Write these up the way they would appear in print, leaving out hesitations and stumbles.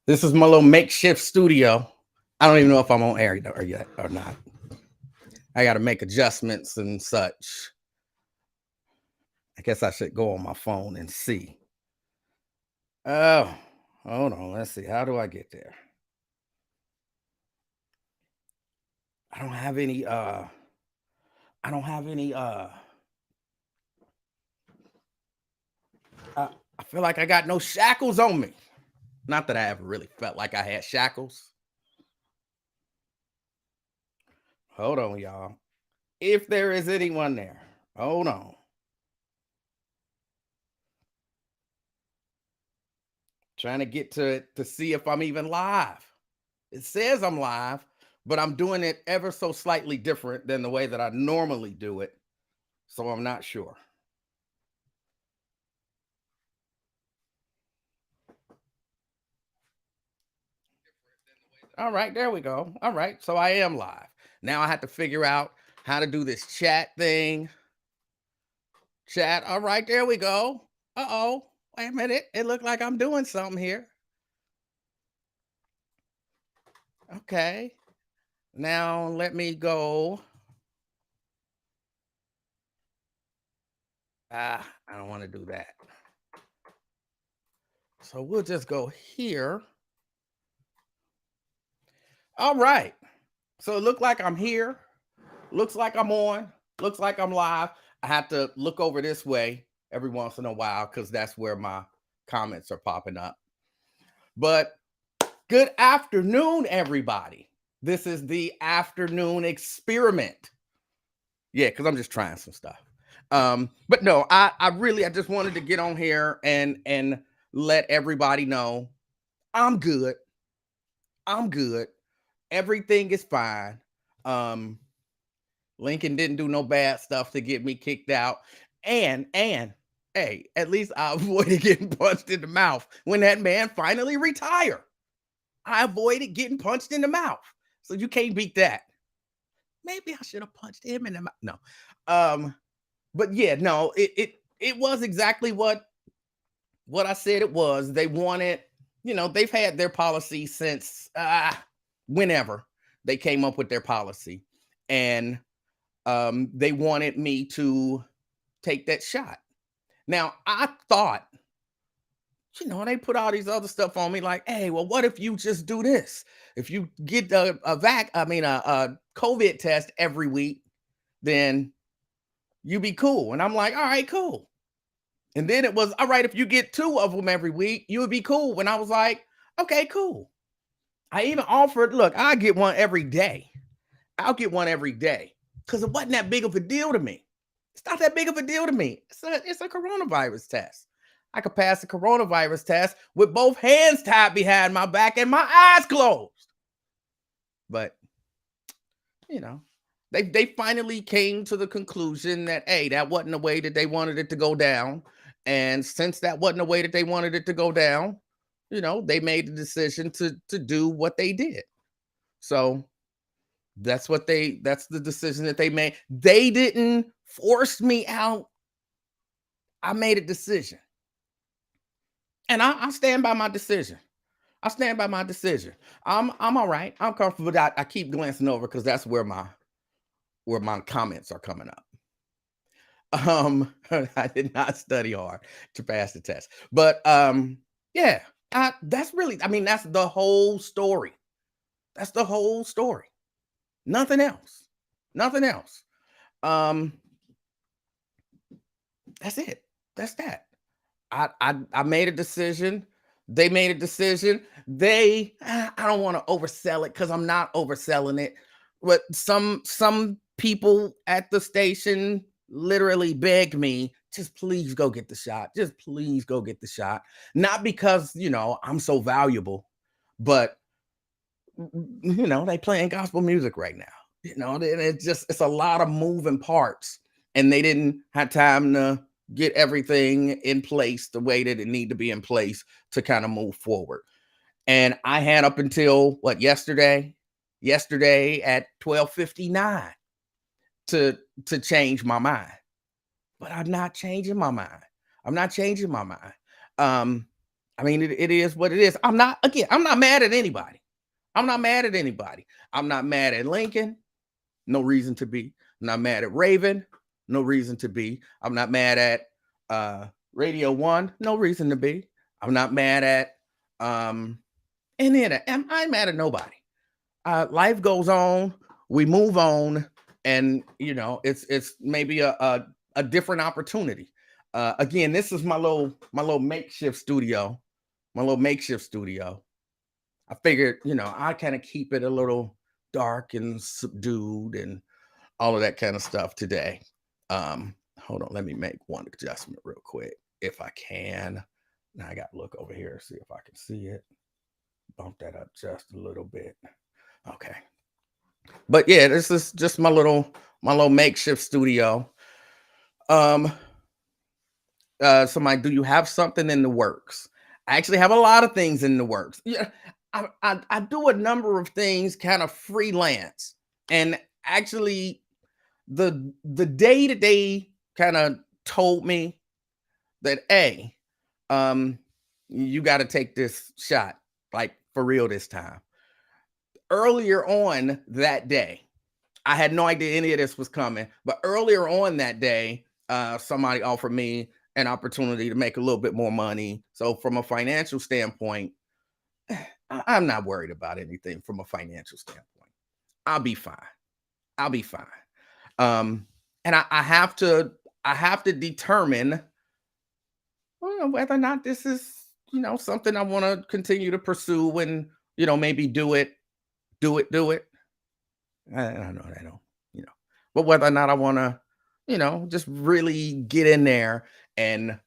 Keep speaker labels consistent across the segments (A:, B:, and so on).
A: This is my little makeshift studio. I don't even know if I'm on air yet or not. I got to make adjustments and such. I guess I should go on my phone and see. Oh, hold on. Let's see. How do I get there? I don't have any I don't have any I feel like I got no shackles on me. Not that I ever really felt like I had shackles. Hold on, y'all. If there is anyone there, hold on. Trying to get to it to see if I'm even live. It says I'm live, but I'm doing it ever so slightly different than the way that I normally do it. So I'm not sure. All right, there we go. All right, so I am live. Now I have to figure out how to do this chat thing. Chat. All right, there we go. Uh-oh. Wait a minute. It looked like I'm doing something here. Okay. Now let me go. I don't want to do that. So we'll just go here. All right. So it looked like I'm here. Looks like I'm on. Looks like I'm live. I have to look over this way every once in a while because that's where my comments are popping up. But good afternoon, everybody. This is the afternoon experiment. Yeah, because I'm just trying some stuff. But no, I just wanted to get on here and let everybody know I'm good. I'm good. Everything is fine. Lincoln didn't do no bad stuff to get me kicked out. And hey, at least I avoided getting punched in the mouth when that man finally retired. I avoided getting punched in the mouth. So you can't beat that. Maybe I should have punched him in the mouth. No. But yeah, no, it was exactly what I said it was. They wanted, they've had their policy since whenever they came up with their policy. And they wanted me to take that shot. Now, I thought, they put all these other stuff on me like, hey, well, what if you just do this? If you get a COVID test every week, then you be cool. And I'm like, all right, cool. And then it was, all right, if you get 2 of them every week, you would be cool. When I was like, okay, cool. I even offered, look, I get one every day. I'll get one every day because it wasn't that big of a deal to me. It's not that big of a deal to me. It's a coronavirus test. I could pass the coronavirus test with both hands tied behind my back and my eyes closed. But, they finally came to the conclusion that, hey, that wasn't the way that they wanted it to go down. And since that wasn't the way that they wanted it to go down, they made the decision to do what they did. So that's the decision that they made. They didn't force me out. I made a decision. And I stand by my decision. I stand by my decision. I'm all right. I'm comfortable. I keep glancing over because that's where my comments are coming up. I did not study hard to pass the test. But yeah, that's the whole story. That's the whole story. Nothing else. Nothing else. That's it. That's that. I made a decision. They made a decision. I don't want to oversell it because I'm not overselling it. But some people at the station literally begged me, just please go get the shot. Just please go get the shot. Not because, I'm so valuable, but they playing gospel music right now. It's a lot of moving parts, and they didn't have time to get everything in place the way that it need to be in place to kind of move forward. And I had up until yesterday at 12:59 to change my mind. But I'm not changing my mind. I'm not changing my mind. I mean, it is what it is. I'm not mad at anybody. I'm not mad at anybody. I'm not mad at Lincoln. No reason to be. I'm not mad at Raven. No reason to be. I'm not mad at Radio One. No reason to be. I'm not mad at any of that. I'm mad at nobody. Life goes on. We move on, and it's maybe a different opportunity. Again, this is my little makeshift studio. My little makeshift studio. I figured, I kind of keep it a little dark and subdued and all of that kind of stuff today. Hold on, let me make one adjustment real quick if I can. Now I got to look over here, see if I can see it. Bump that up just a little bit. Okay. But yeah, this is just my little makeshift studio. Um, Somebody, do you have something in the works? I actually have a lot of things in the works. Yeah, I do a number of things kind of freelance, and actually, the day to day kind of told me that um, you got to take this shot, like for real this time. Earlier on that day, I had no idea any of this was coming, but earlier on that day, somebody offered me an opportunity to make a little bit more money. So from a financial standpoint, I'm not worried about anything from a financial standpoint. I'll be fine. I'll be fine. Um, and I have to determine whether or not this is something I want to continue to pursue and maybe do it. I don't know. I don't, you know, but whether or not I want to, just really get in there and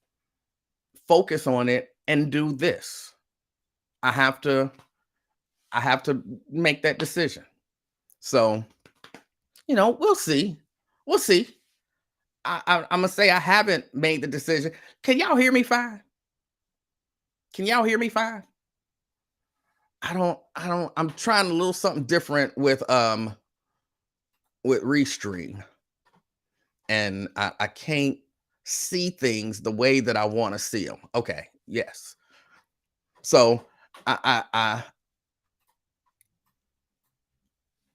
A: focus on it and do this. I have to, I have to make that decision. So, we'll see. We'll see. I'm gonna say I haven't made the decision. Can y'all hear me fine? Can y'all hear me fine? I'm trying a little something different with Restream, and I can't see things the way that I want to see them. Okay, yes. So I I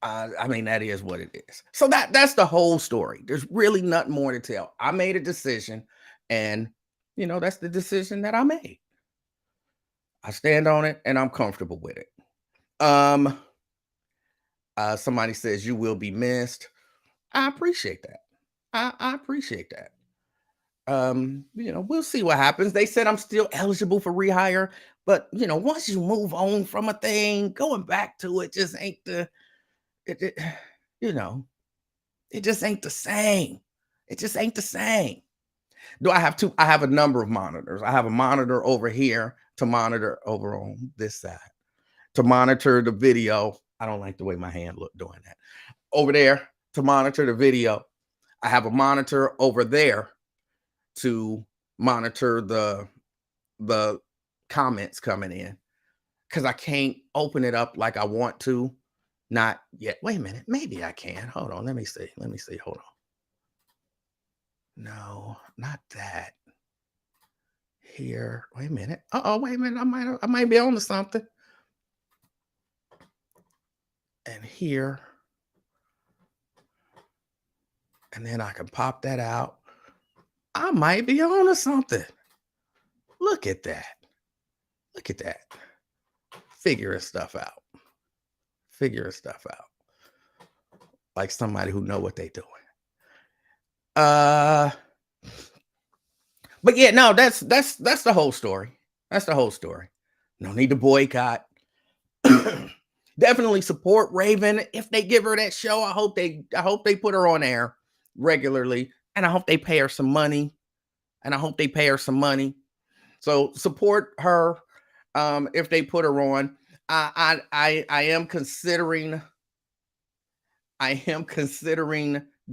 A: I mean that is what it is. So that's the whole story. There's really nothing more to tell. I made a decision, and that's the decision that I made. I stand on it, and I'm comfortable with it. Um, Somebody says you will be missed. I appreciate that. I appreciate that. We'll see what happens. They said I'm still eligible for rehire, but once you move on from a thing, going back to it just ain't it you know, it just ain't the same. It just ain't the same. Do I have two? I have a number of monitors. I have a monitor over here to monitor over on this side to monitor the video. I don't like the way my hand looked doing that. Over there to monitor the video. I have a monitor over there to monitor the comments coming in because I can't open it up like I want to. Not yet. Wait a minute. Maybe I can. Hold on. Let me see. Let me see. Hold on. No, not that. Here. Wait a minute. Oh, wait a minute. I might be on to something. And here. And then I can pop that out. I might be on to something. Look at that. Look at that. Figuring stuff out. Figuring stuff out. Like somebody who know what they doing. Uh but yeah, no, that's the whole story. That's the whole story. No need to boycott. Definitely support Raven if they give her that show. I hope they put her on air regularly, and I hope they pay her some money. And I hope they pay her some money. So support her if they put her on. I am considering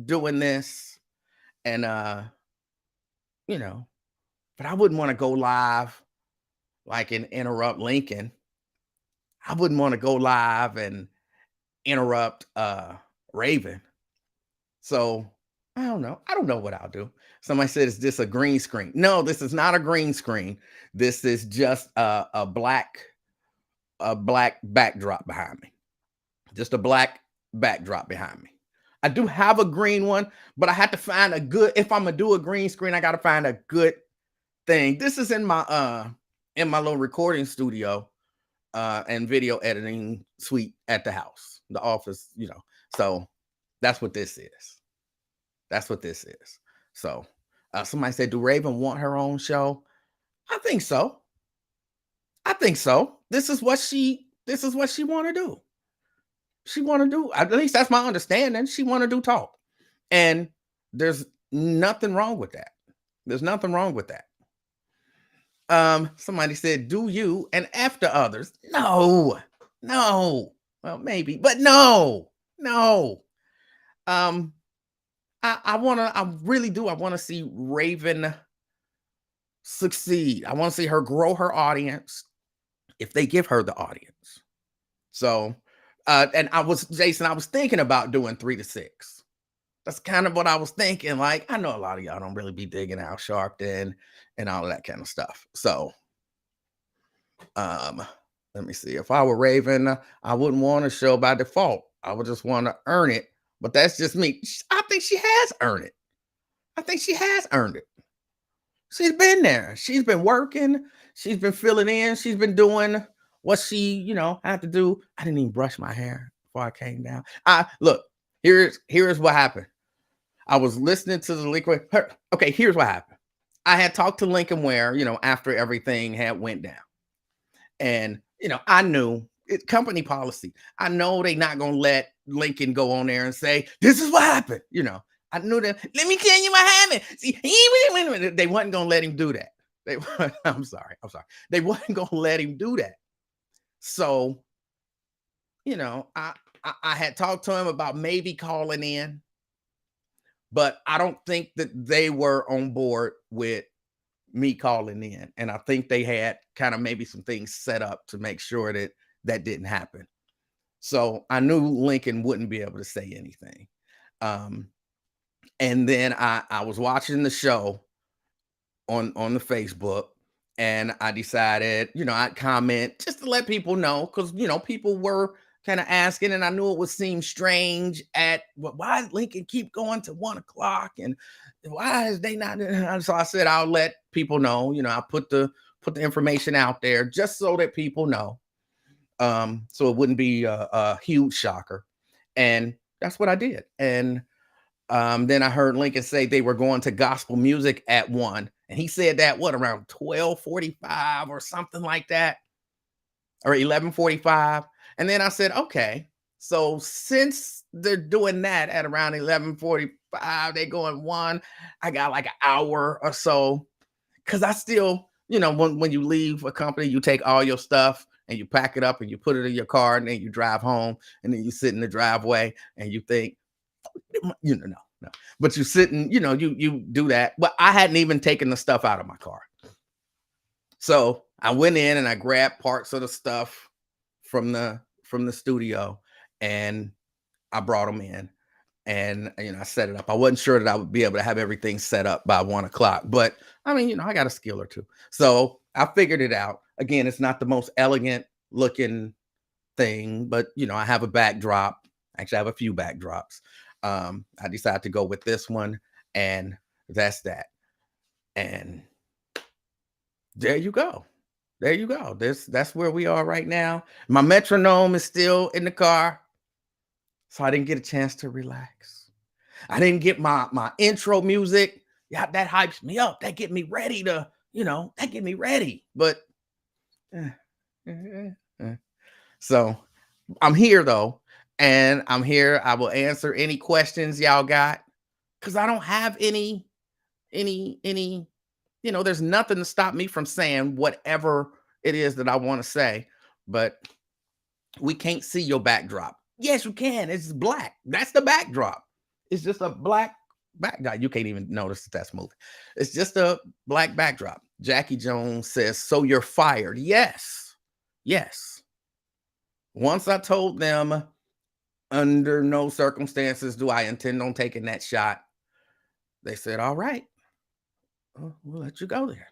A: doing this, and you know, but I wouldn't want to go live like and interrupt Lincoln. I wouldn't want to go live and interrupt Raven. So I don't know. I don't know what I'll do. Somebody said, "Is this a green screen?" No, this is not a green screen. This is just a black backdrop behind me. Just a black backdrop behind me. I do have a green one, but I have to find a good. If I'm gonna do a green screen, I got to find a good thing. This is in my little recording studio and video editing suite at the house, the office. So that's what this is. That's what this is. So somebody said, "Do Raven want her own show?" I think so. I think so. This is what she want to do. She want to do. At least that's my understanding. She want to do talk, and there's nothing wrong with that. There's nothing wrong with that. Somebody said, "Do you and after others?" No, no. Well, maybe, but no, no. Um, I wanna, I really do. I want to see Raven succeed. I want to see her grow her audience if they give her the audience. So, and Jason, I was thinking about doing 3 to 6. That's kind of what I was thinking. Like, I know a lot of y'all don't really be digging Al Sharpton and all of that kind of stuff. So, um, let me see. If I were Raven, I wouldn't want a show by default. I would just want to earn it. But that's just me. I think she has earned it. I think she has earned it. She's been there. She's been working. She's been filling in. She's been doing what she, had to do. I didn't even brush my hair before I came down. I look. Here's what happened. I was listening to the liquid. Okay, here's what happened. I had talked to Lincoln Ware, after everything had went down, and I knew it company policy. I know they not gonna let Lincoln go on there and say this is what happened. I knew that. Let me tell you what happened. See, they wasn't gonna let him do that. They, I'm sorry. They wasn't gonna let him do that. So, I had talked to him about maybe calling in, but I don't think that they were on board with me calling in. And I think they had kind of maybe some things set up to make sure that that didn't happen. So I knew Lincoln wouldn't be able to say anything. Um, and then I was watching the show on the Facebook, and I decided, I'd comment just to let people know, because people were kind of asking, and I knew it would seem strange why does Lincoln keep going to 1 o'clock, and why is they not? So I said I'll let people know. I put the information out there just so that people know, so it wouldn't be a huge shocker, and that's what I did. And then I heard Lincoln say they were going to gospel music at 1. And he said that around 12:45 or something like that, or 11:45. And then I said, okay, so since they're doing that at around 11:45, they going 1, I got like an hour or so. Cause I still, when you leave a company, you take all your stuff and you pack it up and you put it in your car, and then you drive home, and then you sit in the driveway and you think, no. But you sit and you do that. But I hadn't even taken the stuff out of my car. So I went in and I grabbed parts of the stuff from the studio, and I brought them in, and I set it up. I wasn't sure that I would be able to have everything set up by 1 o'clock, but I mean, I got a skill or two. So I figured it out. Again, it's not the most elegant looking thing, but I have a backdrop. Actually, I have a few backdrops. I decided to go with this one, and that's that. And there you go. There you go. That's where we are right now. My metronome is still in the car, so I didn't get a chance to relax. I didn't get my intro music. Yeah, that hypes me up. That get me ready to, that get me ready. But eh, eh, eh. So I'm here though, and I'm here. I will answer any questions y'all got, because I don't have any. There's nothing to stop me from saying whatever it is that I want to say. But we can't see your backdrop. Yes, you can. It's black. That's the backdrop. It's just a black backdrop. You can't even notice that that's moving. It's just a black backdrop. Jackie Jones says, "So you're fired." Yes. Yes. Once I told them, under no circumstances do I intend on taking that shot. They said, all right, we'll let you go there.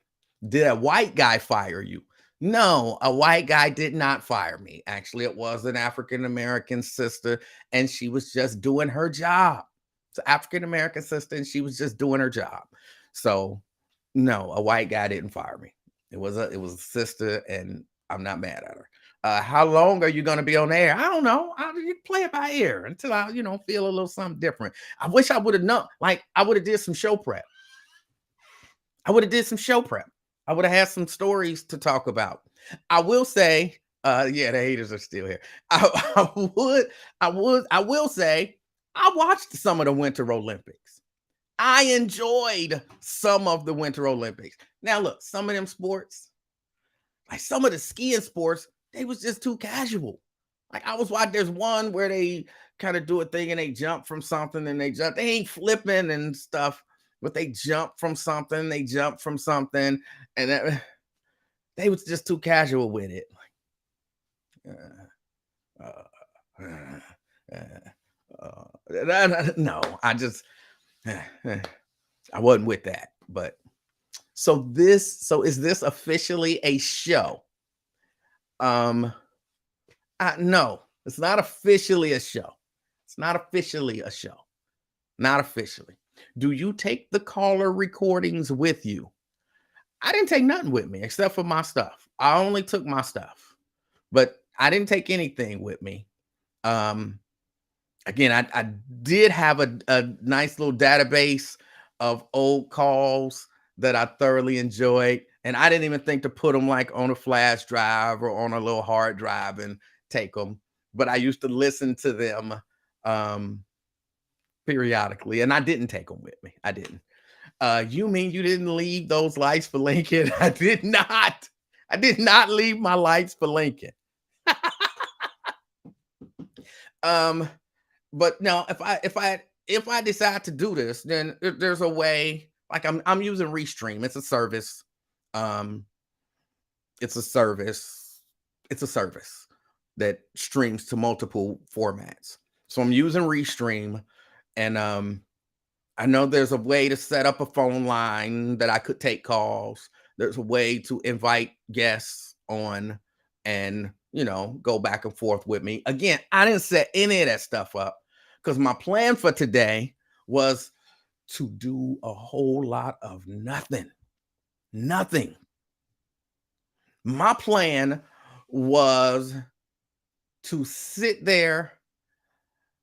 A: Did a white guy fire you? No, a white guy did not fire me. Actually, it was an African American sister, and she was just doing her job. It's an African American sister, and she was just doing her job. So, no, a white guy didn't fire me. It was a sister, and I'm not mad at her. How long are you going to be on air? I don't know. You play it by ear until I, feel a little something different. I wish I would have known. Like I would have did some show prep. I would have did some show prep. I would have had some stories to talk about. I will say, yeah, the haters are still here. I will say, I watched some of the Winter Olympics. I enjoyed some of the Winter Olympics. Now, look, some of them sports, like some of the skiing sports, they was just too casual. Like I was watching, there's one where they kind of do a thing and they jump from something and they ain't flipping and stuff, but they jump from something, and they was just too casual with it. Uh, uh, no, I wasn't with that. But so is this officially a show? No, it's not officially a show. It's not officially a show. Not officially. Do you take the caller recordings with you? I didn't take nothing with me except for my stuff. I only took my stuff, but I didn't take anything with me. Again, I did have a nice little database of old calls that I thoroughly enjoyed. And I didn't even think to put them like on a flash drive or on a little hard drive and take them. But I used to listen to them periodically, and I didn't take them with me. I didn't. You mean you didn't leave those lights for Lincoln? I did not. I did not leave my lights for Lincoln. But no, if I decide to do this, then there's a way. Like I'm using Restream. It's a service. It's a service. It's a service that streams to multiple formats. So I'm using Restream, and I know there's a way to set up a phone line that I could take calls. There's a way to invite guests on and, go back and forth with me. Again, I didn't set any of that stuff up because my plan for today was to do a whole lot of nothing. Nothing. My plan was to sit there,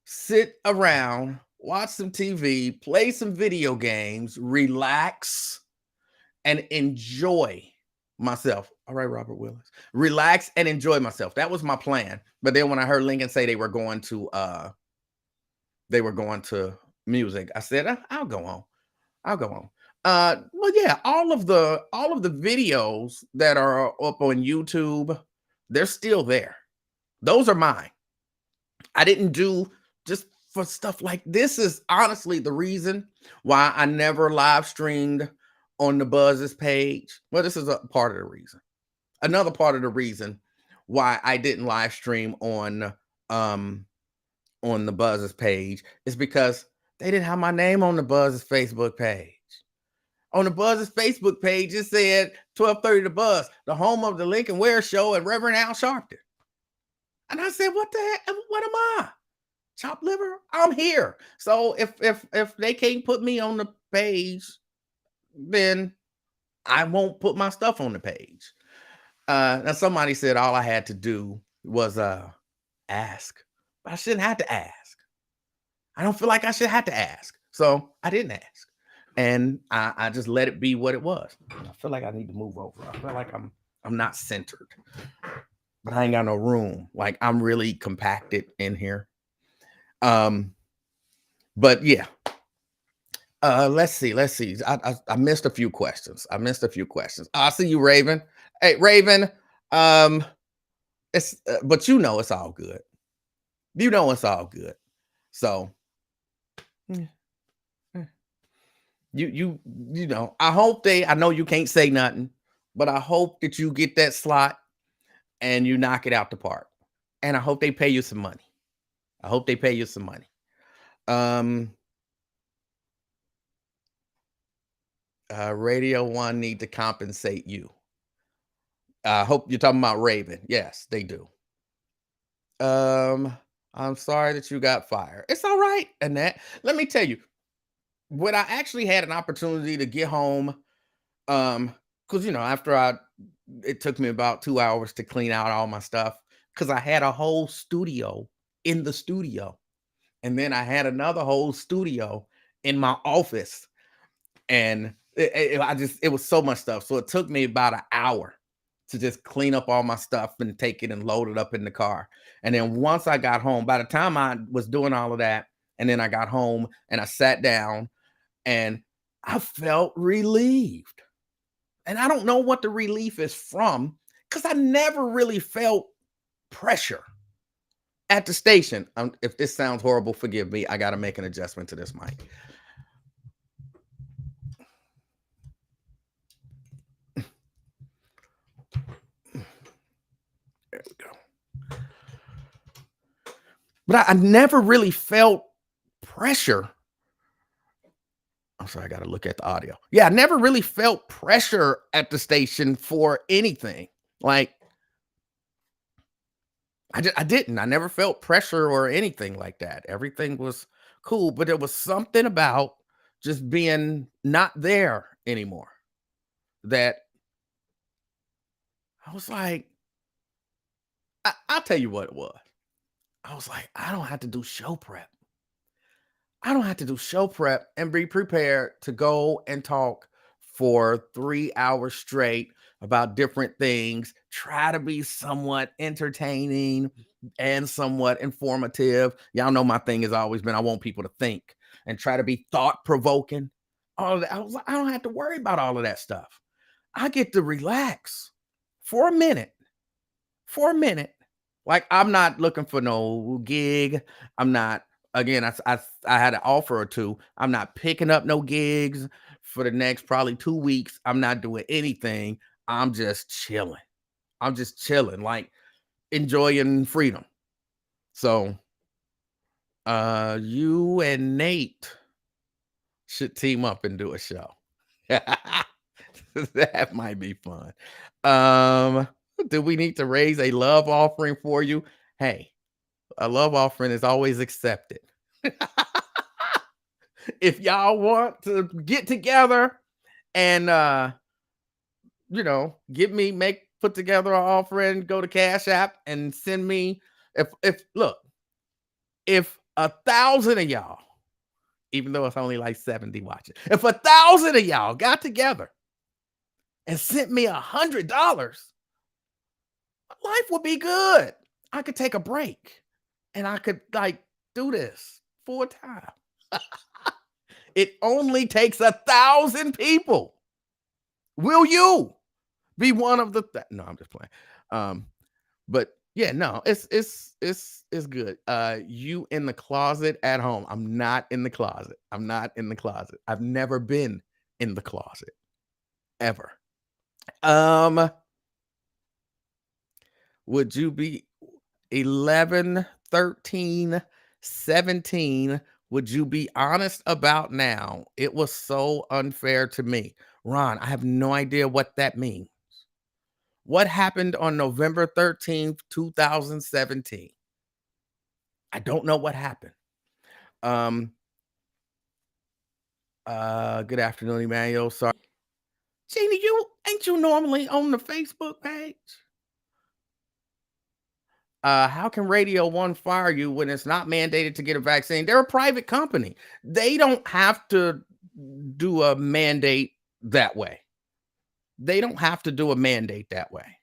A: sit around, watch some TV, play some video games, relax, and enjoy myself. All right, Robert Willis. Relax and enjoy myself. That was my plan. But then when I heard Lincoln say they were going to music, I said, I'll go on. I'll go on. Well, yeah, all of the videos that are up on YouTube, they're still there. Those are mine. I didn't do just for stuff like this. Is honestly the reason why I never live streamed on the Buzz's page. Well, this is a part of the reason. Another part of the reason why I didn't live stream on the Buzz's page is because they didn't have my name on the Buzz's Facebook page. On the Buzz's Facebook page, it said 1230 The Buzz, the home of the Lincoln Ware Show and Reverend Al Sharpton. And I said, what the heck? What am I? Chopped liver? I'm here. So if they can't put me on the page, then I won't put my stuff on the page. Now somebody said all I had to do was ask. But I shouldn't have to ask. I don't feel like I should have to ask. So I didn't ask. And I just let it be what it was. I feel like I need to move over. I feel like I'm not centered. But I ain't got no room. Like I'm really compacted in here. But yeah. Let's see. I missed a few questions. I see you, Raven. Hey, Raven. It's but it's all good. It's all good. So I know you can't say nothing, but I hope that you get that slot and you knock it out the park. And I hope they pay you some money. Radio One need to compensate you. I hope you're talking about Raven. Yes, they do. Um, I'm sorry that you got fired. It's all right, Annette. Let me tell you, when I actually had an opportunity to get home, um, because after it took me about 2 hours to clean out all my stuff because I had a whole studio in the studio, and then I had another whole studio in my office, and it was so much stuff. So it took me about an hour to just clean up all my stuff and take it and load it up in the car. And then once I got home, by the time I was doing all of that, and then I got home and I sat down and I felt relieved. And I don't know what the relief is from because I never really felt pressure at the station. If this sounds horrible, forgive me. I got to make an adjustment to this mic. There we go. But I never really felt pressure. I'm sorry, I got to look at the audio. Yeah, I never really felt pressure at the station for anything. Like, I didn't. I never felt pressure or anything like that. Everything was cool, but there was something about just being not there anymore that I was like, I'll tell you what it was. I was like, I don't have to do show prep. I don't have to do show prep and be prepared to go and talk for 3 hours straight about different things, try to be somewhat entertaining and somewhat informative. Y'all know my thing has always been I want people to think and try to be thought provoking. All of that. I was like, I don't have to worry about all of that stuff. I get to relax for a minute, for a minute. Like, I'm not looking for no gig. I'm not, again, I had an offer or two. I'm not picking up no gigs for the next probably 2 weeks. I'm not doing anything. I'm just chilling. I'm just chilling, like enjoying freedom. So you and Nate should team up and do a show. That might be fun. Do we need to raise a love offering for you? Hey, a love offering is always accepted. If y'all want to get together and put together an offering, go to Cash App and send me if look, if 1,000 of y'all, even though it's only like 70 watching, if 1,000 of y'all got together and sent me $100, life would be good. I could take a break and I could like do this full time. It only takes 1,000 people. Will you be one of the no, I'm just playing. But yeah, no, it's good. You in the closet at home. I'm not in the closet. I'm not in the closet. I've never been in the closet ever. Would you be 11, 13, 17? Would you be honest about now? It was so unfair to me. Ron, I have no idea what that means. What happened on November 13th, 2017? I don't know what happened. Good afternoon, Emanuel. Sorry. Gina, ain't you normally on the Facebook page? How can Radio One fire you when it's not mandated to get a vaccine? They're a private company. They don't have to do a mandate that way. They don't have to do a mandate that way.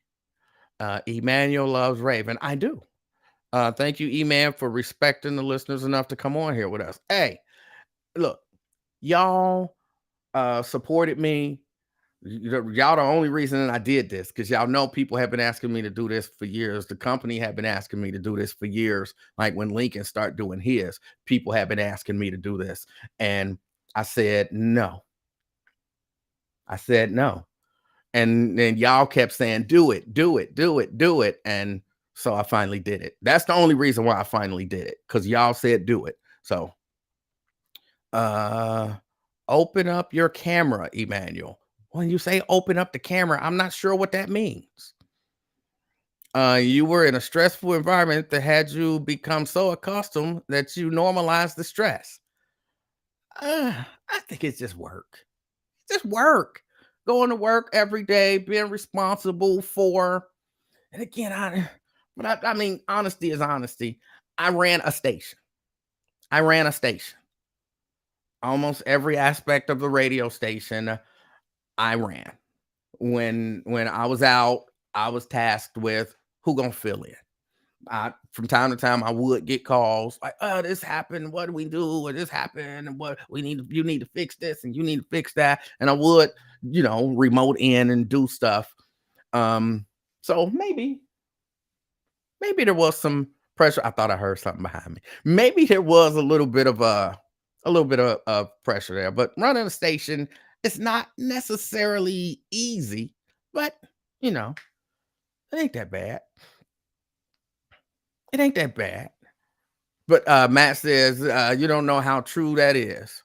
A: Emmanuel loves Raven. I do. Thank you, E-Man, for respecting the listeners enough to come on here with us. Hey, look, y'all supported me. Y'all the only reason that I did this because y'all know people have been asking me to do this for years. The company have been asking me to do this for years. Like when Lincoln started doing his, people have been asking me to do this. And I said no. I said no. And then y'all kept saying, do it, do it, do it, do it. And so I finally did it. That's the only reason why I finally did it. Because y'all said do it. So Open up your camera, Emmanuel. When you say open up the camera, I'm not sure what that means. You were in a stressful environment that had you become so accustomed that you normalized the stress. I think it's just work. Just work. Going to work every day, being responsible for. And again, I mean, honesty is honesty. I ran a station. I ran a station. Almost every aspect of the radio station, I ran. When I was out, I was tasked with who gonna fill in. From time to time, I would get calls like, "Oh, this happened. What do we do? Or this happened, and what we need. You need to fix this, and you need to fix that." And I would, remote in and do stuff. Um, so maybe there was some pressure. I thought I heard something behind me. Maybe there was a little bit of pressure there. But running a station, it's not necessarily easy, but you know, it ain't that bad. It ain't that bad. But Matt says you don't know how true that is,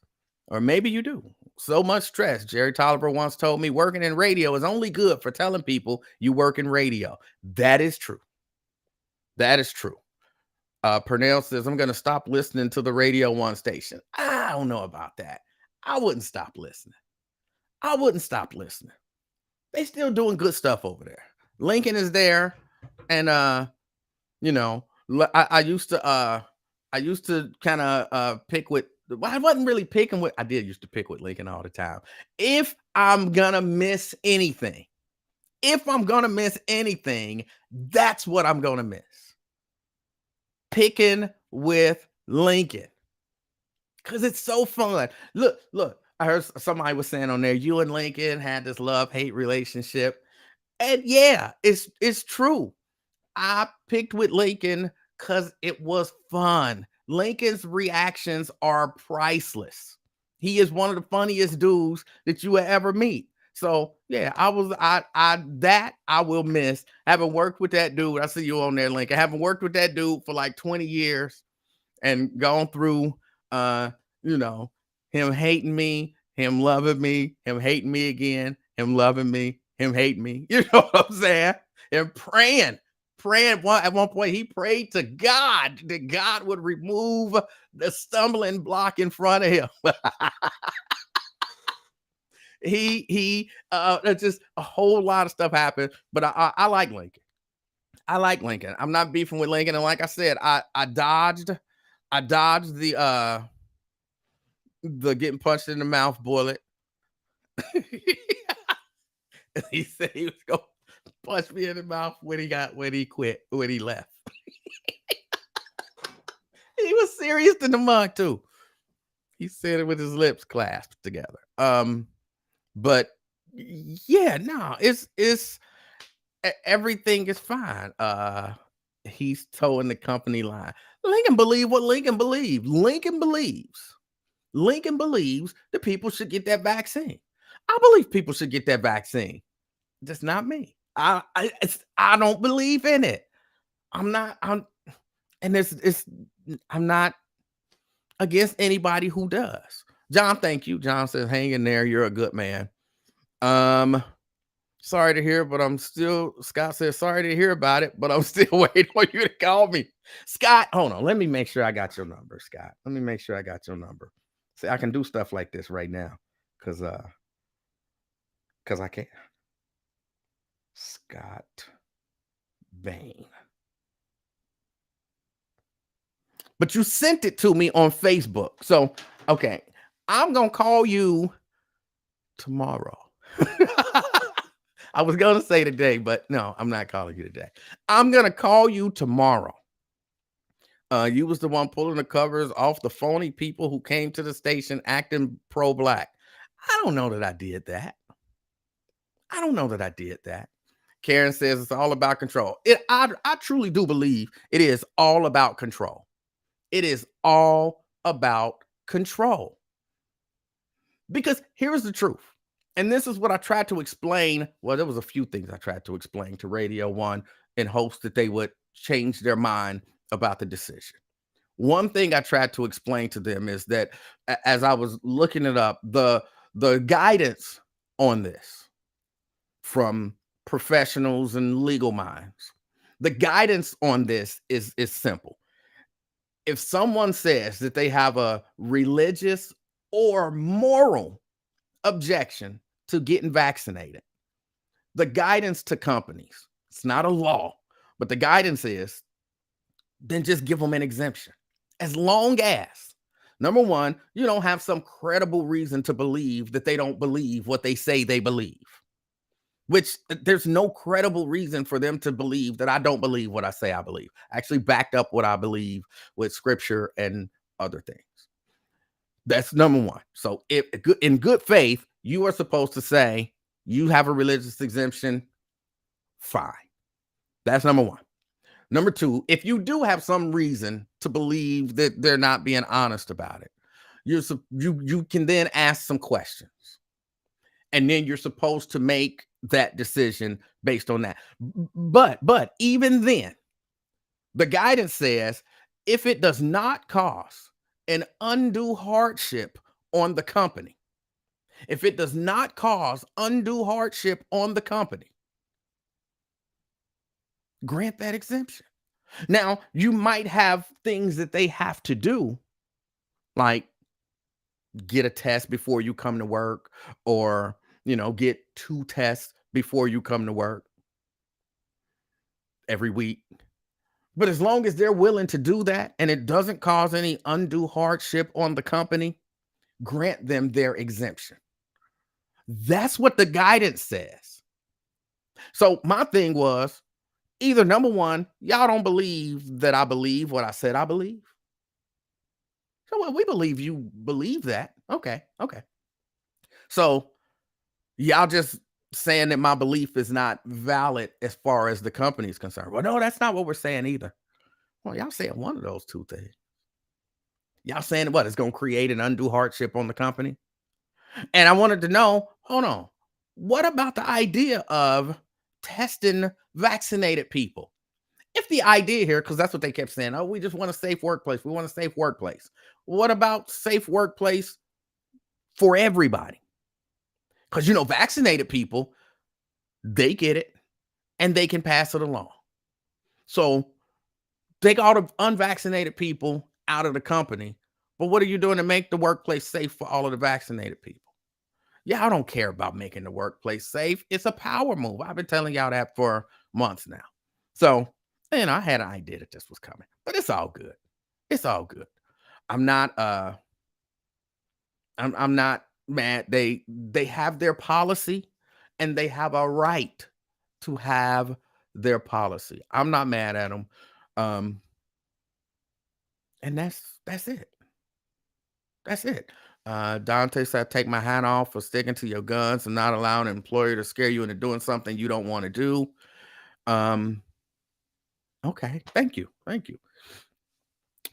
A: or maybe you do. So much stress. Jerry Tolliver once told me working in radio is only good for telling people you work in radio. That is true. That is true. Purnell says, I'm going to stop listening to the Radio One station. I don't know about that. I wouldn't stop listening. I wouldn't stop listening. They still doing good stuff over there. Lincoln is there. And, I used to kind of pick with, well, I wasn't really picking with, I did used to pick with Lincoln all the time. If I'm going to miss anything, that's what I'm going to miss. Picking with Lincoln, because it's so fun. Look, I heard somebody was saying on there, you and Lincoln had this love-hate relationship. And yeah, it's true. I picked with Lincoln because it was fun. Lincoln's reactions are priceless. He is one of the funniest dudes that you will ever meet. So yeah, I will miss having worked with that dude. I see you on there, Lincoln. Having worked with that dude for like 20 years and gone through you know, him hating me, him loving me, him hating me again, him loving me, him hating me. You know what I'm saying? And praying at one point, he prayed to God that God would remove the stumbling block in front of him. Just a whole lot of stuff happened, but I like Lincoln. I like Lincoln. I'm not beefing with Lincoln, and like I said, I dodged the getting punched in the mouth bullet. He said he was gonna punch me in the mouth when he left. He was serious in the mug too. He said it with his lips clasped together. But yeah, no, it's everything is fine. He's towing the company line. Lincoln believed what Lincoln believed. Lincoln believes that people should get that vaccine. I believe people should get that vaccine. Just not me. I don't believe in it. I'm not. And I'm not against anybody who does. John, thank you. John says, hang in there. You're a good man. Sorry to hear, but Scott says, sorry to hear about it, but I'm still waiting for you to call me. Scott, hold on. Let me make sure I got your number, Scott. Let me make sure I got your number. See, I can do stuff like this right now because I can. Scott Bain. But you sent it to me on Facebook. So, okay, I'm going to call you tomorrow. I was going to say today, but no, I'm not calling you today. I'm going to call you tomorrow. You was the one pulling the covers off the phony people who came to the station acting pro-black. I don't know that I did that. Karen says it's all about control. I truly do believe it is all about control. It is all about control. Because here's the truth. And this is what I tried to explain. Well, there was a few things I tried to explain to Radio One in hopes that they would change their mind about the decision. One thing I tried to explain to them is that as I was looking it up, the guidance on this from professionals and legal minds, the guidance on this is simple. If someone says that they have a religious or moral objection to getting vaccinated, the guidance to companies, it's not a law, but the guidance is, then just give them an exemption. As long as, number one, you don't have some credible reason to believe that they don't believe what they say they believe, which there's no credible reason for them to believe that I don't believe what I say I believe. I actually backed up what I believe with scripture and other things. That's number one. So if in good faith, you are supposed to say you have a religious exemption, fine. That's number one. Number two, if you do have some reason to believe that they're not being honest about it, you can then ask some questions, and then you're supposed to make that decision based on that. But even then, the guidance says if it does not cause an undue hardship on the company, if it does not cause undue hardship on the company, grant that exemption. Now, you might have things that they have to do, like get a test before you come to work, or, get 2 tests before you come to work every week. But as long as they're willing to do that and it doesn't cause any undue hardship on the company, grant them their exemption. That's what the guidance says. So my thing was, either number one, y'all don't believe that I believe what I said I believe. So well, we believe you believe that. Okay. Okay. So y'all just saying that my belief is not valid as far as the company is concerned. Well, no, that's not what we're saying either. Well, y'all saying one of those two things. Y'all saying what? It's going to create an undue hardship on the company. And I wanted to know, hold on, what about the idea of testing vaccinated people? If the idea here, because that's what they kept saying, oh, we just want a safe workplace. We want a safe workplace. What about safe workplace for everybody? Because, vaccinated people, they get it and they can pass it along. So take all the unvaccinated people out of the company. But what are you doing to make the workplace safe for all of the vaccinated people? Yeah, I don't care about making the workplace safe. It's a power move. I've been telling y'all that for months now. So, I had an idea that this was coming, but it's all good. It's all good. I'm not I'm not mad. They have their policy and they have a right to have their policy. I'm not mad at them. Um, and that's it. That's it. Dante said, take my hat off for sticking to your guns and not allowing an employer to scare you into doing something you don't want to do. Okay, thank you. Thank you.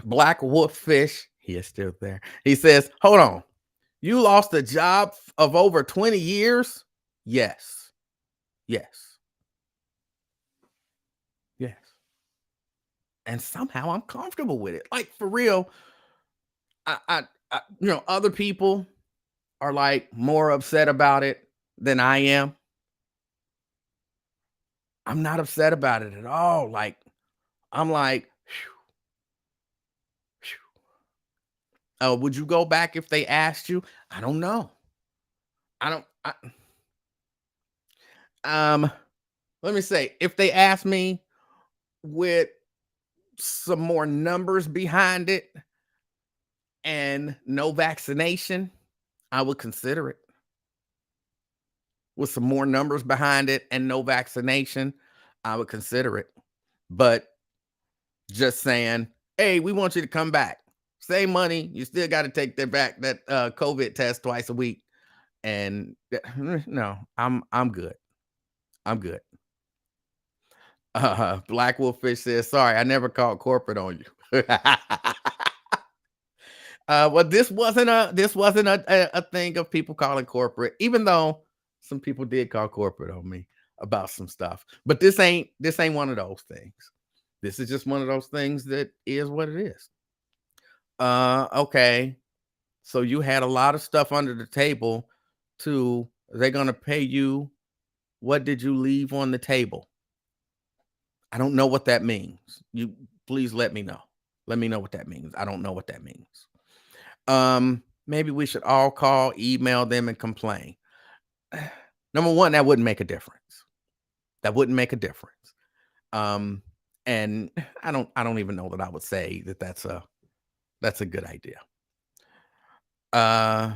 A: Black Wolf Fish, he is still there. He says, hold on. You lost a job of over 20 years? Yes. Yes. Yes. And somehow I'm comfortable with it. Like for real, other people are like more upset about it than I am. I'm not upset about it at all. Like, I'm like, phew, phew. Oh, would you go back if they asked you? I don't know. I don't. Let me say, if they ask me with some more numbers behind it and no vaccination, I would consider it. With some more numbers behind it and no vaccination, I would consider it. But just saying, hey, we want you to come back. Save money. You still got to take that COVID test twice a week. And no, I'm good. I'm good. Black Wolffish says, sorry, I never called corporate on you. Well, this wasn't a thing of people calling corporate, even though some people did call corporate on me about some stuff. But this ain't one of those things. This is just one of those things that is what it is. Okay. So you had a lot of stuff under the table to they're gonna pay you. What did you leave on the table? I don't know what that means. You please let me know. Let me know what that means. I don't know what that means. Maybe we should all call, email them, and complain. Number one, that wouldn't make a difference. That wouldn't make a difference. Um, and I don't even know that I would say that that's a good idea. Uh,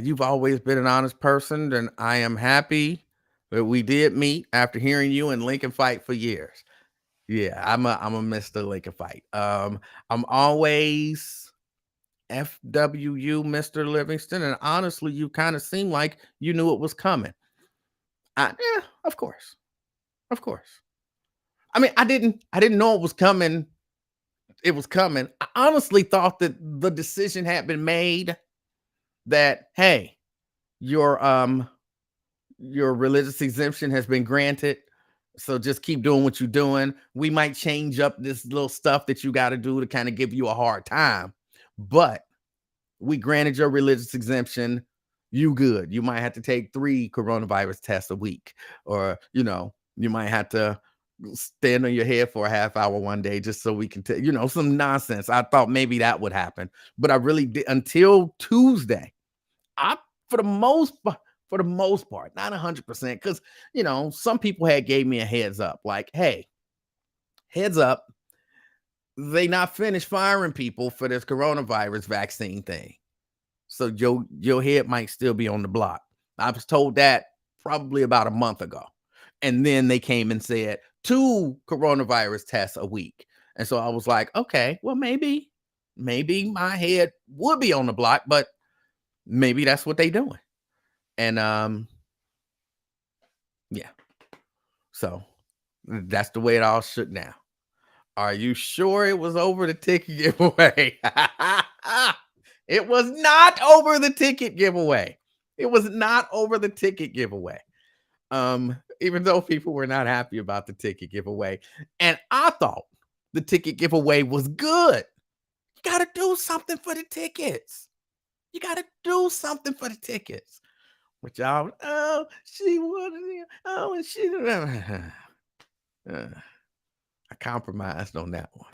A: you've always been an honest person, and I am happy that we did meet after hearing you and Lincoln fight for years. Yeah, I'm a Mr. Lincoln fight. I'm always FWU, Mr. Livingston, and honestly, you kind of seem like you knew it was coming. Yeah, of course, of course. I mean, I didn't know it was coming. It was coming. I honestly thought that the decision had been made that hey, your your religious exemption has been granted. So just keep doing what you're doing. We might change up this little stuff that you got to do to kind of give you a hard time, but we granted your religious exemption. You good. You might have to take 3 coronavirus tests a week, or you might have to stand on your head for a half hour one day just so we can tell some nonsense. I thought maybe that would happen, but I really did until Tuesday. I for the most for the most part, not 100%, because some people had gave me a heads up, like, hey, heads up, they not finished firing people for this coronavirus vaccine thing. So your head might still be on the block. I was told that probably about a month ago. And then they came and said 2 coronavirus tests a week. And so I was like, okay, well, maybe my head would be on the block, but maybe that's what they doing. And yeah. So that's the way it all shook now. Are you sure it was over the ticket giveaway? It was not over the ticket giveaway. It was not over the ticket giveaway. Even though people were not happy about the ticket giveaway. And I thought the ticket giveaway was good. You gotta do something for the tickets. You gotta do something for the tickets. Which y'all, oh, she wanted it. Oh, and she I compromised on that one.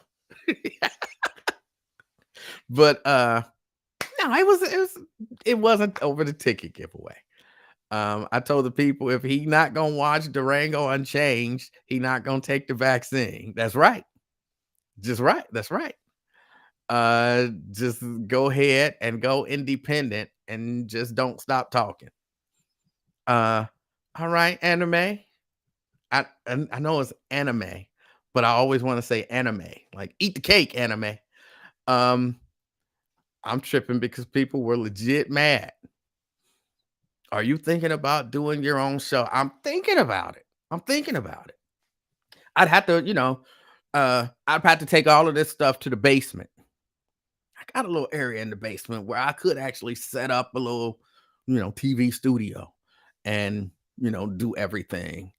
A: But no, it wasn't over the ticket giveaway. I told the people if he not gonna watch Durango Unchanged, he not gonna take the vaccine. That's right. Just right. That's right. Just go ahead and go independent and just don't stop talking. Uh, all right, anime. I know it's anime, but I always want to say anime, like eat the cake, anime. Um, I'm tripping because people were legit mad. Are you thinking about doing your own show? I'm thinking about it. I'm thinking about it. I'd have to, I'd have to take all of this stuff to the basement. I got a little area in the basement where I could actually set up a little, TV studio and, do everything.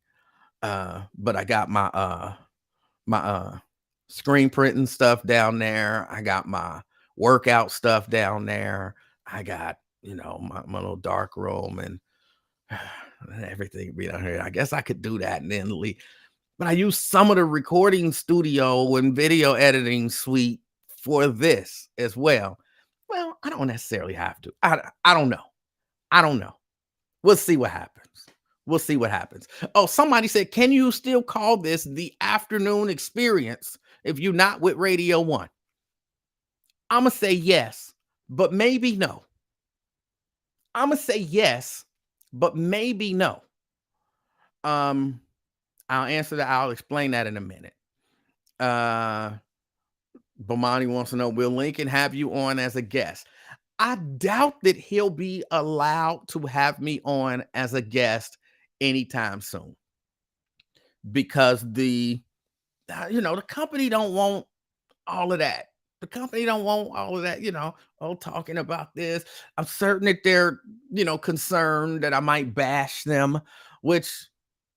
A: But I got my screen printing stuff down there. I got my workout stuff down there. I got, my little dark room and everything be down here. I guess I could do that and then leave. But I use some of the recording studio and video editing suite for this as well. Well, I don't necessarily have to. I don't know. I don't know. We'll see what happens. We'll see what happens. Oh, somebody said, can you still call this the afternoon experience if you're not with Radio One? I'm going to say yes, but maybe no. I'm going to say yes, but maybe no. Um, I'll answer that. I'll explain that in a minute. Bomani wants to know, will Lincoln have you on as a guest? I doubt that he'll be allowed to have me on as a guest anytime soon because the company don't want all of that. The company don't want all of that, talking about this. I'm certain that they're, concerned that I might bash them, which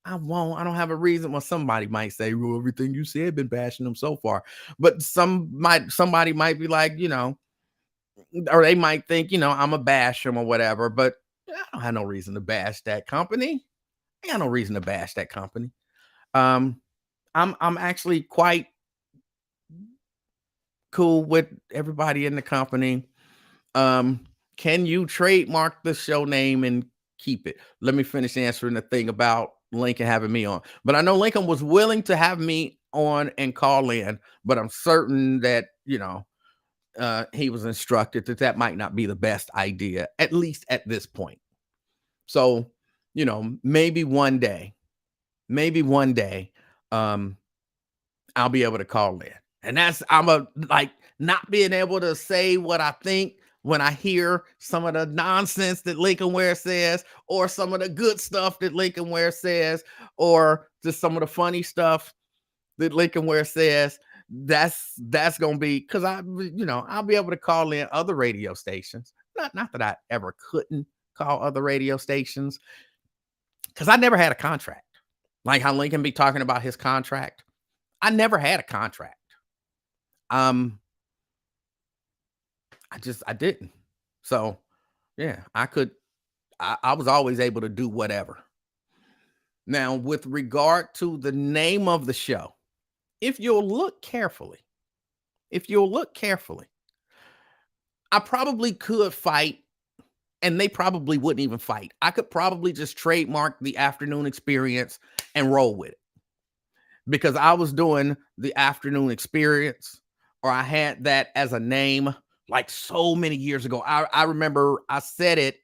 A: I won't. I don't have a reason. Well, somebody might say, well, everything you said been bashing them so far. But somebody might be like, or they might think, I'm a bash them or whatever. But I don't have no reason to bash that company. I got no reason to bash that company. Um, I'm actually quite cool with everybody in the company. Um, can you trademark the show name and keep it? Let me finish answering the thing about Lincoln having me on. But I know Lincoln was willing to have me on and call in, but I'm certain that, he was instructed that that might not be the best idea, at least at this point. So, maybe one day, um, I'll be able to call in. And that's I'm a like not being able to say what I think when I hear some of the nonsense that Lincoln Ware says, or some of the good stuff that Lincoln Ware says, or just some of the funny stuff that Lincoln Ware says. That's gonna be because I'll be able to call in other radio stations. Not that I ever couldn't call other radio stations because I never had a contract. Like how Lincoln be talking about his contract. I never had a contract. Um, I didn't. So yeah, I was always able to do whatever. Now, with regard to the name of the show, if you'll look carefully, if you'll look carefully, I probably could fight, and they probably wouldn't even fight. I could probably just trademark the afternoon experience and roll with it because I was doing the afternoon experience, or I had that as a name like so many years ago. I remember I said it,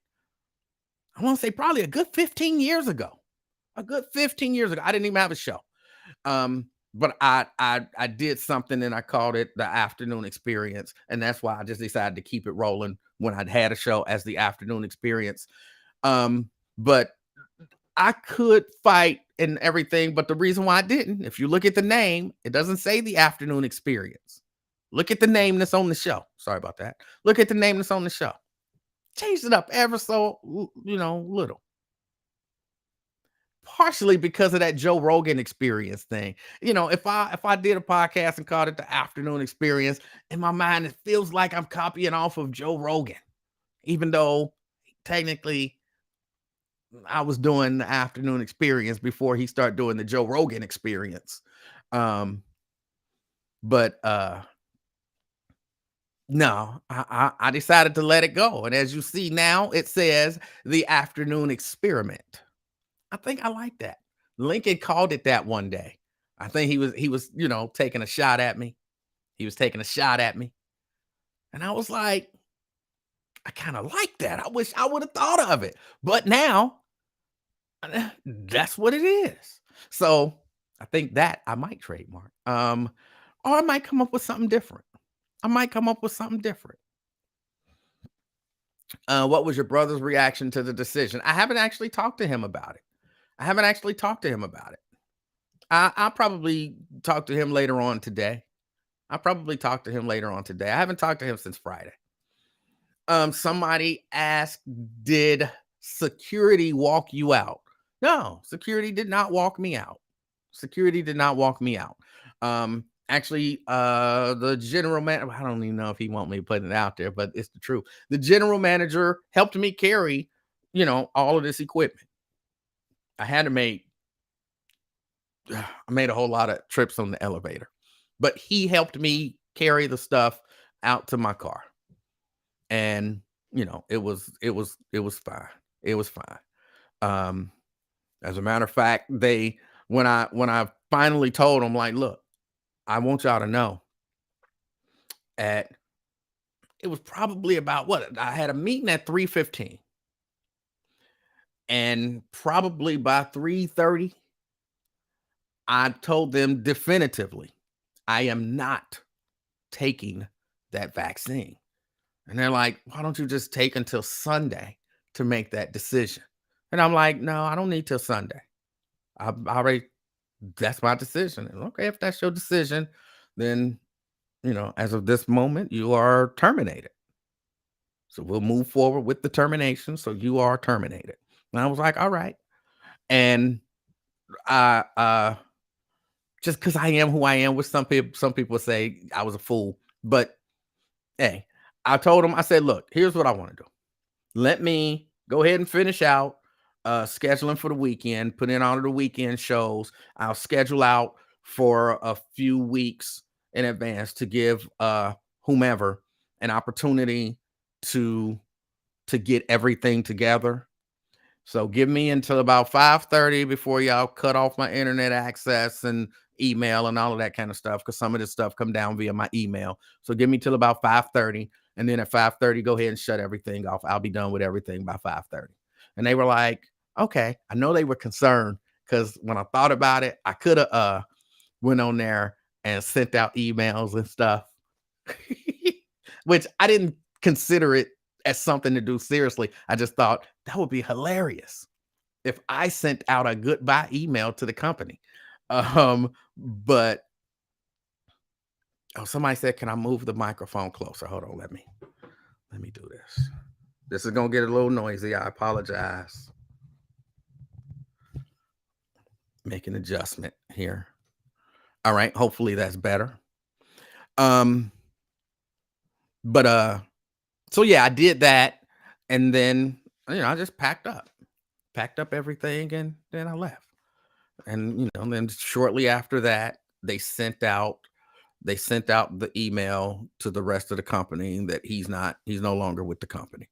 A: I want to say probably a good 15 years ago. A good 15 years ago. I didn't even have a show. But I did something and I called it the afternoon experience. And that's why I just decided to keep it rolling when I'd had a show as the afternoon experience. But I could fight and everything, but the reason why I didn't, if you look at the name, it doesn't say the afternoon experience. Look at the name that's on the show. Sorry about that. Look at the name that's on the show. Changed it up ever so, little. Partially because of that Joe Rogan experience thing. If I did a podcast and called it the afternoon experience, in my mind, it feels like I'm copying off of Joe Rogan, even though technically I was doing the afternoon experience before he started doing the Joe Rogan experience. But no, I decided to let it go. And as you see now, it says the afternoon experiment. I think I like that. Lincoln called it that one day. I think he was, taking a shot at me. He was taking a shot at me. And I was like, I kind of like that. I wish I would have thought of it. But now that's what it is. So I think that I might trademark. Or I might come up with something different. I might come up with something different. What was your brother's reaction to the decision? I haven't actually talked to him about it. I'll probably talk to him later on today. I haven't talked to him since Friday. Somebody asked, did security walk you out? No, security did not walk me out. Security did not walk me out. Actually, the general manager, I don't even know if he want me putting it out there, but it's the truth. The general manager helped me carry, all of this equipment. I made a whole lot of trips on the elevator, but he helped me carry the stuff out to my car. And, it was fine. It was fine. Um, as a matter of fact, when I finally told them, like, look, I want y'all to know at it was probably about what I had a meeting at 3:15. And probably by 3:30, I told them definitively, I am not taking that vaccine. And they're like, why don't you just take until Sunday to make that decision? And I'm like, no, I don't need till Sunday. I already, that's my decision. And okay, if that's your decision, then, as of this moment, you are terminated. So we'll move forward with the termination. So you are terminated. And I was like, all right. And I just because I am who I am, with some people say I was a fool. But hey, I told him, I said, look, here's what I want to do. Let me go ahead and finish out scheduling for the weekend, put in all of the weekend shows. I'll schedule out for a few weeks in advance to give whomever an opportunity to get everything together. So give me until about 5:30 before y'all cut off my internet access and email and all of that kind of stuff, because some of this stuff come down via my email. So give me till about 5:30, and then at 5:30, go ahead and shut everything off. I'll be done with everything by 5:30. And they were like, okay. I know they were concerned because when I thought about it, I could have went on there and sent out emails and stuff, which I didn't consider it as something to do seriously. I just thought that would be hilarious if I sent out a goodbye email to the company. But oh, somebody said, "Can I move the microphone closer?" Hold on, let me do this. This is gonna get a little noisy. I apologize. Make an adjustment here. All right, hopefully that's better. Um, but so yeah, I did that, and then I just packed up everything, and then I left. And then shortly after that, they sent out the email to the rest of the company that he's no longer with the company.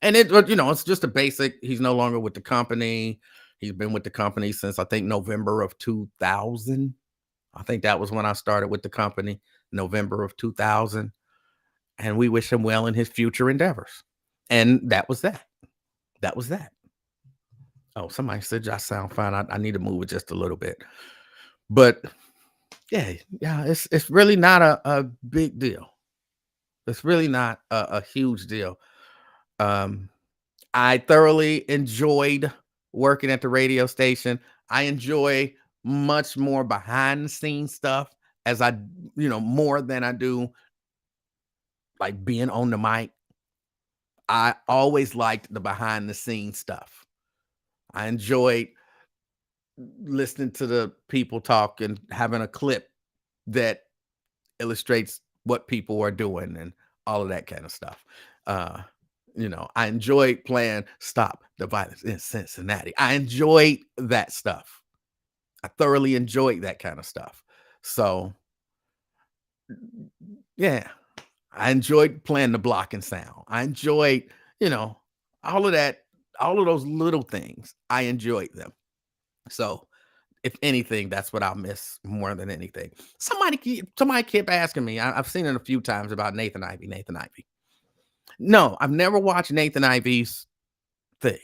A: And it's just a basic, he's no longer with the company. He's been with the company since I think November of 2000. I think that was when I started with the company, November of 2000. And we wish him well in his future endeavors. And that was that. That was that. Oh, somebody said I sound fine. I need to move it just a little bit. But yeah, it's really not a big deal. It's really not a huge deal. Um, I thoroughly enjoyed working at the radio station. I enjoy much more behind the scenes stuff, as more than I do like being on the mic. I always liked the behind the scenes stuff. I enjoyed listening to the people talk and having a clip that illustrates what people are doing and all of that kind of stuff. Uh, I enjoyed playing Stop the Violence in Cincinnati. I enjoyed that stuff. I thoroughly enjoyed that kind of stuff. So, yeah, I enjoyed playing the block and sound. I enjoyed, you know, all of that, all of those little things. I enjoyed them. So, if anything, that's what I'll miss more than anything. Somebody kept asking me. I've seen it a few times about Nathan Ivy. Nathan Ivy. No, I've never watched Nathan Ivy's thing.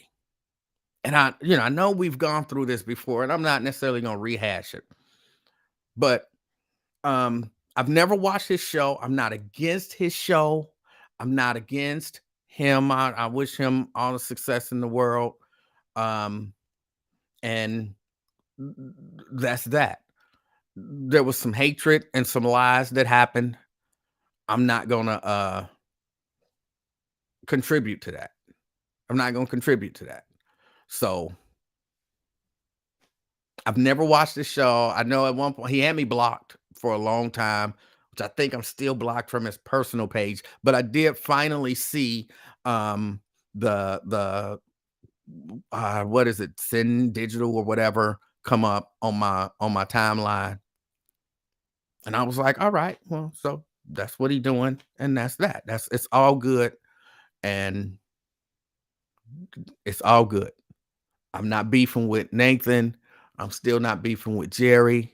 A: And I know we've gone through this before, and I'm not necessarily going to rehash it. But I've never watched his show. I'm not against his show. I'm not against him. I wish him all the success in the world. Um, and that's that. There was some hatred and some lies that happened. I'm not gonna contribute to that. I'm not gonna contribute to that. So I've never watched the show. I know at one point he had me blocked for a long time, which I think I'm still blocked from his personal page. But I did finally see um the what is it, Sin Digital or whatever, come up on my timeline. And I was like, all right, well, so that's what he's doing, and that's that. It's all good, and it's all good. I'm not beefing with Nathan. I'm still not beefing with Jerry.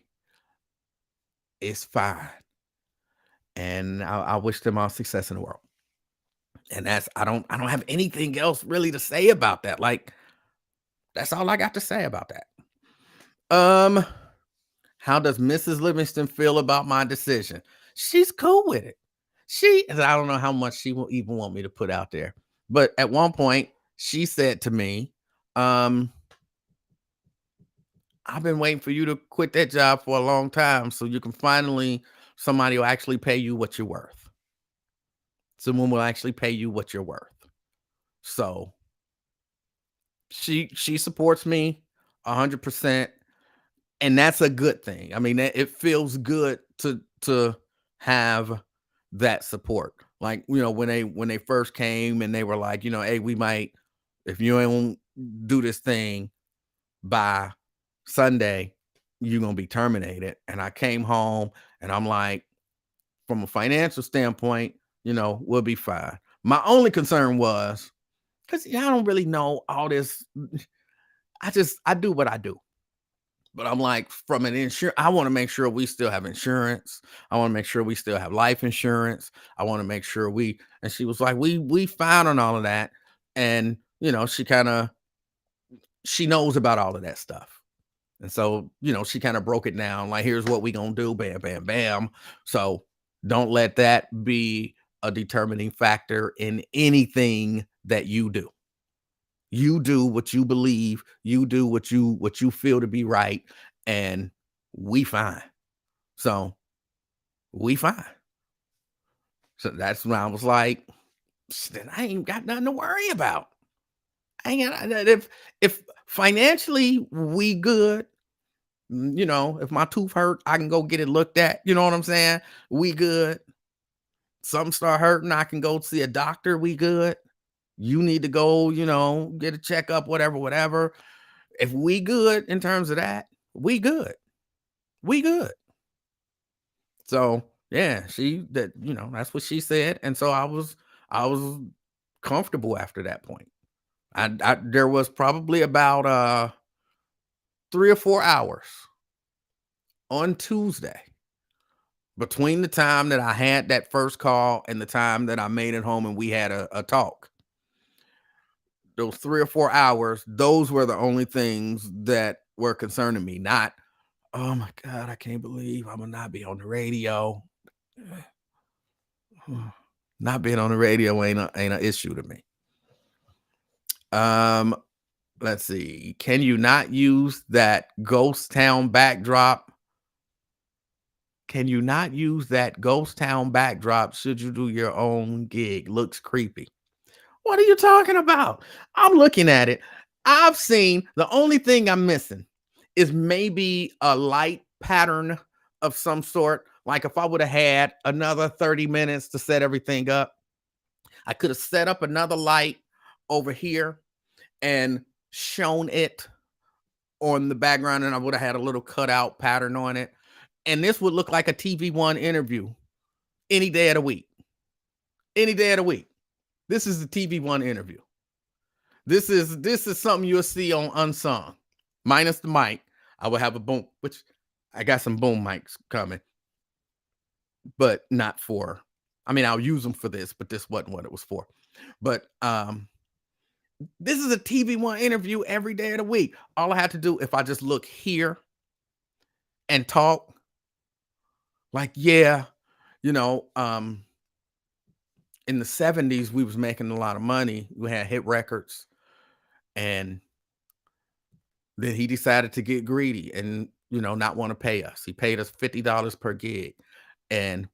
A: It's fine. And I wish them all success in the world. And I don't have anything else really to say about that. Like, that's all I got to say about that. Um, how does Mrs. Livingston feel about my decision? She's cool with it. I don't know how much she will even want me to put out there. But at one point, she said to me, I've been waiting for you to quit that job for a long time so you can somebody will actually pay you what you're worth. Someone will actually pay you what you're worth. So she supports me 100%. And that's a good thing. I mean, it feels good to have that support. Like, when they first came and they were like, "Hey, we might, if you don't do this thing by Sunday, you're gonna be terminated." And I came home and I'm like, from a financial standpoint, we'll be fine. My only concern was because I don't really know all this. I do what I do. But I'm like, from an insurance, I want to make sure we still have insurance. I want to make sure we still have life insurance. I want to make sure and she was like, we fine on all of that. And she knows about all of that stuff. And so, she kind of broke it down like, here's what we gonna do, bam, bam, bam. So don't let that be a determining factor in anything that you do. You do what you believe, you do what you feel to be right, and we fine. So, we fine. So that's when I was like, then I ain't got nothing to worry about. I ain't got if financially we good, if my tooth hurt, I can go get it looked at. You know what I'm saying? We good. Something start hurting, I can go see a doctor. We good. You need to go, get a checkup, whatever, whatever. If we good in terms of that, we good. We good. So yeah, that's what she said. And so I was comfortable after that point. There was probably about 3 or 4 hours on Tuesday between the time that I had that first call and the time that I made it home and we had a talk. Those 3 or 4 hours, those were the only things that were concerning me. Not, oh my God, I can't believe I'm gonna not be on the radio. Not being on the radio ain't an issue to me. Um, let's see. Can you not use that ghost town backdrop? Can you not use that ghost town backdrop should you do your own gig? Looks creepy. What are you talking about? I'm looking at it. I've seen the only thing I'm missing is maybe a light pattern of some sort. Like if I would have had another 30 minutes to set everything up, I could have set up another light over here and shown it on the background, and I would have had a little cutout pattern on it. And this would look like a TV1 interview any day of the week. Any day of the week. This is the TV1 interview. This is something you'll see on Unsung. Minus the mic. I will have a boom, which I got some boom mics coming, but not for, I mean, I'll use them for this, but this wasn't what it was for. But this is a TV1 interview every day of the week. All I have to do, if I just look here and talk, like, yeah, you know, in the 70s, we was making a lot of money. We had hit records. And then he decided to get greedy and, not want to pay us. He paid us $50 per gig. And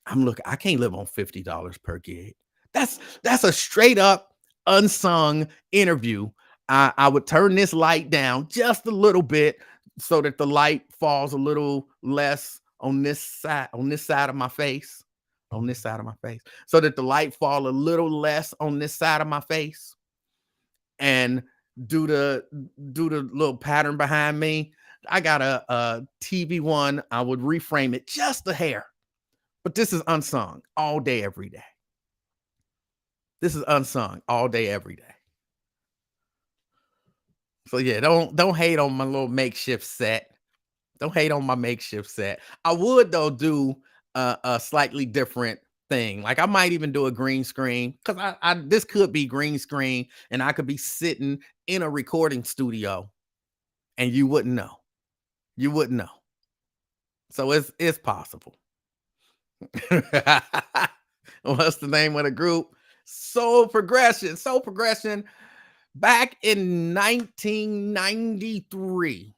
A: I can't live on $50 per gig. That's a straight up unsung interview. I would turn this light down just a little bit so that the light falls a little less on this side of my face, so that the light fall a little less on this side of my face, and do the little pattern behind me. I got a TV1. I would reframe it just a hair. But this is unsung all day, every day. This is unsung all day, every day. So yeah, don't hate on my little makeshift set. Don't hate on my makeshift set. I would though do a slightly different thing. Like I might even do a green screen because this could be green screen and I could be sitting in a recording studio and you wouldn't know. You wouldn't know. So it's possible. What's the name of the group? Soul Progression. Soul Progression. Back in 1993,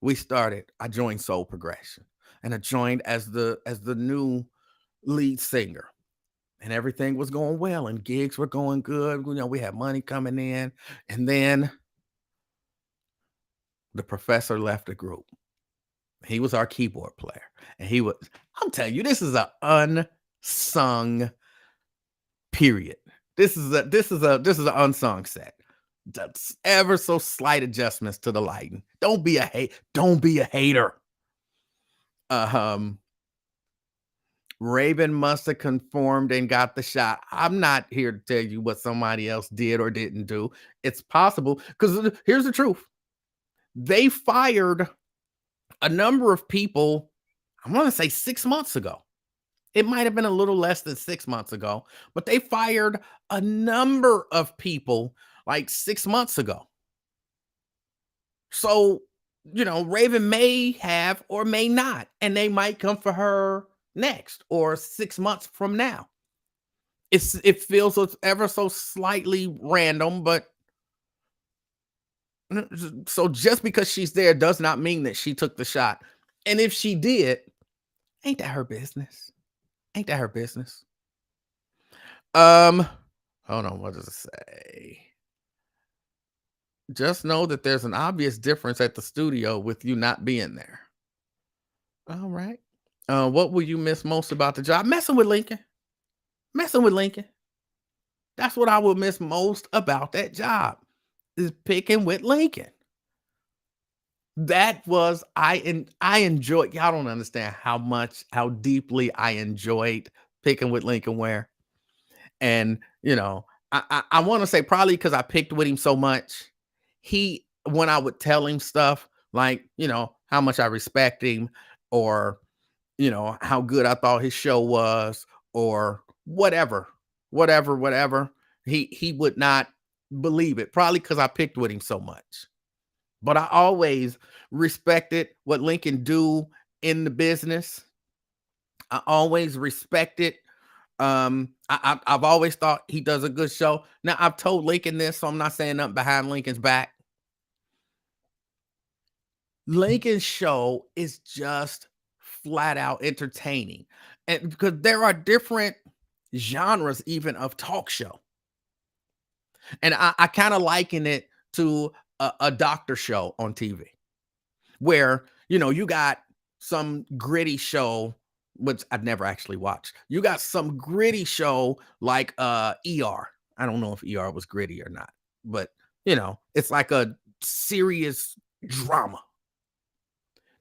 A: we started. I joined Soul Progression, and I joined as the new lead singer, and everything was going well, and gigs were going good. We had money coming in, and then the professor left the group. He was our keyboard player, and he was. I'm telling you, this is an unsung period. This is an unsung set. That's ever so slight adjustments to the lighting. Don't be a hater. Um, Raven must have conformed and got the shot. I'm not here to tell you what somebody else did or didn't do. It's possible because here's the truth. They fired a number of people, I want to say 6 months ago. It might have been a little less than 6 months ago, but they fired a number of people like 6 months ago. So, Raven may have or may not, and they might come for her next or 6 months from now. It feels ever so slightly random, but so just because she's there does not mean that she took the shot. And if she did, ain't that her business? Ain't that her business? Um, Hold on, what does it say? Just know that there's an obvious difference at the studio with you not being there. All right. What will you miss most about the job? Messing with Lincoln. Messing with Lincoln. That's what I will miss most about that job is picking with Lincoln. That was I enjoyed. Y'all don't understand how deeply I enjoyed picking with Lincoln Ware. And I want to say probably because I picked with him so much, when I would tell him stuff like, how much I respect him, or how good I thought his show was, or whatever, he would not believe it, probably because I picked with him so much. But I always respected what Lincoln do in the business. I always respected. I've always thought he does a good show. Now I've told Lincoln this, so I'm not saying nothing behind Lincoln's back. Lincoln's show is just flat out entertaining, and because there are different genres even of talk show, and I kind of liken it to a doctor show on TV, where you got some gritty show, which I've never actually watched. You got some gritty show like ER. I don't know if ER was gritty or not, but it's like a serious drama.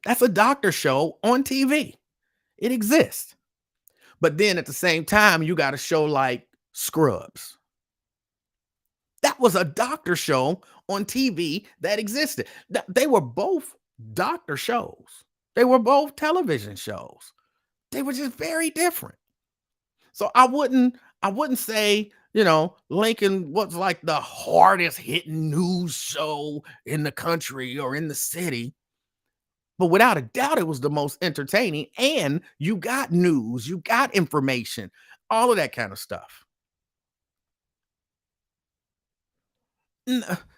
A: That's a doctor show on TV. It exists. But then at the same time, you got a show like Scrubs. That was a doctor show on TV that existed. They were both doctor shows. They were both television shows. They were just very different. So I wouldn't say, Lincoln was like the hardest hitting news show in the country or in the city. But without a doubt, it was the most entertaining. And you got news, you got information, all of that kind of stuff.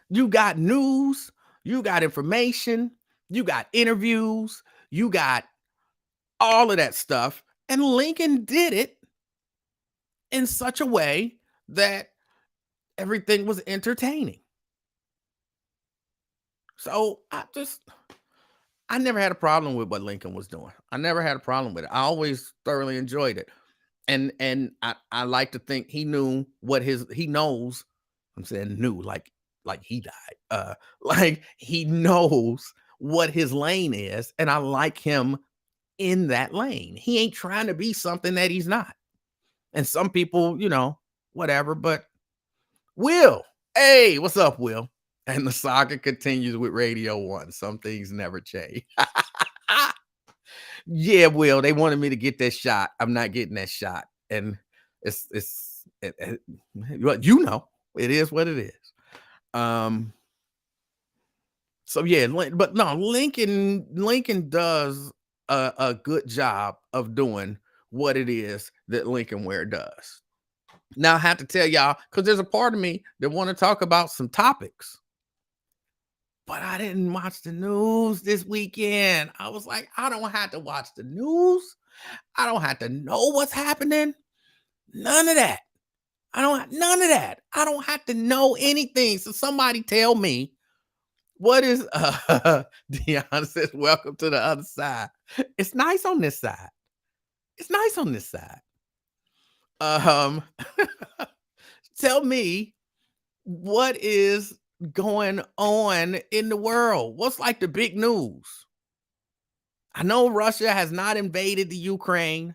A: You got news, you got information, you got interviews, you got all of that stuff. And Lincoln did it in such a way that everything was entertaining. So I never had a problem with what Lincoln was doing. I never had a problem with it. I always thoroughly enjoyed it. And I like to think he knew he knows. I'm saying knew like he died. Like he knows what his lane is, and I like him in that lane. He ain't trying to be something that he's not. And some people, whatever, but Will, hey, what's up, Will? And the saga continues with Radio 1. Some things never change. Yeah, Will, they wanted me to get that shot. I'm not getting that shot. And well, it is what it is. So yeah, but no, Lincoln does a good job of doing what it is that Lincoln Ware does. Now I have to tell y'all, because there's a part of me that want to talk about some topics, but I didn't watch the news this weekend. I was like, I don't have to watch the news. I don't have to know what's happening. None of that. None of that. I don't have to know anything. So somebody tell me What is Deanna says, welcome to the other side. It's nice on this side. It's nice on this side. Um, tell me what is going on in the world? What's like the big news? I know Russia has not invaded the Ukraine,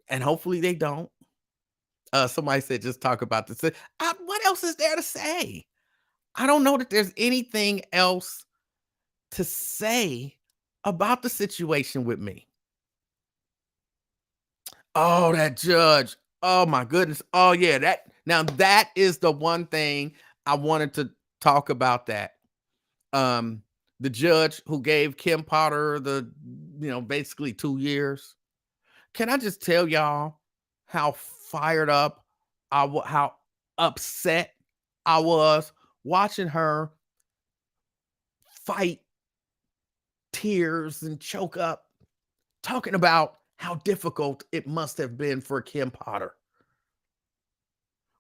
A: and hopefully they don't. Somebody said just talk about this. What else is there to say? I don't know that there's anything else to say about the situation with me. Oh, that judge. Oh my goodness. Oh yeah, that is the one thing I wanted to talk about that. Um the judge who gave Kim Potter the basically 2 years. Can I just tell y'all how fired up how upset I was watching her fight tears and choke up talking about how difficult it must have been for Kim Potter.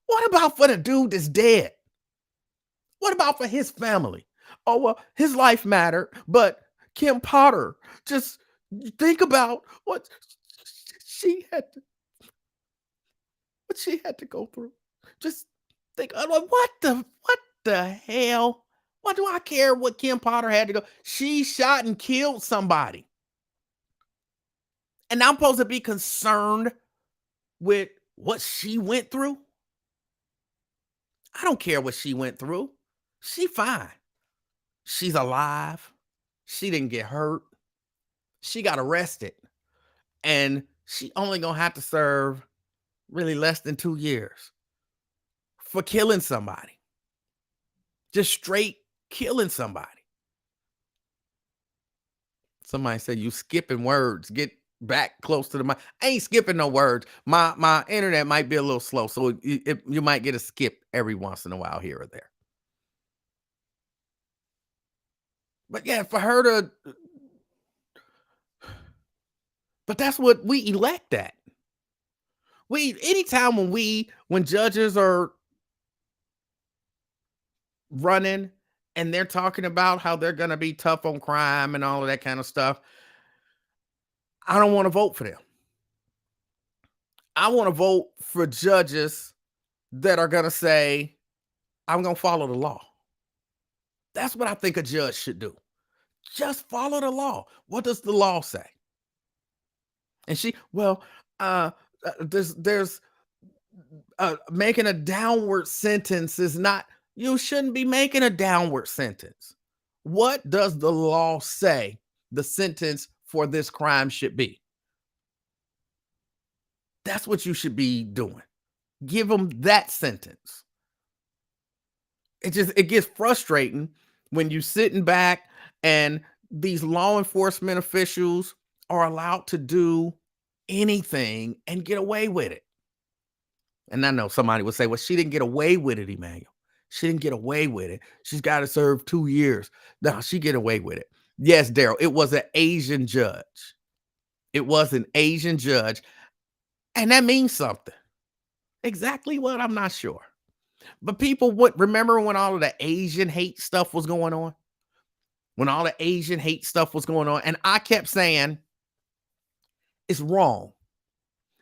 A: What about for the dude that's dead? What about for his family? Oh, well, his life mattered, but Kim Potter, just think about she had to, what she had to go through. Just think, what the hell? Why do I care what Kim Potter had to go? She shot and killed somebody. And I'm supposed to be concerned with what she went through? I don't care what she went through. She fine. She's alive. She didn't get hurt. She got arrested. And she only gonna have to serve really less than 2 years for killing somebody. Just straight killing somebody. Somebody said you skipping words. Get back close to the mic. I ain't skipping no words. My internet might be a little slow, so you might get a skip every once in a while here or there. But yeah, for her to, but that's what we elect at. We anytime when judges are running and they're talking about how they're gonna be tough on crime and all of that kind of stuff, I don't want to vote for them. I want to vote for judges that are gonna say, I'm gonna follow the law. That's what I think a judge should do. Just follow the law. What does the law say? And uh, there's making a downward sentence is not, you shouldn't be making a downward sentence. What does the law say the sentence for this crime should be? That's what you should be doing. Give them that sentence. It gets frustrating when you sitting back and these law enforcement officials are allowed to do anything and get away with it. And I know somebody would say, well, she didn't get away with it, Emanuel. She didn't get away with it. She's got to serve 2 years. No, she get away with it. Yes, Daryl, it was an Asian judge. It was an Asian judge. And that means something. Exactly what? I'm not sure. But people would remember when all of the Asian hate stuff was going on? When all the Asian hate stuff was going on. And I kept saying, it's wrong.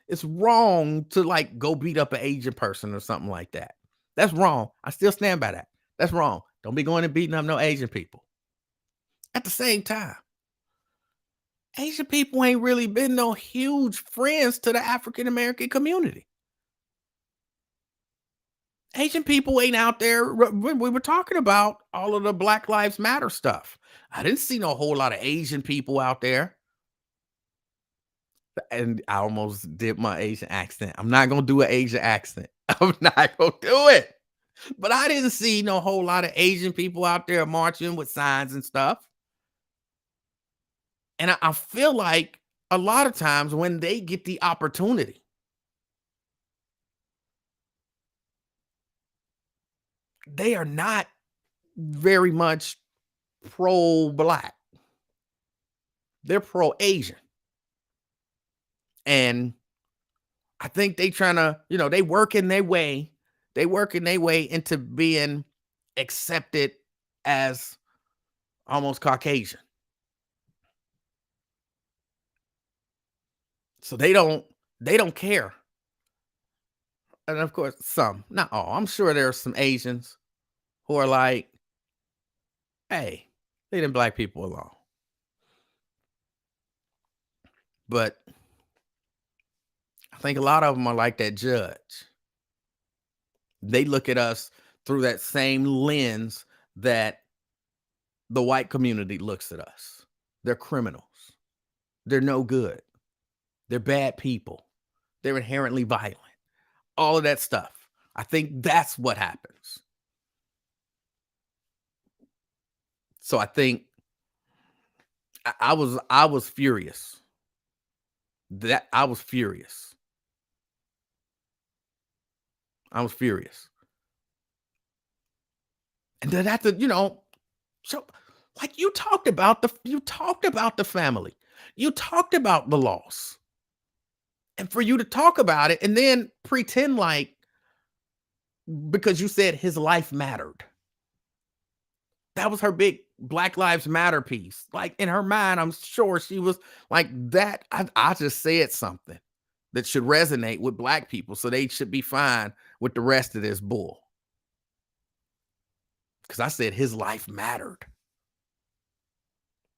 A: It's wrong to like go beat up an Asian person or something like that. That's wrong. I still stand by that. That's wrong. Don't be going and beating up no Asian people. At the same time, Asian people ain't really been no huge friends to the African American community. Asian people ain't out there when we were talking about all of the Black Lives Matter stuff. I didn't see no whole lot of Asian people out there. And I almost did my Asian accent. I'm not gonna do an Asian accent. I'm not gonna do it. But I didn't see no whole lot of Asian people out there marching with signs and stuff. And I feel like a lot of times when they get the opportunity, they are not very much pro-black. They're pro-Asian. And I think they trying to, they working their way into being accepted as almost Caucasian. So they don't care. And of course, some, not all. I'm sure there are some Asians who are like, hey, leaving black people alone. But I think a lot of them are like that judge. They look at us through that same lens that the white community looks at us. They're criminals. They're no good. They're bad people. They're inherently violent. All of that stuff. I think that's what happens. So I think I was furious. That I was furious. I was furious. And then after, so like you talked about the family. You talked about the loss. And for you to talk about it and then pretend like because you said his life mattered. That was her big Black Lives Matter piece. Like in her mind, I'm sure she was like that. I just said something that should resonate with black people so they should be fine with the rest of this bull. Because I said his life mattered.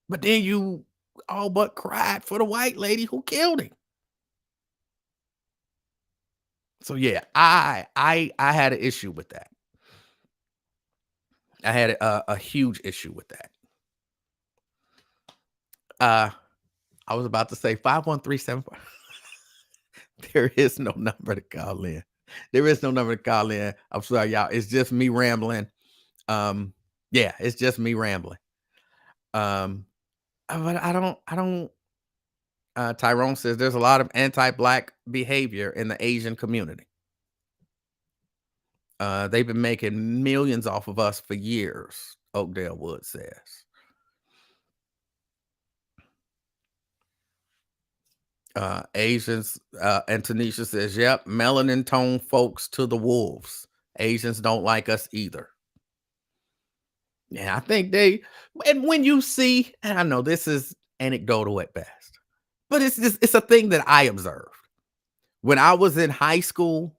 A: But then you all but cried for the white lady who killed him. So yeah, I had an issue with that. I had a huge issue with that. Uh, I was about to say 51374. There is no number to call in. There is no number to call in. I'm sorry, y'all. It's just me rambling. Yeah, it's just me rambling. But I don't. Tyrone says there's a lot of anti-black behavior in the Asian community. They've been making millions off of us for years. Oakdale Wood says. Asians, and Tanisha says, yep, melanin tone folks to the wolves. Asians don't like us either. Yeah, I think and when you see, and I know this is anecdotal at best, but it's a thing that I observed. When I was in high school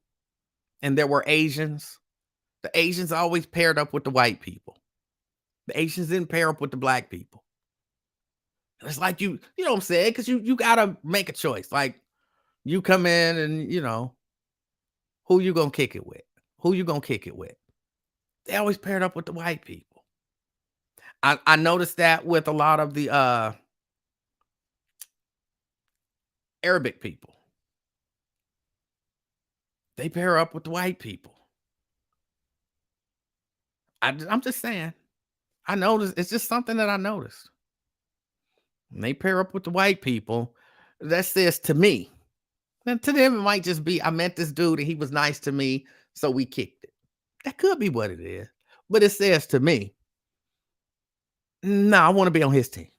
A: and there were Asians, the Asians always paired up with the white people. The Asians didn't pair up with the black people. It's like you know what I'm saying? Because you gotta make a choice. Like you come in and who you gonna kick it with? Who you gonna kick it with? They always paired up with the white people. I noticed that with a lot of the Arabic people. They pair up with the white people. I'm just saying. I noticed it's just something that I noticed. When they pair up with the white people, that says to me. And to them, it might just be I met this dude and he was nice to me, so we kicked it. That could be what it is. But it says to me, no, I want to be on his team.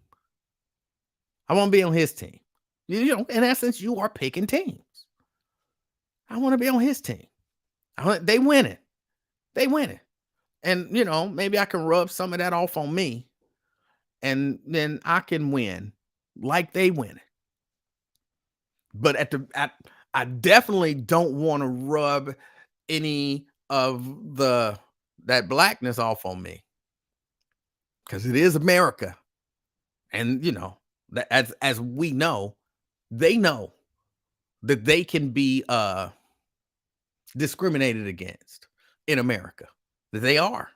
A: I want to be on his team. In essence, you are picking teams. I want to be on his team. They winning. They winning. And maybe I can rub some of that off on me, and then I can win like they winning. But I definitely don't want to rub any of that blackness off on me because it is America, and that as we know, they know that they can be discriminated against in America. That they are.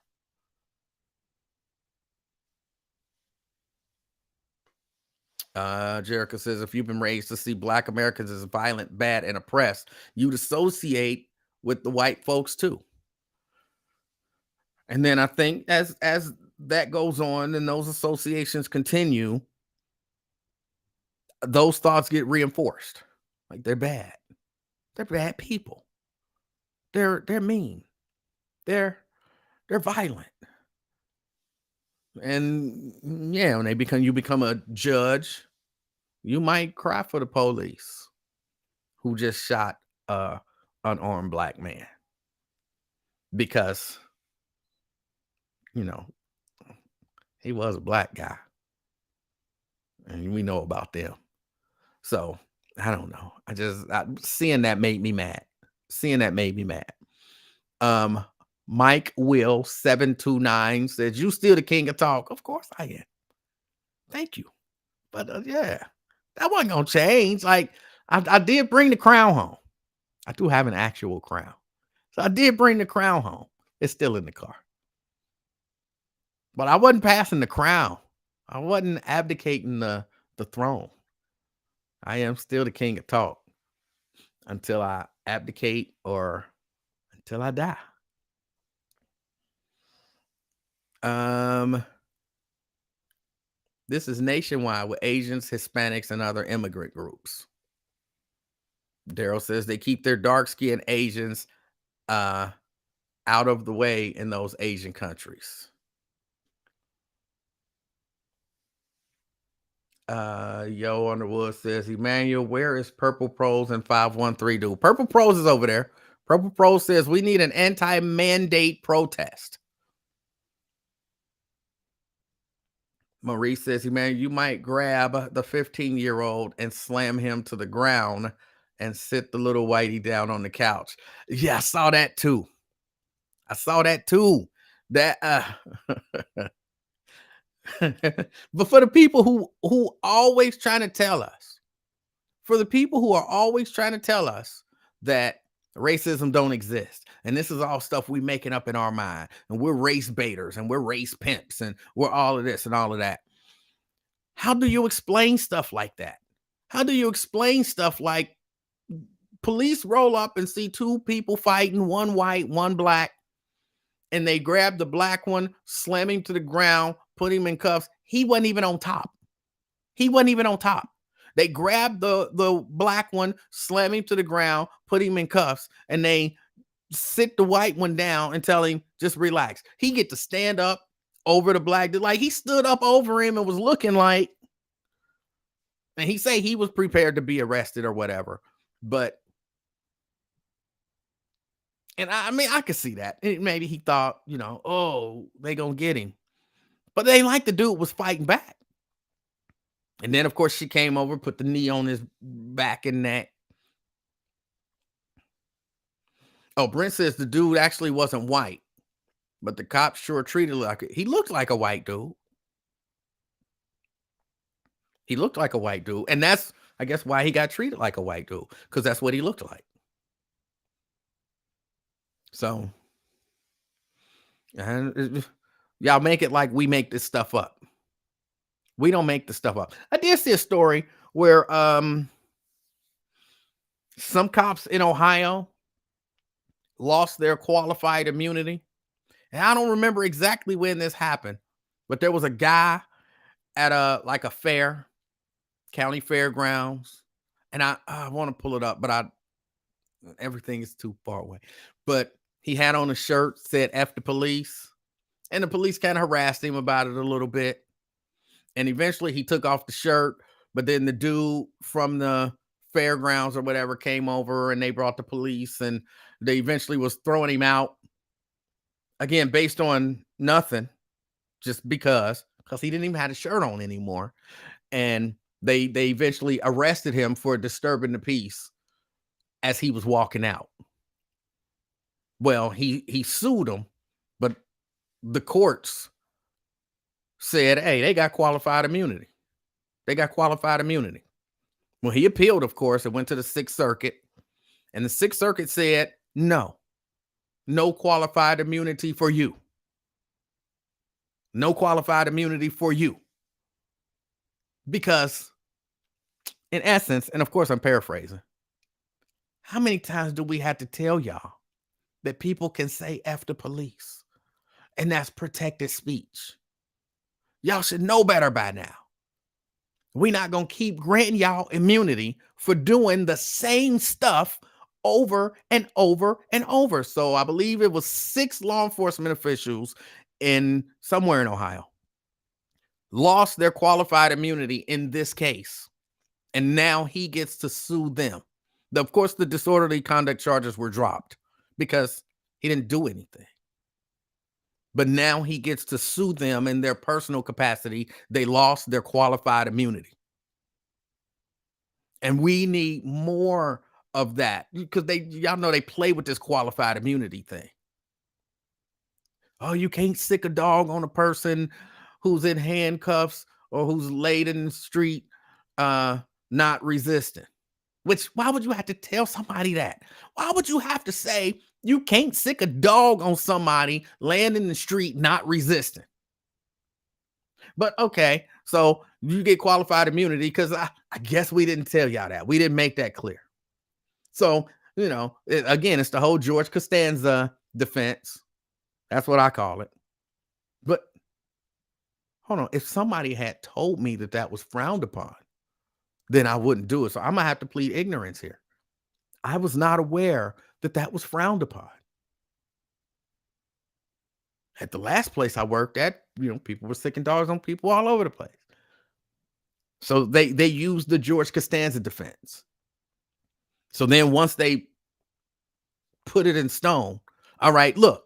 A: Jericho says, if you've been raised to see black Americans as violent, bad, and oppressed, you'd associate with the white folks too. And then I think as that goes on and those associations continue, those thoughts get reinforced. Like they're bad. They're bad people. They're mean. They're violent. And yeah, when you become a judge, you might cry for the police who just shot a unarmed black man because you know He was a black guy, and we know about them. So I don't know. Seeing that made me mad. Seeing that made me mad. Um, Mike Will 729 says, "You still the king of talk." Of course I am. Thank you. But yeah, that wasn't gonna change. Like I did bring the crown home. I do have an actual crown, so I did bring the crown home. It's still in the car, but I wasn't passing the crown. I wasn't abdicating the throne. I am still the king of talk until I abdicate or until I die. Um, this is nationwide with Asians, Hispanics, and other immigrant groups. Daryl says they keep their dark-skinned Asians uh out of the way in those Asian countries. Yo Underwood says, Emmanuel, where is Purple Pros and 513 do? Purple Pros is over there. Purple Pros says we need an anti-mandate protest. Marie says, Emmanuel, you might grab the 15-year-old and slam him to the ground and sit the little whitey down on the couch. Yeah, I saw that too. I saw that too. That but for the people who always trying to tell us, for the people who are always trying to tell us that racism don't exist and this is all stuff we making up in our mind and we're race baiters and we're race pimps and we're all of this and all of that. How do you explain stuff like that? How do you explain stuff like police roll up and see two people fighting, one white, one black, and they grab the black one, slam him to the ground, put him in cuffs? He wasn't even on top. He wasn't even on top. They grabbed the black one, slam him to the ground, put him in cuffs, and they sit the white one down and tell him, just relax. He get to stand up over the black dude. Like he stood up over him and was looking like, and he say he was prepared to be arrested or whatever. But, and I mean, I could see that. Maybe he thought, oh, they gonna get him. But they like the dude was fighting back. And then, of course, she came over, put the knee on his back and neck. Oh, Brent says the dude actually wasn't white, but the cops sure treated like it. He looked like a white dude. He looked like a white dude. And that's, I guess, why he got treated like a white dude, because that's what he looked like. So, and y'all make it like we make this stuff up. We don't make the stuff up. I did see a story where some cops in Ohio lost their qualified immunity. And I don't remember exactly when this happened, but there was a guy at a fair, county fairgrounds, and I want to pull it up, but everything is too far away. But he had on a shirt said "F the police," and the police kind of harassed him about it a little bit. And eventually he took off the shirt, but then the dude from the fairgrounds or whatever came over and they brought the police and they eventually was throwing him out again based on nothing, just because he didn't even have a shirt on anymore. And they eventually arrested him for disturbing the peace as he was walking out. Well, he sued him, but the courts said, hey, they got qualified immunity. They got qualified immunity. Well, he appealed, of course, and went to the Sixth Circuit. And the Sixth Circuit said, no qualified immunity for you. No qualified immunity for you. Because, in essence, and of course I'm paraphrasing, how many times do we have to tell y'all that people can say F the police? And that's protected speech. Y'all should know better by now. We're not going to keep granting y'all immunity for doing the same stuff over and over and over. So I believe it was 6 law enforcement officials in somewhere in Ohio lost their qualified immunity in this case. And now he gets to sue them. Of course, the disorderly conduct charges were dropped because he didn't do anything. But now he gets to sue them in their personal capacity. They lost their qualified immunity. And we need more of that because y'all know they play with this qualified immunity thing. Oh, you can't sick a dog on a person who's in handcuffs or who's laid in the street, uh, not resisting. Which, why would you have to tell somebody that? Why would you have to say you can't sick a dog on somebody laying in the street not resisting? But okay, so you get qualified immunity because I guess we didn't tell y'all that. We didn't make that clear. So, again, it's the whole George Costanza defense. That's what I call it. But hold on, if somebody had told me that that was frowned upon, then I wouldn't do it. So I'm gonna have to plead ignorance here. I was not aware that that was frowned upon. At the last place I worked at, people were sicking dogs on people all over the place. So they used the George Costanza defense. So then once they put it in stone, all right, look,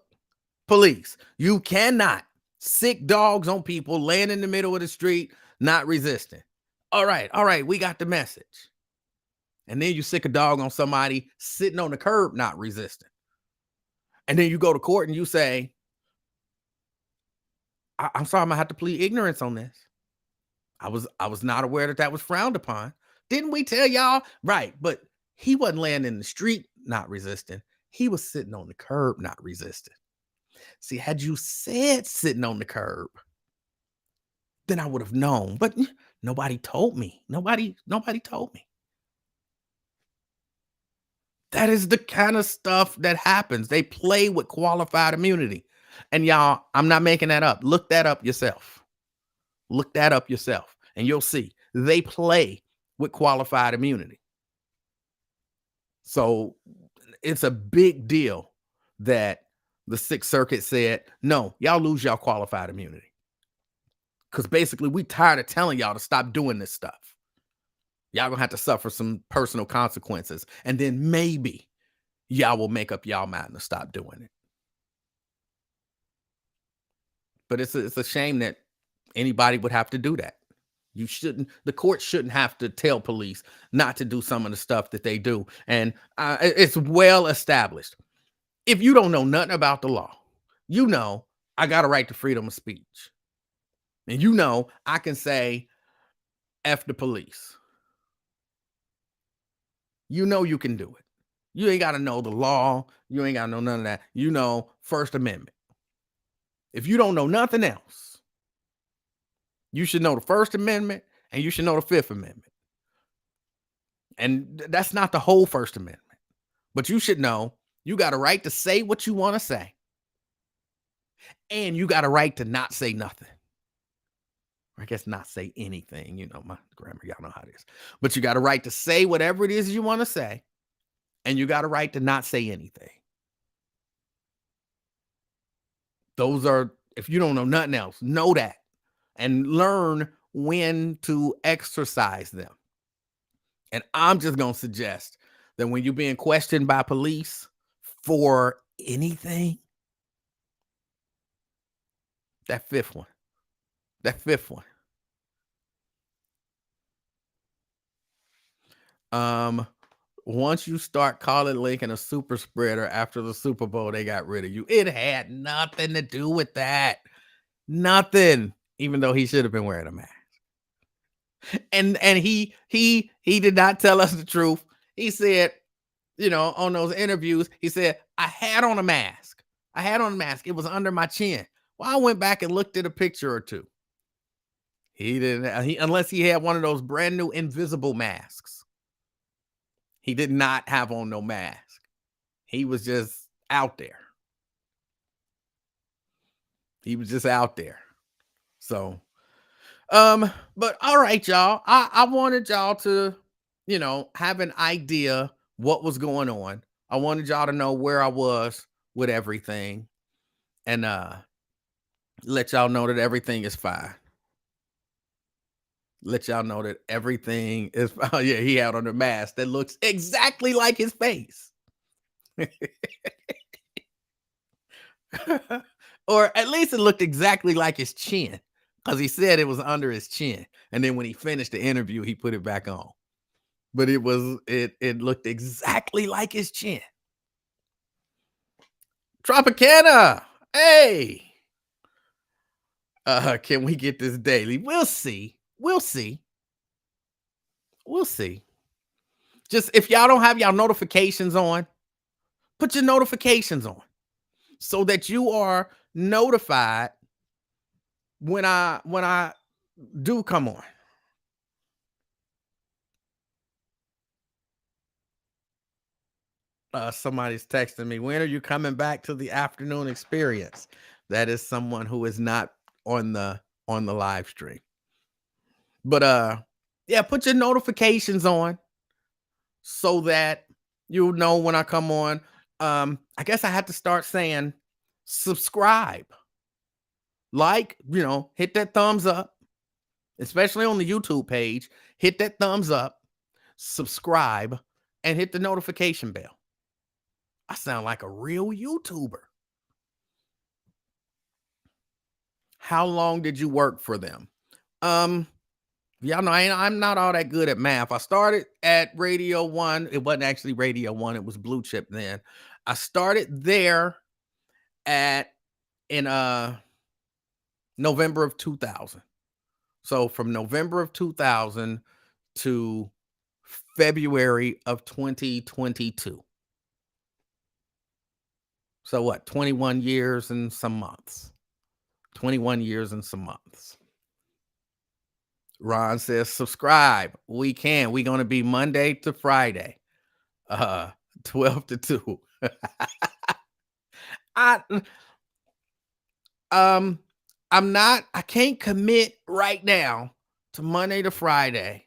A: police, you cannot sick dogs on people laying in the middle of the street, not resisting. All right, we got the message. And then you sick a dog on somebody sitting on the curb, not resisting. And then you go to court and you say, I'm sorry, I'm gonna have to plead ignorance on this. I was not aware that that was frowned upon. Didn't we tell y'all? Right, but he wasn't laying in the street, not resisting. He was sitting on the curb, not resisting. See, had you said sitting on the curb, then I would have known. But nobody told me. Nobody told me. That is the kind of stuff that happens. They play with qualified immunity. And y'all, I'm not making that up. Look that up yourself. Look that up yourself, and you'll see they play with qualified immunity. So it's a big deal that the Sixth Circuit said, no, y'all lose y'all qualified immunity. Because basically, we tired of telling y'all to stop doing this stuff. Y'all gonna have to suffer some personal consequences. And then maybe y'all will make up y'all mind to stop doing it. But it's a shame that anybody would have to do that. The court shouldn't have to tell police not to do some of the stuff that they do. And it's well established. If you don't know nothing about the law, I got a right to freedom of speech. And I can say, F the police. You can do it. You ain't got to know the law. You ain't got to know none of that. First Amendment. If you don't know nothing else, you should know the First Amendment and you should know the Fifth Amendment. And that's not the whole First Amendment. But you should know you got a right to say what you want to say. And you got a right to not say nothing. I guess not say anything. My grammar, y'all know how it is. But you got a right to say whatever it is you want to say. And you got a right to not say anything. Those are, if you don't know nothing else, know that. And learn when to exercise them. And I'm just going to suggest that when you're being questioned by police for anything, that fifth one, once you start calling Lincoln a super spreader after the Super Bowl, they got rid of you. It had nothing to do with that. Nothing. Even though he should have been wearing a mask. And he did not tell us the truth. He said, on those interviews, he said, I had on a mask. It was under my chin. Well, I went back and looked at a picture or two. He didn't, unless he had one of those brand new invisible masks. He did not have on no mask. He was just out there. So, but all right, y'all. I wanted y'all to, have an idea what was going on. I wanted y'all to know where I was with everything, and let y'all know that everything is fine. Let y'all know that everything is fine. Oh, yeah, he had on a mask that looks exactly like his face. Or at least it looked exactly like his chin, because he said it was under his chin. And then when he finished the interview, he put it back on. But it looked exactly like his chin. Tropicana, hey, can we get this daily? We'll see. We'll see. We'll see. Just if y'all don't have y'all notifications on, put your notifications on so that you are notified when I do come on. Somebody's texting me, when are you coming back to the afternoon experience? That is someone who is not on the live stream. But yeah, put your notifications on so that you'll know when I come on. I guess I have to start saying subscribe, like, hit that thumbs up, especially on the YouTube page. Hit that thumbs up, subscribe, and hit the notification bell. I sound like a real YouTuber. How long did you work for them? Um, Y'all know I'm not all that good at math. I started at Radio One. It wasn't actually Radio One, it was Blue Chip then. I started there at in November of 2000. So from November of 2000 to February of 2022. So what? 21 years and some months. 21 years and some months. Ron says subscribe. We can. We're going to be Monday to Friday. 12 to 2. I um I can't commit right now to Monday to Friday,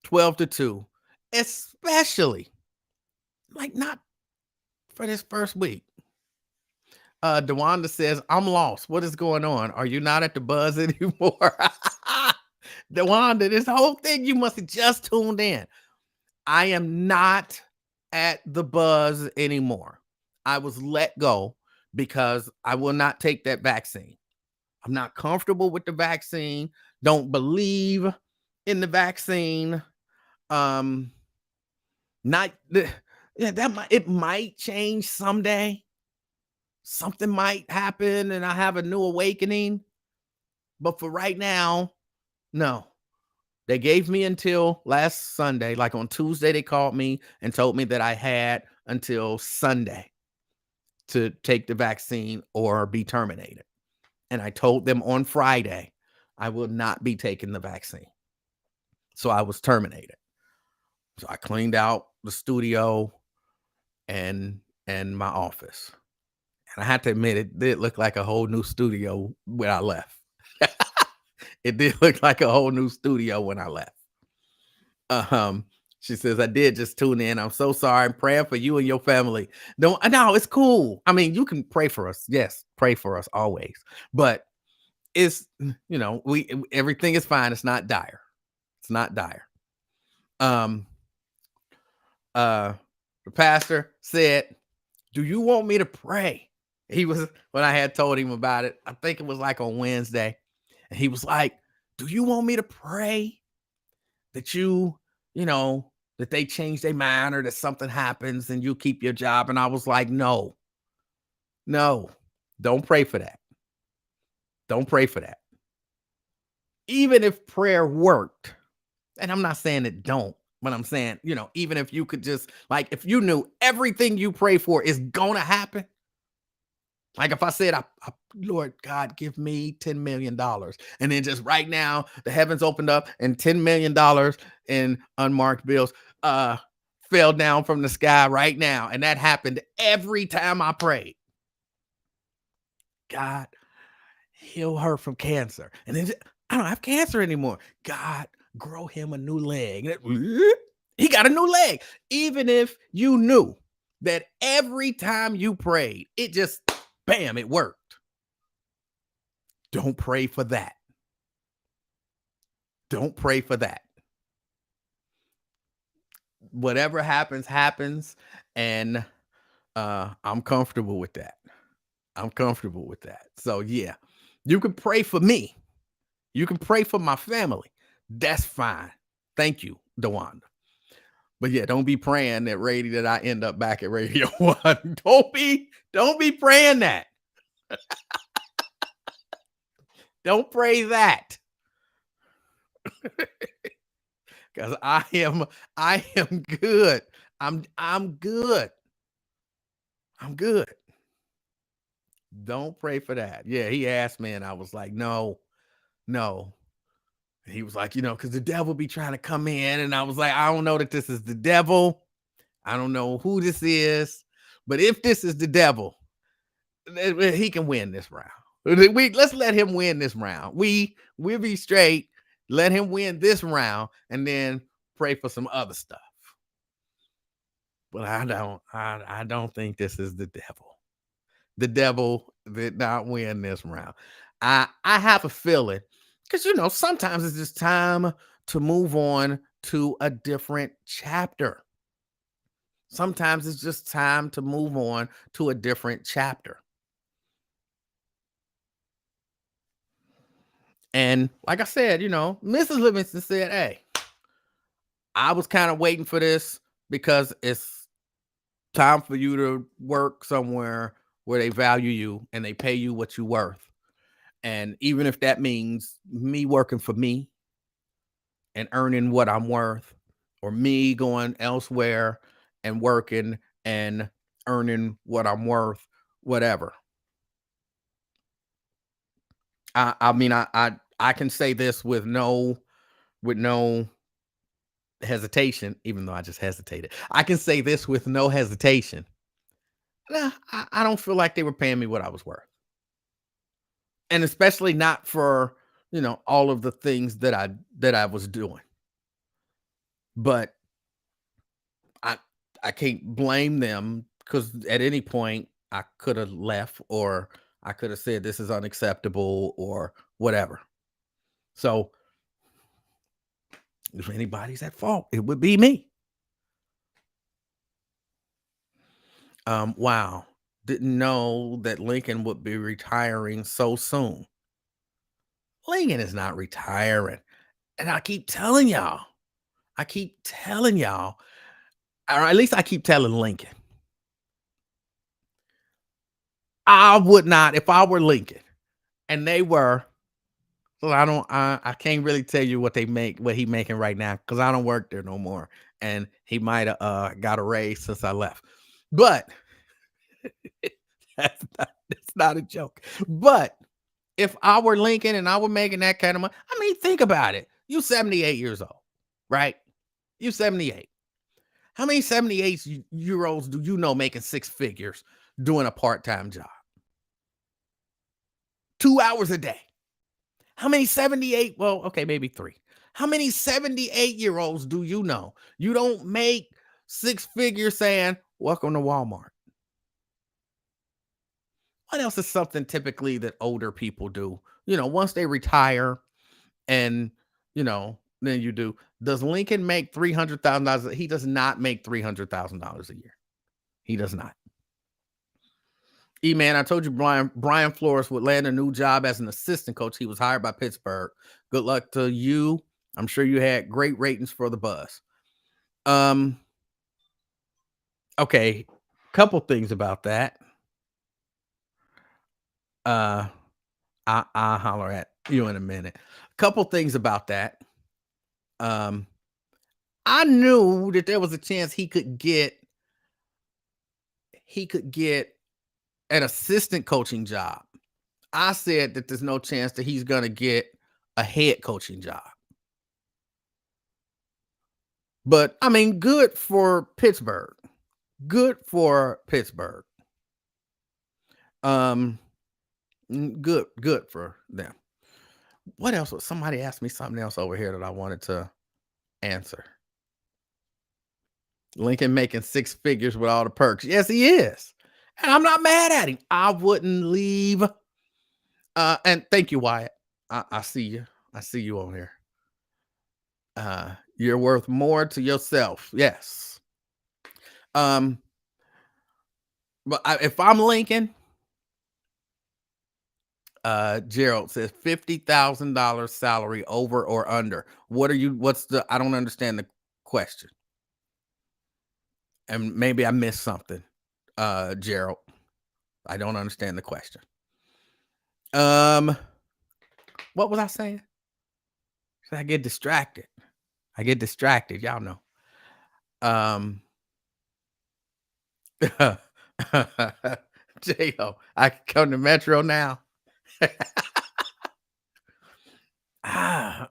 A: 12 to 2, especially like not for this first week. Dewanda says, I'm lost. What is going on? Are you not at the buzz anymore? Dewanda, this whole thing, you must have just tuned in. I am not at the buzz anymore. I was let go because I will not take that vaccine. I'm not comfortable with the vaccine. Don't believe in the vaccine. Not yeah, it might change someday. Something might happen and I have a new awakening. But for right now, no. They gave me until last Sunday. Like on Tuesday, they called me and told me that I had until Sunday to take the vaccine or be terminated. And I told them on Friday, I will not be taking the vaccine. So I was terminated. So I cleaned out the studio and my office. And I had to admit, it did look like a whole new studio when I left. It did look like a whole new studio when I left. Um, she says, I did just tune in. I'm so sorry. I'm praying for you and your family. No, it's cool. I mean, you can pray for us. Yes, pray for us always. But it's, everything is fine. It's not dire. It's not dire. Um, the pastor said, do you want me to pray? He was, when I had told him about it, I think it was like on Wednesday. And he was like, do you want me to pray that that they change their mind or that something happens and you keep your job? And I was like, no, don't pray for that. Don't pray for that. Even if prayer worked, and I'm not saying it don't, but I'm saying, even if you could just, like, if you knew everything you pray for is going to happen, like if I said, Lord God, give me $10 million. And then just right now, the heavens opened up and $10 million in unmarked bills fell down from the sky right now. And that happened every time I prayed. God, heal her from cancer. And then I don't have cancer anymore. God, grow him a new leg. He got a new leg. Even if you knew that every time you prayed, it just, bam, it worked. Don't pray for that. Don't pray for that. Whatever happens, happens. And I'm comfortable with that. I'm comfortable with that. So yeah, you can pray for me. You can pray for my family. That's fine. Thank you, Dewanda. But yeah, don't be praying that I end up back at Radio One. Don't be praying that. Don't pray that. Because I am good. I'm good. I'm good. Don't pray for that. Yeah, he asked me, and I was like, no, no. He was like, because the devil be trying to come in. And I was like, I don't know that this is the devil. I don't know who this is. But if this is the devil, he can win this round. Let's let him win this round. We'll be straight. Let him win this round and then pray for some other stuff. But I don't think this is the devil. The devil did not win this round. I have a feeling because sometimes it's just time to move on to a different chapter. Sometimes it's just time to move on to a different chapter. And like I said, Mrs. Livingston said, hey, I was kind of waiting for this because it's time for you to work somewhere where they value you and they pay you what you're worth. And even if that means me working for me and earning what I'm worth, or me going elsewhere and working and earning what I'm worth, whatever. I can say this with no hesitation, even though I just hesitated. I can say this with no hesitation. Nah, I don't feel like they were paying me what I was worth. And especially not for, all of the things that I was doing. But I I can't blame them because at any point I could have left or I could have said this is unacceptable or whatever. So if anybody's at fault, it would be me. Wow. Didn't know that Lincoln would be retiring so soon. Lincoln is not retiring. And I keep telling y'all, or at least I keep telling Lincoln, I would not, if I were Lincoln and they were, well, I can't really tell you what he making right now because I don't work there no more. And he might have got a raise since I left. But that's not a joke. But if I were Lincoln and I were making that kind of money, I mean, think about it. You 78 years old, right? You 78. How many 78-year olds do you know making six figures doing a part-time job? 2 hours a day. How many 78? Well, okay, maybe three. How many 78-year-olds do you know? You don't make six figures saying, welcome to Walmart. What else is something typically that older people do? Once they retire and, then you do. Does Lincoln make $300,000? He does not make $300,000 a year. He does not. Man, I told you Brian Flores would land a new job as an assistant coach. He was hired by Pittsburgh. Good luck to you. I'm sure you had great ratings for the Buzz. Okay, couple things about that. I'll holler at you in a minute. Couple things about that. I knew that there was a chance he could get an assistant coaching job. I said that there's no chance that he's going to get a head coaching job. But I mean, good for Pittsburgh. Good for Pittsburgh. Good for them. What else? Somebody asked me something else over here that I wanted to answer. Lincoln making six figures with all the perks. Yes, he is. And I'm not mad at him. I wouldn't leave. And thank you, Wyatt. I see you. I see you on here. You're worth more to yourself. Yes. But if I'm Lincoln, Gerald says $50,000 salary over or under. What's the, I don't understand the question. And maybe I missed something. Gerald, I don't understand the question. Um, what was I saying? I get distracted. Y'all know. J-O, I can come to Metro now. I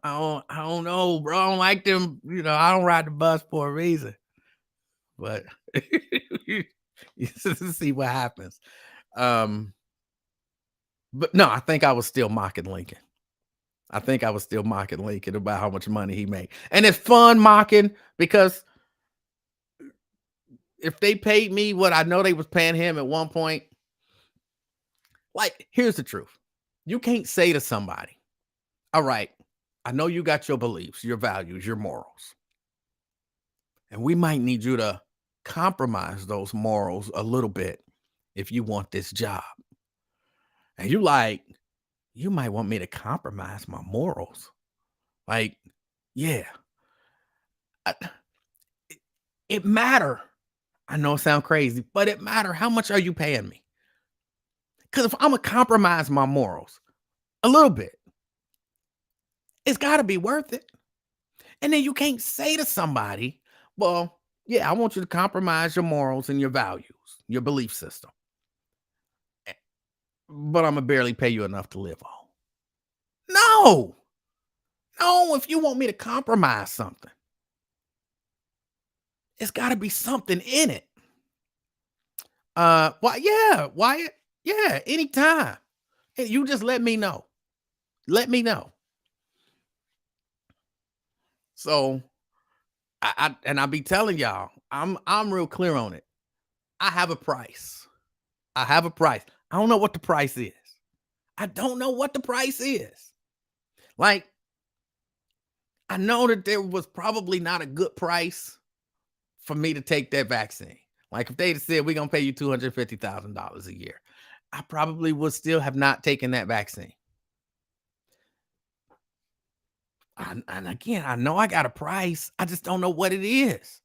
A: don't know, bro. I don't like them. I don't ride the bus for a reason. But you see what happens. But no, I think I was still mocking Lincoln. About how much money he made. And it's fun mocking because if they paid me what I know they was paying him at one point, like, here's the truth. You can't say to somebody, all right, I know you got your beliefs, your values, your morals. And we might need you to compromise those morals a little bit if you want this job. And you might want me to compromise my morals. Like, yeah. It matter. I know it sounds crazy, but it matter. How much are you paying me? Because if I'm going to compromise my morals a little bit, it's got to be worth it. And then you can't say to somebody, well, yeah, I want you to compromise your morals and your values, your belief system, but I'm going to barely pay you enough to live on. No, if you want me to compromise something, it's got to be something in it. Wyatt, yeah, anytime. Hey, you just let me know. So I'll be telling y'all, I'm real clear on it. I have a price. I don't know what the price is. Like, I know that there was probably not a good price for me to take that vaccine. Like, if they'd said, we're going to pay you $250,000 a year, I probably would still have not taken that vaccine. And again, I know I got a price. I just don't know what it is.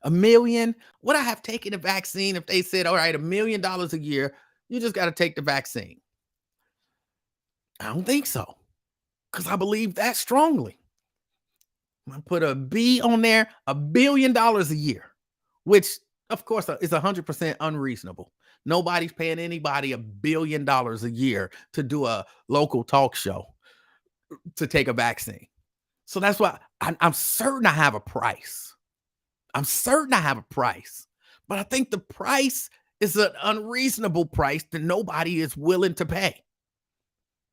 A: $1 million? Would I have taken the vaccine if they said, all right, $1 million a year, you just got to take the vaccine? I don't think so, because I believe that strongly. I'm going to put a B on there, $1 billion a year, which, of course, is 100% unreasonable. Nobody's paying anybody $1 billion a year to do a local talk show to take a vaccine. So that's why I'm certain I have a price. But I think the price is an unreasonable price that nobody is willing to pay.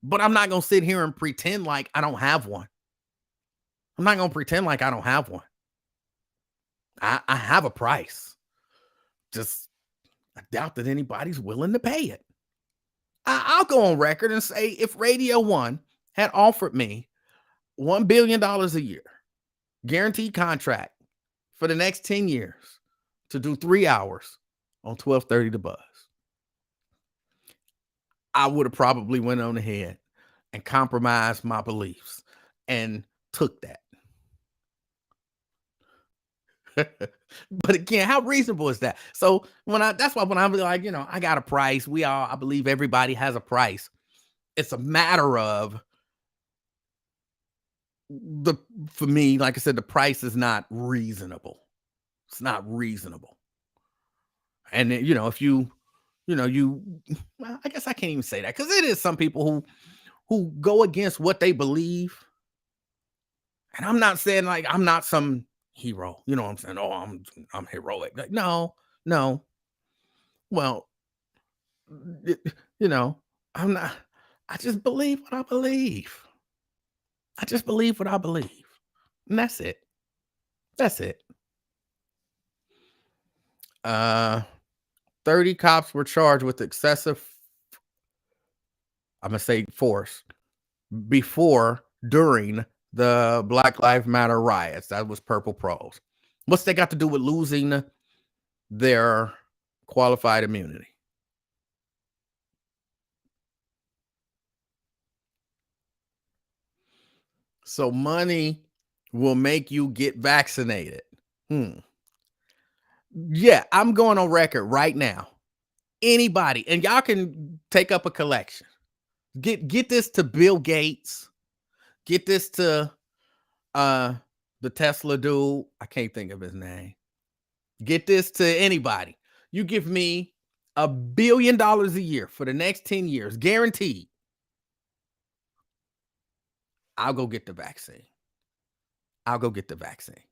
A: But I'm not going to sit here and pretend like I don't have one. I have a price. Just, I doubt that anybody's willing to pay it. I'll go on record and say, if Radio One had offered me $1 billion a year, guaranteed contract for the next 10 years to do 3 hours on 1230 The Buzz, I would have probably went on ahead and compromised my beliefs and took that. But again, how reasonable is that? So that's why when I'm like, I got a price. I believe everybody has a price. It's a matter of for me, like I said, the price is not reasonable. It's not reasonable. And then, if well, I guess I can't even say that, because it is some people who go against what they believe. And I'm not saying like I'm not some hero, you know what I'm saying? Oh, I'm heroic. Like, no. Well, I'm not. I just believe what I believe. And that's it. 30 cops were charged with excessive, I'm gonna say, force during the Black Lives Matter riots. That was Purple Pros. What's they got to do with losing their qualified immunity? So money will make you get vaccinated. Hmm. Yeah, I'm going on record right now. Anybody, and y'all can take up a collection. Get this to Bill Gates. Get this to uh the Tesla dude. I can't think of his name. Get this to anybody. You give me $1 billion a year for the next 10 years, guaranteed. I'll go get the vaccine. I'll go get the vaccine.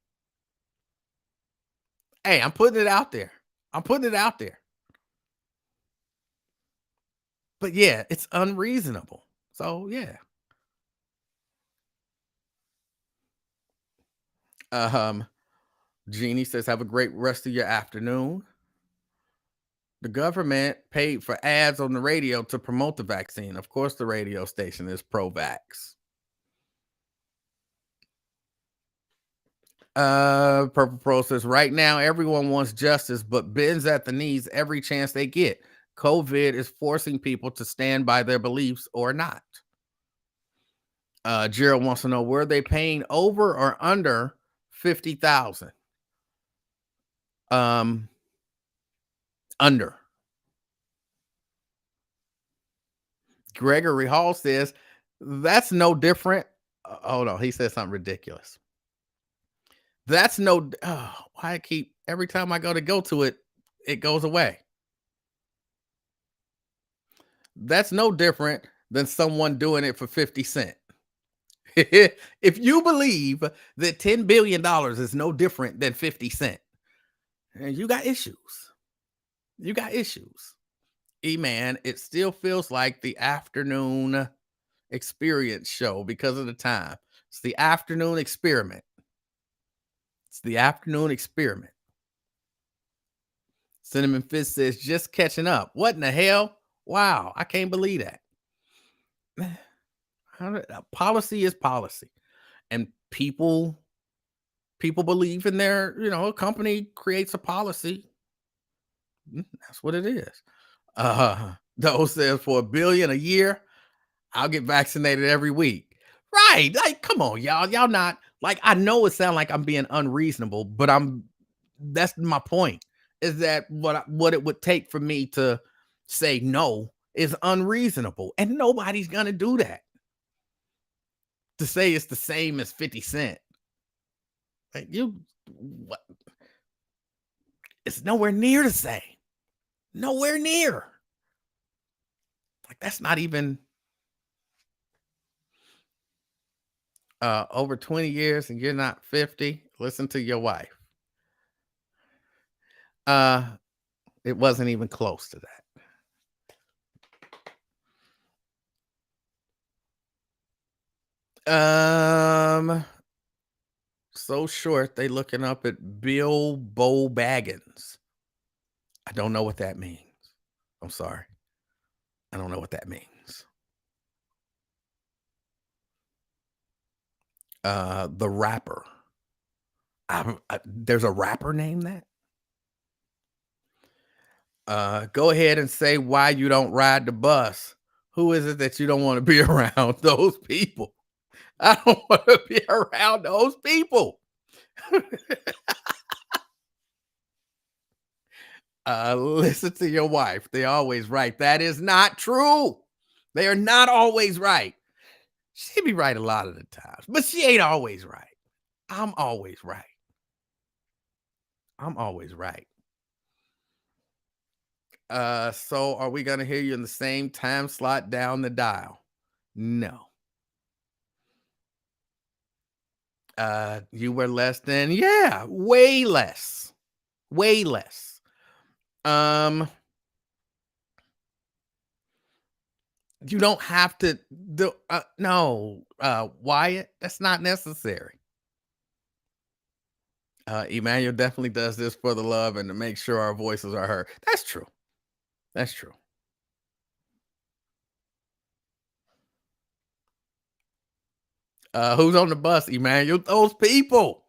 A: Hey, I'm putting it out there. I'm putting it out there. But yeah, it's unreasonable. So yeah. Um, Jeannie says, have a great rest of your afternoon. The government paid for ads on the radio to promote the vaccine. Of course, the radio station is pro-vax. Purple Pro says, right now everyone wants justice, but bends at the knees every chance they get. COVID is forcing people to stand by their beliefs or not. Gerald wants to know, were they paying over or under 50,000? Under. Gregory Hall says, that's no different. Hold on, he said something ridiculous. That's no, why I keep, every time I go to it, it goes away. That's no different than someone doing it for 50 cents. If you believe that $10 billion is no different than 50 cents, you got issues. You got issues. E-Man, it still feels like the afternoon experience show because of the time. It's the afternoon experiment. It's the afternoon experiment. Cinnamon Fist says, just catching up. What in the hell? Wow, I can't believe that. Policy is policy. And people believe in their, a company creates a policy. That's what it is. Those says, for $1 billion a year, I'll get vaccinated every week. Right. Like, come on, y'all. Y'all not like, I know it sounds like I'm being unreasonable, but that's my point, is that what it would take for me to say no is unreasonable. And nobody's gonna do that. To say it's the same as 50 cents. Like what? It's nowhere near the same. Nowhere near. Like, that's not even over 20 years and you're not 50. Listen to your wife. It wasn't even close to that. So short, they looking up at Bill Bo Baggins. I don't know what that means. I'm sorry. I don't know what that means. The rapper. There's a rapper named that? Go ahead and say why you don't ride the bus. Who is it that you don't want to be around? Those people. I don't want to be around those people. Listen to your wife. They're always right. That is not true. They are not always right. She be right a lot of the times, but she ain't always right. I'm always right. I'm always right. So are we gonna hear you in the same time slot down the dial? No. You were less than, yeah, way less. Way less. You don't have to do no, Wyatt, that's not necessary. Emanuel definitely does this for the love and to make sure our voices are heard. That's true. That's true. Who's on the bus, Emanuel? Those people.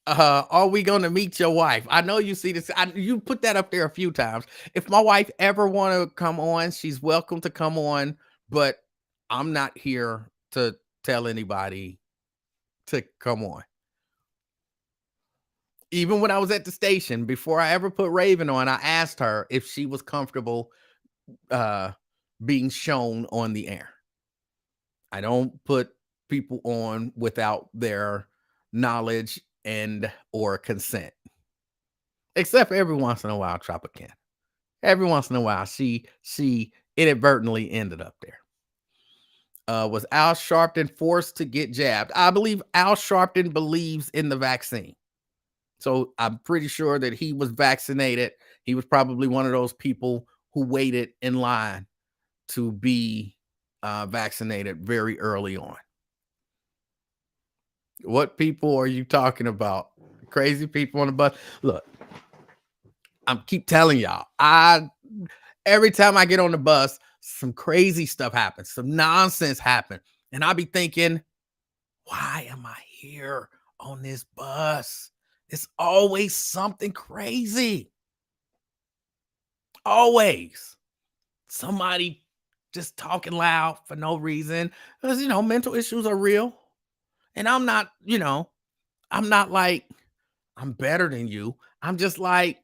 A: Are we gonna meet your wife? I know you see this. You put that up there a few times. If my wife ever want to come on, she's welcome to come on. But I'm not here to tell anybody to come on. Even when I was at the station, before I ever put Raven on, I asked her if she was comfortable uh, being shown on the air. I don't put people on without their knowledge and or consent. Except for every once in a while, Tropicana. Every once in a while, she inadvertently ended up there. Was Al Sharpton forced to get jabbed? I believe Al Sharpton believes in the vaccine. So I'm pretty sure that he was vaccinated. He was probably one of those people who waited in line to be vaccinated very early on. What people are you talking about? Crazy people on the bus. Look, I'm keep telling y'all. Every time I get on the bus, some crazy stuff happens, some nonsense happens, and I'll be thinking, why am I here on this bus? It's always something crazy. Always somebody just talking loud for no reason. Because mental issues are real. And I'm not like I'm better than you. I'm just like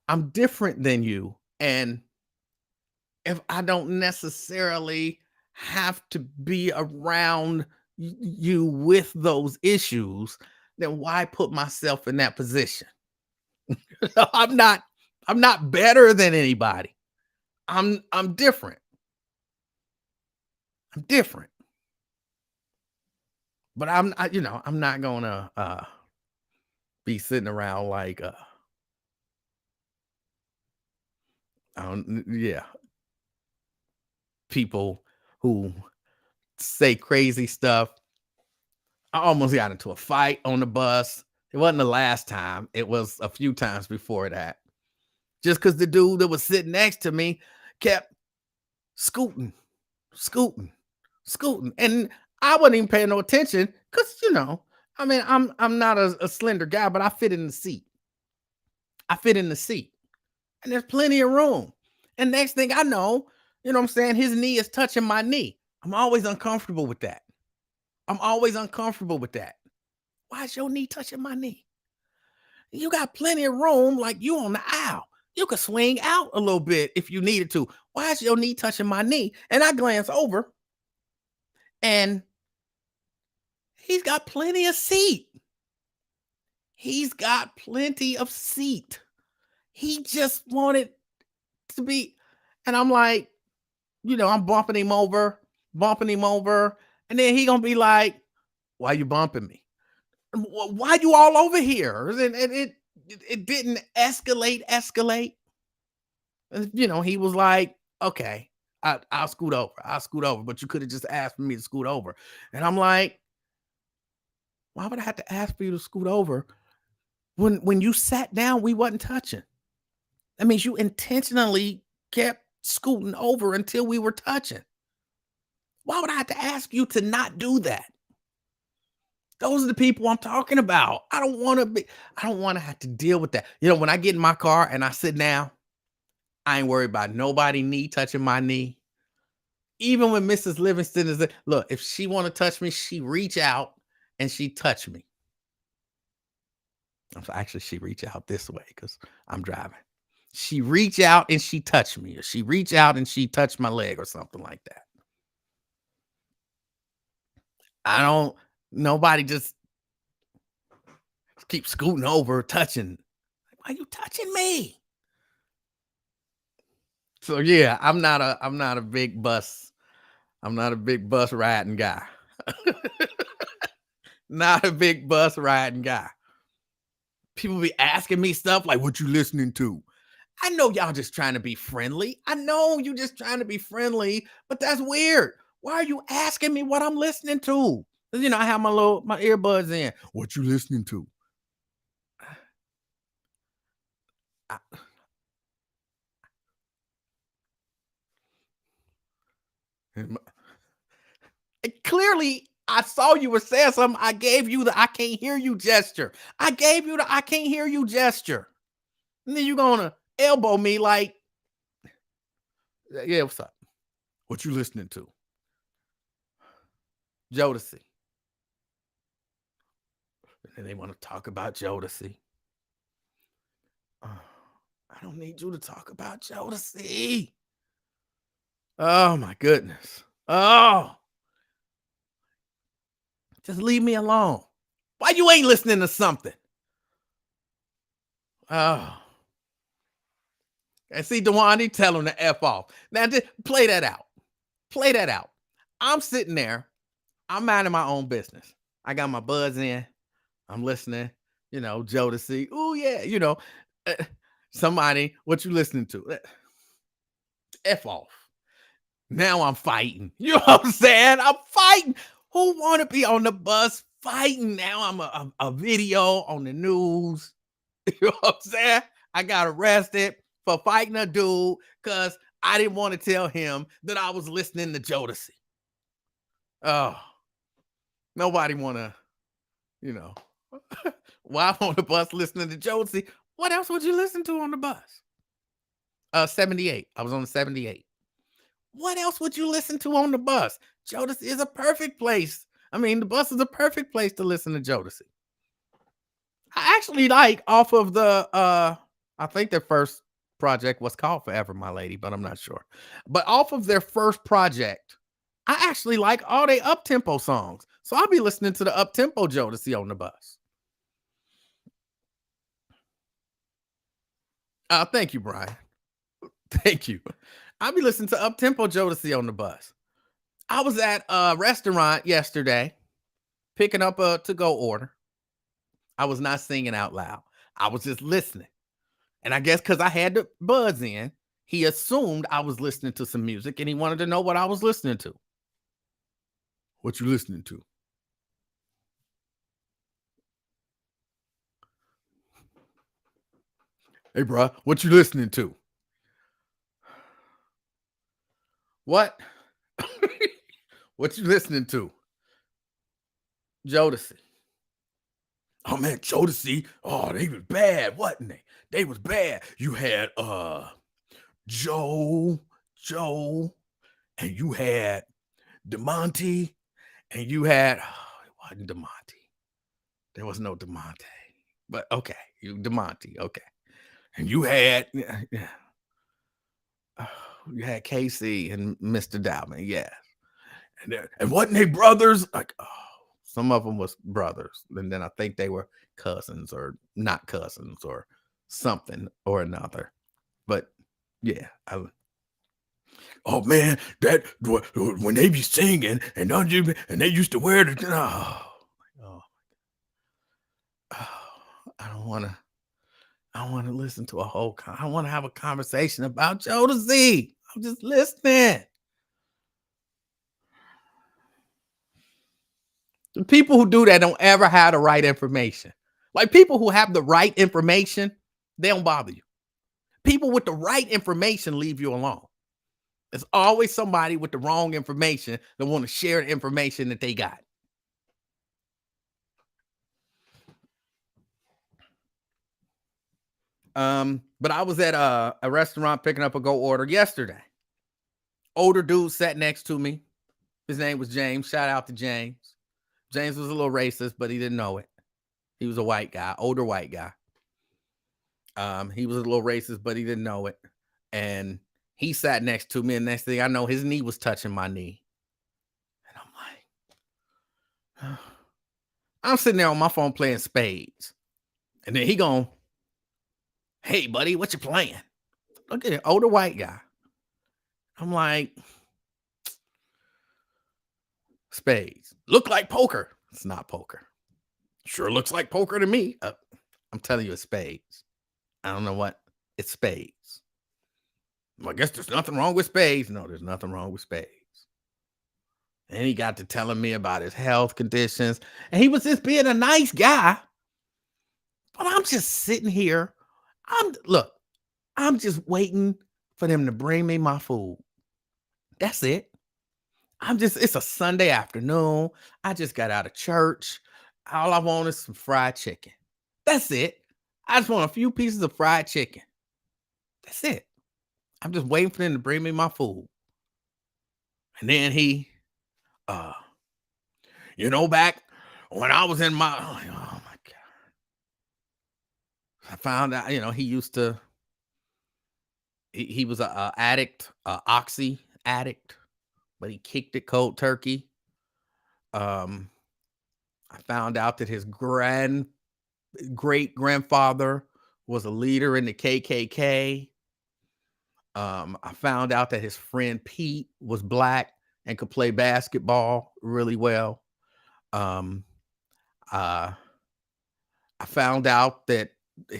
A: I'm different than you. And if I don't necessarily have to be around you with those issues, then why put myself in that position? I'm not I'm not better than anybody. I'm different. I'm different. But I'm not gonna be sitting around like yeah, people who say crazy stuff. I almost got into a fight on the bus. It wasn't the last time. It was a few times before that. Just because the dude that was sitting next to me kept scooting, scooting, scooting. And I wasn't even paying no attention because, I mean, I'm not a slender guy, but I fit in the seat. I fit in the seat. And there's plenty of room. And next thing I know, what I'm saying? His knee is touching my knee. I'm always uncomfortable with that. I'm always uncomfortable with that. Why is your knee touching my knee? You got plenty of room, like you on the aisle. You could swing out a little bit if you needed to. Why is your knee touching my knee? And I glance over and he's got plenty of seat. He's got plenty of seat. He just wanted to be. And I'm like, I'm bumping him over. And then he gonna be like, why you bumping me? Why you all over here? And it didn't escalate. And, he was like, okay, I'll scoot over. I'll scoot over. But you could have just asked for me to scoot over. And I'm like, why would I have to ask for you to scoot over? When you sat down, we wasn't touching. That means you intentionally kept scooting over until we were touching. Why would I have to ask you to not do that? Those are the people I'm talking about. I don't want to have to deal with that. When I get in my car and I sit down, I ain't worried about nobody knee touching my knee. Even when Mrs. Livingston is there, look, if she want to touch me, she reach out and she touch me. Actually, she reach out this way because I'm driving. She reach out and she touch me, or she reach out and she touch my leg or something like that. Nobody just keep scooting over, touching. Why you touching me? So yeah, I'm not a big bus. I'm not a big bus riding guy. Not a big bus riding guy. People be asking me stuff like, what you listening to? I know y'all just trying to be friendly. I know you just trying to be friendly, but that's weird. Why are you asking me what I'm listening to? I have my earbuds in. What you listening to? I, clearly, I saw you were saying something. I gave you the I can't hear you gesture. I gave you the I can't hear you gesture. And then you're gonna elbow me like, yeah, what's up? What you listening to? Jodeci. And they want to talk about Jodeci. Oh, I don't need you to talk about Jodeci. Oh my goodness. Oh, just leave me alone. Why you ain't listening to something? Oh. And see, Dewani, tell him to F off. Now, play that out. Play that out. I'm sitting there. I'm minding my own business. I got my buds in. I'm listening. Jodeci. Oh, yeah. Uh, somebody, what you listening to? F off. Now I'm fighting. You know what I'm saying? I'm fighting. Who want to be on the bus fighting? Now I'm a video on the news. You know what I'm saying? I got arrested for fighting a dude because I didn't want to tell him that I was listening to Jodeci. Oh, nobody want to, you know, while I'm on the bus listening to Jodeci. What else would you listen to on the bus? 78. I was on the 78. What else would you listen to on the bus? Jodeci is a perfect place. I mean, the bus is a perfect place to listen to Jodeci. I actually like off of the I think their first project was called Forever My Lady, but I'm not sure. But off of their first project, I actually like all their up-tempo songs. So I'll be listening to the up-tempo Jodeci on the bus. Thank you, Brian. Thank you. I'll be listening to up-tempo Jodeci on the bus. I was at a restaurant yesterday picking up a to-go order. I was not singing out loud. I was just listening. And I guess because I had the buds in, he assumed I was listening to some music and he wanted to know what I was listening to. What you listening to? Hey, bro, what you listening to? What? What you listening to? Jodeci. Oh man, Jodeci. Oh, they was bad, wasn't they? They was bad. You had Joe, and you had DeMonte, and you had it wasn't DeMonte. There was no DeMonte. But okay, you DeMonte, okay. And you had you had Casey and Mr. Dowman, yeah. And wasn't they brothers? Like, some of them was brothers, and then I think they were cousins or not cousins or something or another. But yeah, oh man, that when they be singing and they used to wear the I don't want to. I want to listen to a whole. I want to have a conversation about Jodeci. I'm just listening. The people who do that don't ever have the right information. Like people who have the right information, they don't bother you. People with the right information leave you alone. There's always somebody with the wrong information that want to share the information that they got. But I was at a restaurant picking up a go order yesterday. Older dude sat next to me. His name was James. Shout out to James. James was a little racist, but he didn't know it. He was a white guy, older white guy. He was a little racist, but he didn't know it. And he sat next to me, and next thing I know, his knee was touching my knee. And I'm like, I'm sitting there on my phone playing spades. And then he going, hey, buddy, what you playing? Look at it, older white guy. I'm like, spades. Look like poker. It's not poker. Sure looks like poker to me. I'm telling you, it's spades. I don't know what. It's spades. Well, I guess there's nothing wrong with spades. No, there's nothing wrong with spades. And he got to telling me about his health conditions. And he was just being a nice guy. But I'm just sitting here. I'm just waiting for them to bring me my food. That's it. It's a Sunday afternoon. I just got out of church. All I want is some fried chicken. That's it. I just want a few pieces of fried chicken. That's it. I'm just waiting for them to bring me my food. And then he, uh, back when I was in my, oh my God, I found out, he used to, he was a addict, oxy addict, but he kicked it cold turkey. Um, I found out that his great grandfather was a leader in the KKK. I found out that his friend Pete was black and could play basketball really well. Um, uh, I found out that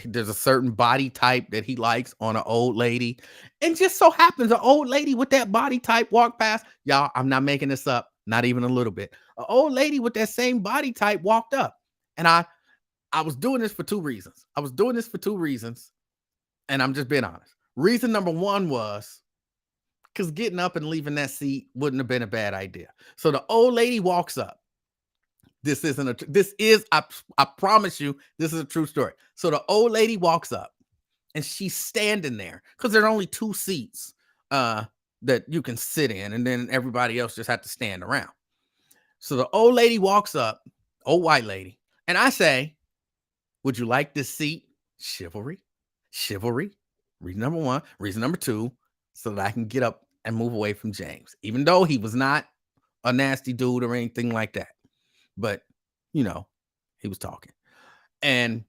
A: there's a certain body type that he likes on an old lady. And just so happens an old lady with that body type walked past. Y'all, I'm not making this up, not even a little bit. An old lady with that same body type walked up. And I was doing this for two reasons. And I'm just being honest. Reason number one was because getting up and leaving that seat wouldn't have been a bad idea. So the old lady walks up. I promise you, this is a true story. So the old lady walks up and she's standing there because there are only two seats that you can sit in, and then everybody else just had to stand around. So the old lady walks up, old white lady, and I say, would you like this seat? Chivalry. Reason number one. Reason number two, so that I can get up and move away from James, even though he was not a nasty dude or anything like that. But, he was talking. And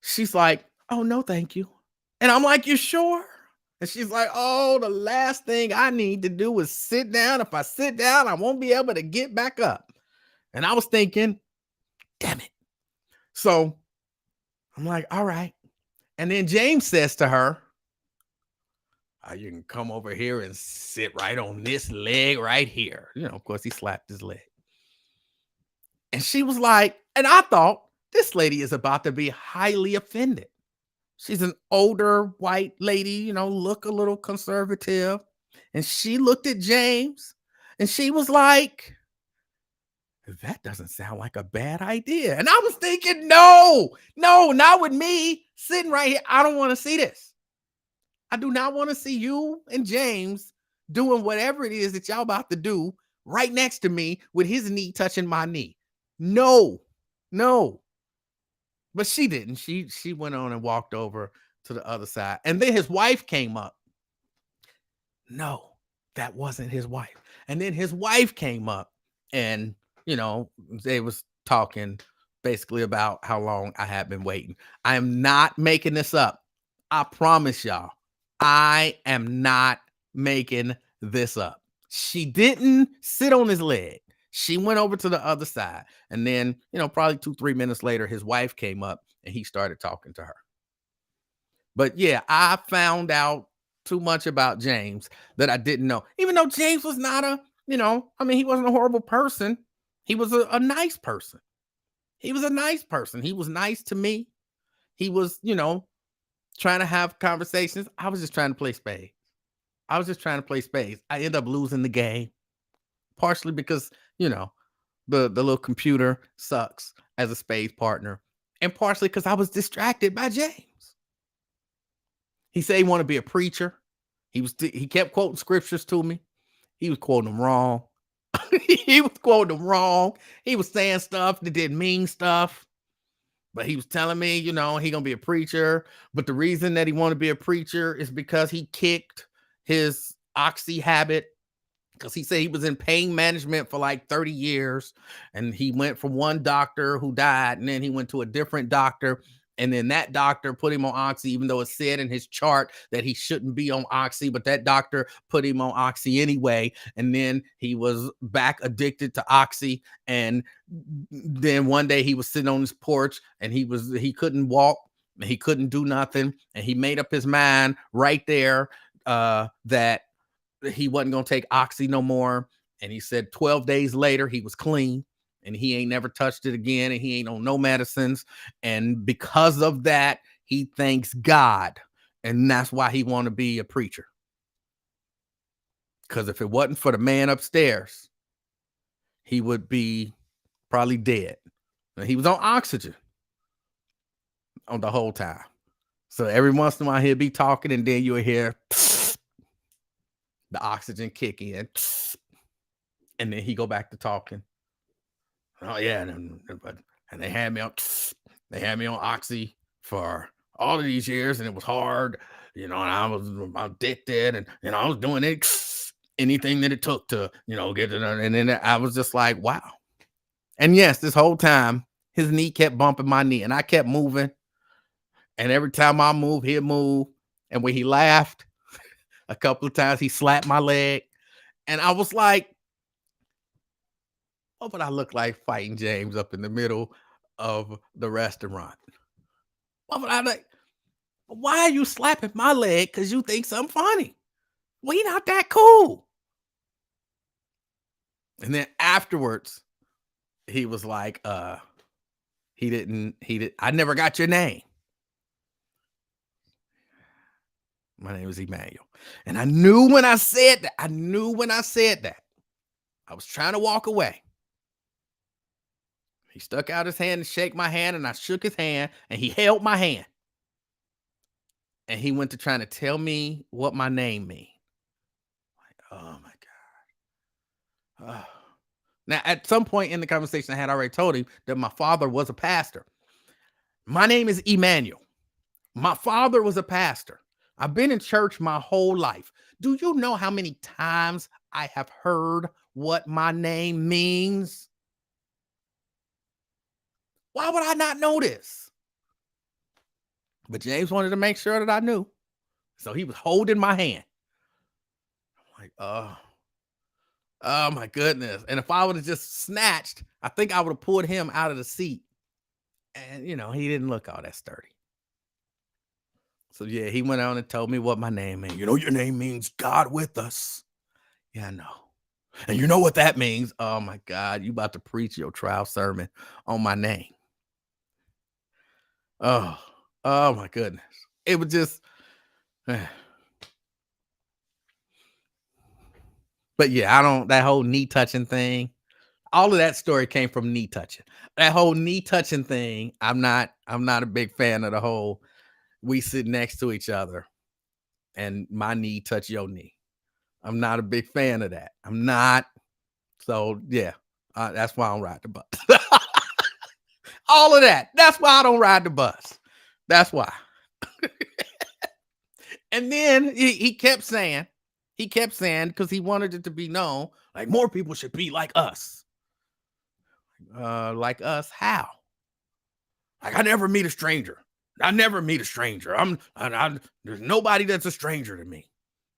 A: she's like, oh, no, thank you. And I'm like, you sure? And she's like, oh, the last thing I need to do is sit down. If I sit down, I won't be able to get back up. And I was thinking, damn it. So I'm like, all right. And then James says to her, you can come over here and sit right on this leg right here. Of course, he slapped his leg. And she was like, and I thought, this lady is about to be highly offended. She's an older white lady, look a little conservative. And she looked at James and she was like, that doesn't sound like a bad idea. And I was thinking, no, not with me sitting right here. I don't want to see this. I do not want to see you and James doing whatever it is that y'all about to do right next to me with his knee touching my knee. No. But she didn't. She went on and walked over to the other side. And then his wife came up. No, that wasn't his wife. And then his wife came up and, they was talking basically about how long I had been waiting. I am not making this up. I promise y'all, I am not making this up. She didn't sit on his leg. She went over to the other side. And then, probably 2-3 minutes later, his wife came up and he started talking to her. But yeah, I found out too much about James that I didn't know. Even though James was not he wasn't a horrible person. He was a nice person. He was a nice person. He was nice to me. He was, trying to have conversations. I was just trying to play spades. I ended up losing the game, partially because, the little computer sucks as a spades partner, and partially because I was distracted by James. He said he wanted to be a preacher. He kept quoting scriptures to me. He was quoting them wrong. He was saying stuff that didn't mean stuff. But he was telling me, he gonna be a preacher. But the reason that he wanted to be a preacher is because he kicked his oxy habit. Because he said he was in pain management for like 30 years. And he went from one doctor who died, and then he went to a different doctor. And then that doctor put him on oxy, even though it said in his chart that he shouldn't be on oxy. But that doctor put him on oxy anyway. And then he was back addicted to oxy. And then one day he was sitting on his porch and he couldn't walk. He couldn't do nothing. And he made up his mind right there that he wasn't going to take oxy no more. And he said 12 days later, he was clean. And he ain't never touched it again, and he ain't on no medicines. And because of that, he thanks God. And that's why he want to be a preacher. Because if it wasn't for the man upstairs, he would be probably dead. And he was on oxygen on the whole time. So every once in a while, he'll be talking, and then you'll hear, the oxygen kick in, and then he go back to talking. Oh yeah, and they had me on they had me on oxy for all of these years, and it was hard, and I was addicted, and I was doing anything that it took to get it. And then I was just like, wow. And yes, this whole time his knee kept bumping my knee, and I kept moving. And every time I move, he'd move. And when he laughed, a couple of times he slapped my leg, and I was like, what would I look like fighting James up in the middle of the restaurant? What would I like? Why are you slapping my leg because you think something funny? We not that cool. And then afterwards, he was like, I never got your name. My name is Emanuel. And I knew when I said that, I was trying to walk away. He stuck out his hand to shake my hand, and I shook his hand, and he held my hand. And he went to trying to tell me what my name means. Like, oh my God. Oh. Now, at some point in the conversation, I had already told him that my father was a pastor. My name is Emanuel. My father was a pastor. I've been in church my whole life. Do you know how many times I have heard what my name means? Why would I not know this? But James wanted to make sure that I knew. So he was holding my hand. I'm like, oh my goodness. And if I would have just snatched, I think I would have pulled him out of the seat. And, he didn't look all that sturdy. So, yeah, he went on and told me what my name means. Your name means God with us. Yeah, I know. And you know what that means? Oh, my God. You about to preach your trial sermon on my name. Oh my goodness. It was just. But, yeah, that whole knee touching thing. All of that story came from knee touching. That whole knee touching thing. I'm not a big fan of the whole we sit next to each other and my knee touch your knee. I'm not a big fan of that. I'm not. So yeah, that's why I don't ride the bus. All of that. That's why I don't ride the bus. That's why. And then he kept saying, because he wanted it to be known, like more people should be like us. Like us, how? Like I never meet a stranger. There's nobody that's a stranger to me.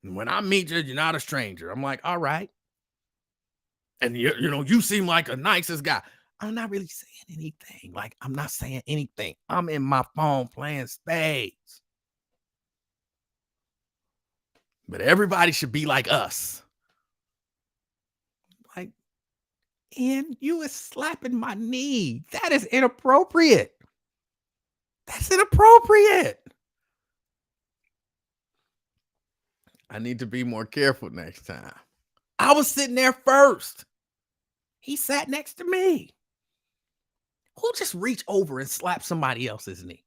A: And when I meet you, you're not a stranger. I'm like, all right. And you seem like the nicest guy. I'm not really saying anything. Like, I'm not saying anything. I'm in my phone playing spades. But everybody should be like us. Like, and you is slapping my knee. That is inappropriate. That's inappropriate. I need to be more careful next time. I was sitting there first. He sat next to me. Who just reach over and slap somebody else's knee?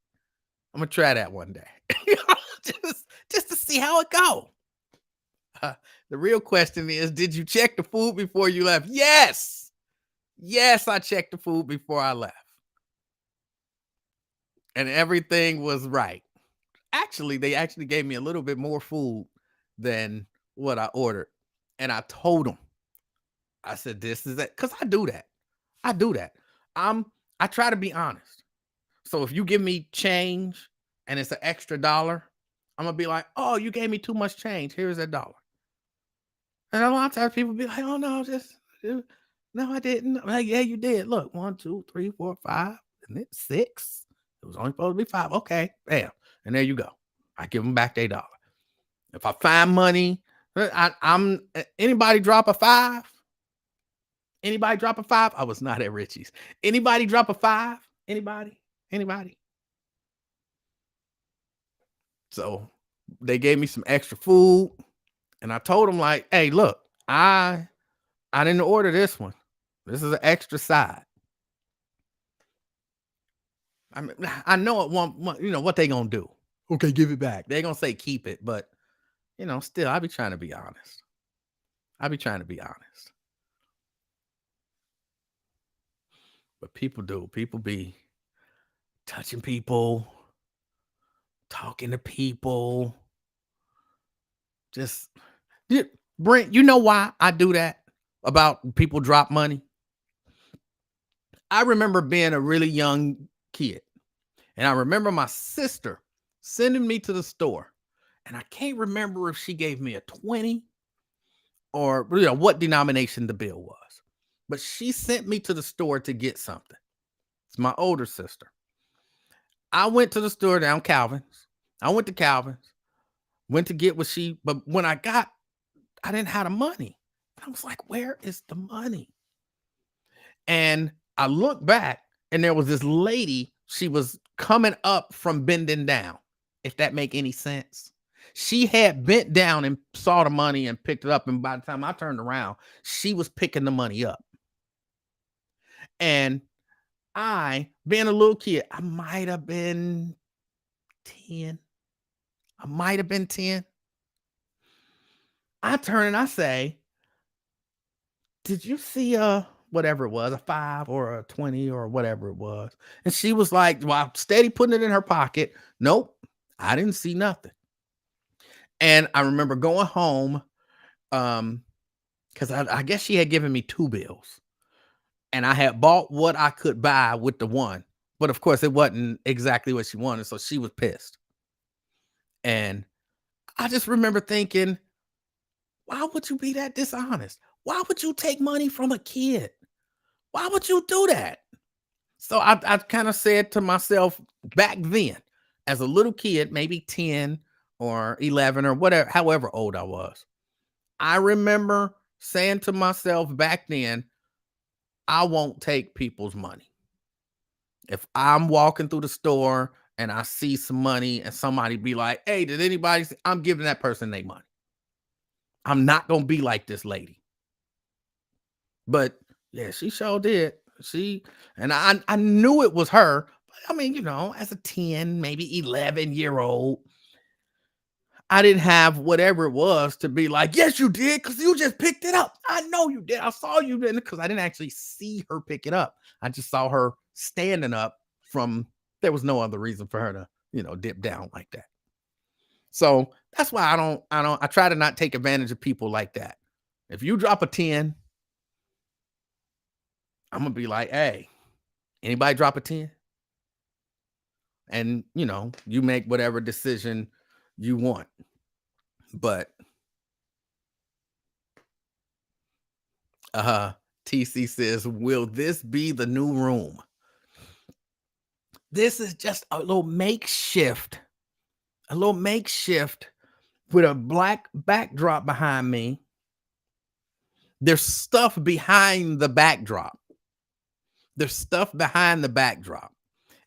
A: I'm gonna try that one day, just to see how it go. The real question is, did you check the food before you left? Yes, I checked the food before I left, and everything was right. Actually, they actually gave me a little bit more food than what I ordered, and I told them, I said, "This is it," because I do that. I try to be honest. So if you give me change and it's an extra $1, I'm gonna be like, "Oh, you gave me too much change. Here's $1." And a lot of times people be like, "Oh no, no, I didn't." I'm like, "Yeah, you did. Look, 1, 2, 3, 4, 5, and it's 6. It was only supposed to be 5. Okay, bam, and there you go. I give them back their $1. If I find money, I'm anybody drop a 5. Anybody drop a 5? I was not at Richie's. Anybody drop a 5? Anybody? So they gave me some extra food, and I told them like, "Hey, look, I didn't order this one. This is an extra side." I mean, I know it won't. What they gonna do? Okay, give it back. They gonna say keep it, but still, I be trying to be honest. I be trying to be honest, but people do. People be touching people, talking to people. Just yeah, Brent, you know why I do that about people drop money? I remember being a really young kid, and I remember my sister sending me to the store, and I can't remember if she gave me a 20 or what denomination the bill was. But she sent me to the store to get something. It's my older sister. I went to the store down Calvin's. I went to Calvin's, went to get what she, but when I didn't have the money. I was like, where is the money? And I looked back and there was this lady. She was coming up from bending down, if that make any sense. She had bent down and saw the money and picked it up. And by the time I turned around, she was picking the money up. And I, being a little kid, I might have been 10. I might have been 10. I turn and I say, did you see whatever it was, a 5 or a 20 or whatever it was? And she was like, well, steady putting it in her pocket. Nope, I didn't see nothing. And I remember going home, because I guess she had given me 2 bills. And I had bought what I could buy with the one. But of course, it wasn't exactly what she wanted. So she was pissed. And I just remember thinking, why would you be that dishonest? Why would you take money from a kid? Why would you do that? So I kind of said to myself back then, as a little kid, maybe 10 or 11 or whatever, however old I was, I remember saying to myself back then, I won't take people's money. If I'm walking through the store and I see some money and somebody be like, hey, did anybody see? I'm giving that person their money. I'm not going to be like this lady. But yeah, she sure did. And I knew it was her. I mean, as a 10, maybe 11-year-old, I didn't have whatever it was to be like, yes, you did, because you just picked it up. I know you did. I saw you didn't, because I didn't actually see her pick it up. I just saw her standing up there was no other reason for her to, dip down like that. So that's why I try to not take advantage of people like that. If you drop a 10, I'm gonna be like, hey, anybody drop a 10? And you make whatever decision you want. But TC says, will this be the new room? This is just a little makeshift with a black backdrop behind me. There's stuff behind the backdrop.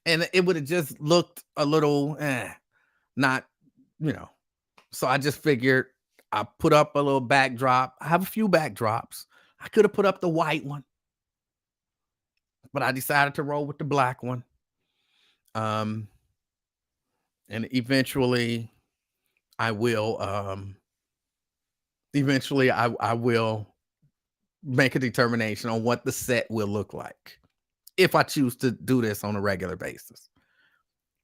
A: And it would have just looked a little not, So I just figured I put up a little backdrop. I have a few backdrops. I could have put up the white one, but I decided to roll with the black one. And eventually I will make a determination on what the set will look like if I choose to do this on a regular basis.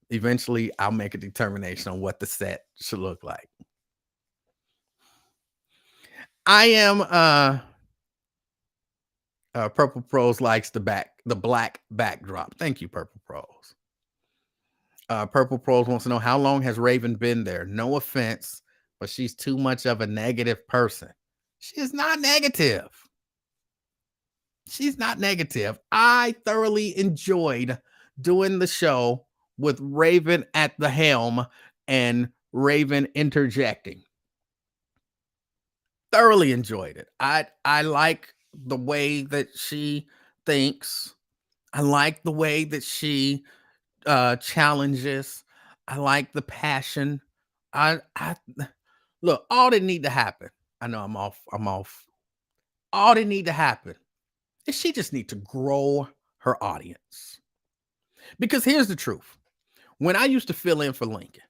A: Eventually I'll make a determination on what the set should look like. I am Purple Pros likes the black backdrop. Thank you, Purple Pros. Purple Pros wants to know, how long has Raven been there? No offense, but she's too much of a negative person. She is not negative. She's not negative. I thoroughly enjoyed doing the show with Raven at the helm and Raven interjecting. Thoroughly enjoyed it. I like the way that she thinks. I like the way that she challenges. I like the passion. I look, all that need to happen. I know I'm off. All that need to happen is she just need to grow her audience. Because here's the truth. When I used to fill in for Lincoln,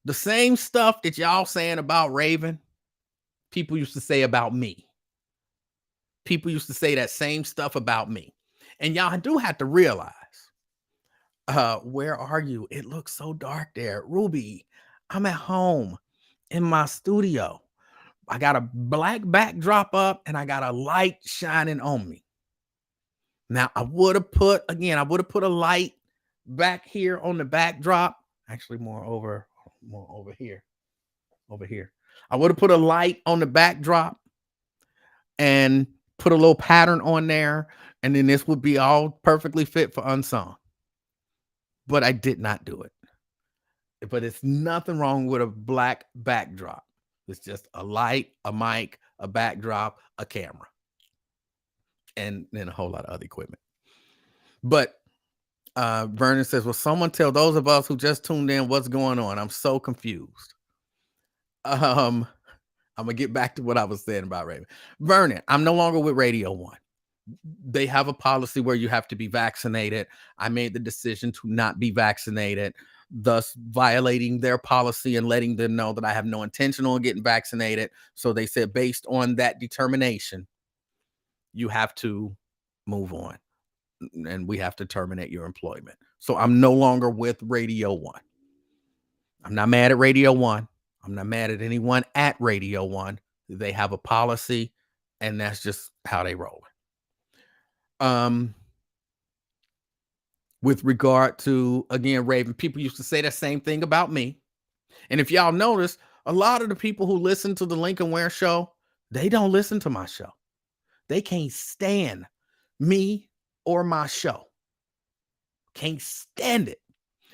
A: the same stuff that y'all saying about Raven, people used to say about me. People used to say that same stuff about me. And y'all do have to realize, where are you? It looks so dark there. Ruby, I'm at home in my studio. I got a black backdrop up and I got a light shining on me. Now I would have put a light back here on the backdrop. Actually, more over here. Over here. I would have put a light on the backdrop and put a little pattern on there, and then this would be all perfectly fit for unsung. But I did not do it. But it's nothing wrong with a black backdrop. It's just a light, a mic, a backdrop, a camera, and then a whole lot of other equipment. But Vernon says, "Will someone tell those of us who just tuned in what's going on? I'm so confused." I'm gonna get back to what I was saying about Raven. Vernon, I'm no longer with Radio One. They have a policy where you have to be vaccinated. I made the decision to not be vaccinated, thus violating their policy and letting them know that I have no intention on getting vaccinated. So they said, based on that determination, you have to move on and we have to terminate your employment. So I'm no longer with Radio One. I'm not mad at Radio One. I'm not mad at anyone at Radio One. They have a policy and that's just how they roll. With regard to, again, Raven, people used to say the same thing about me. And if y'all notice, a lot of the people who listen to the Lincoln Ware show, they don't listen to my show. They can't stand me or my show. Can't stand it.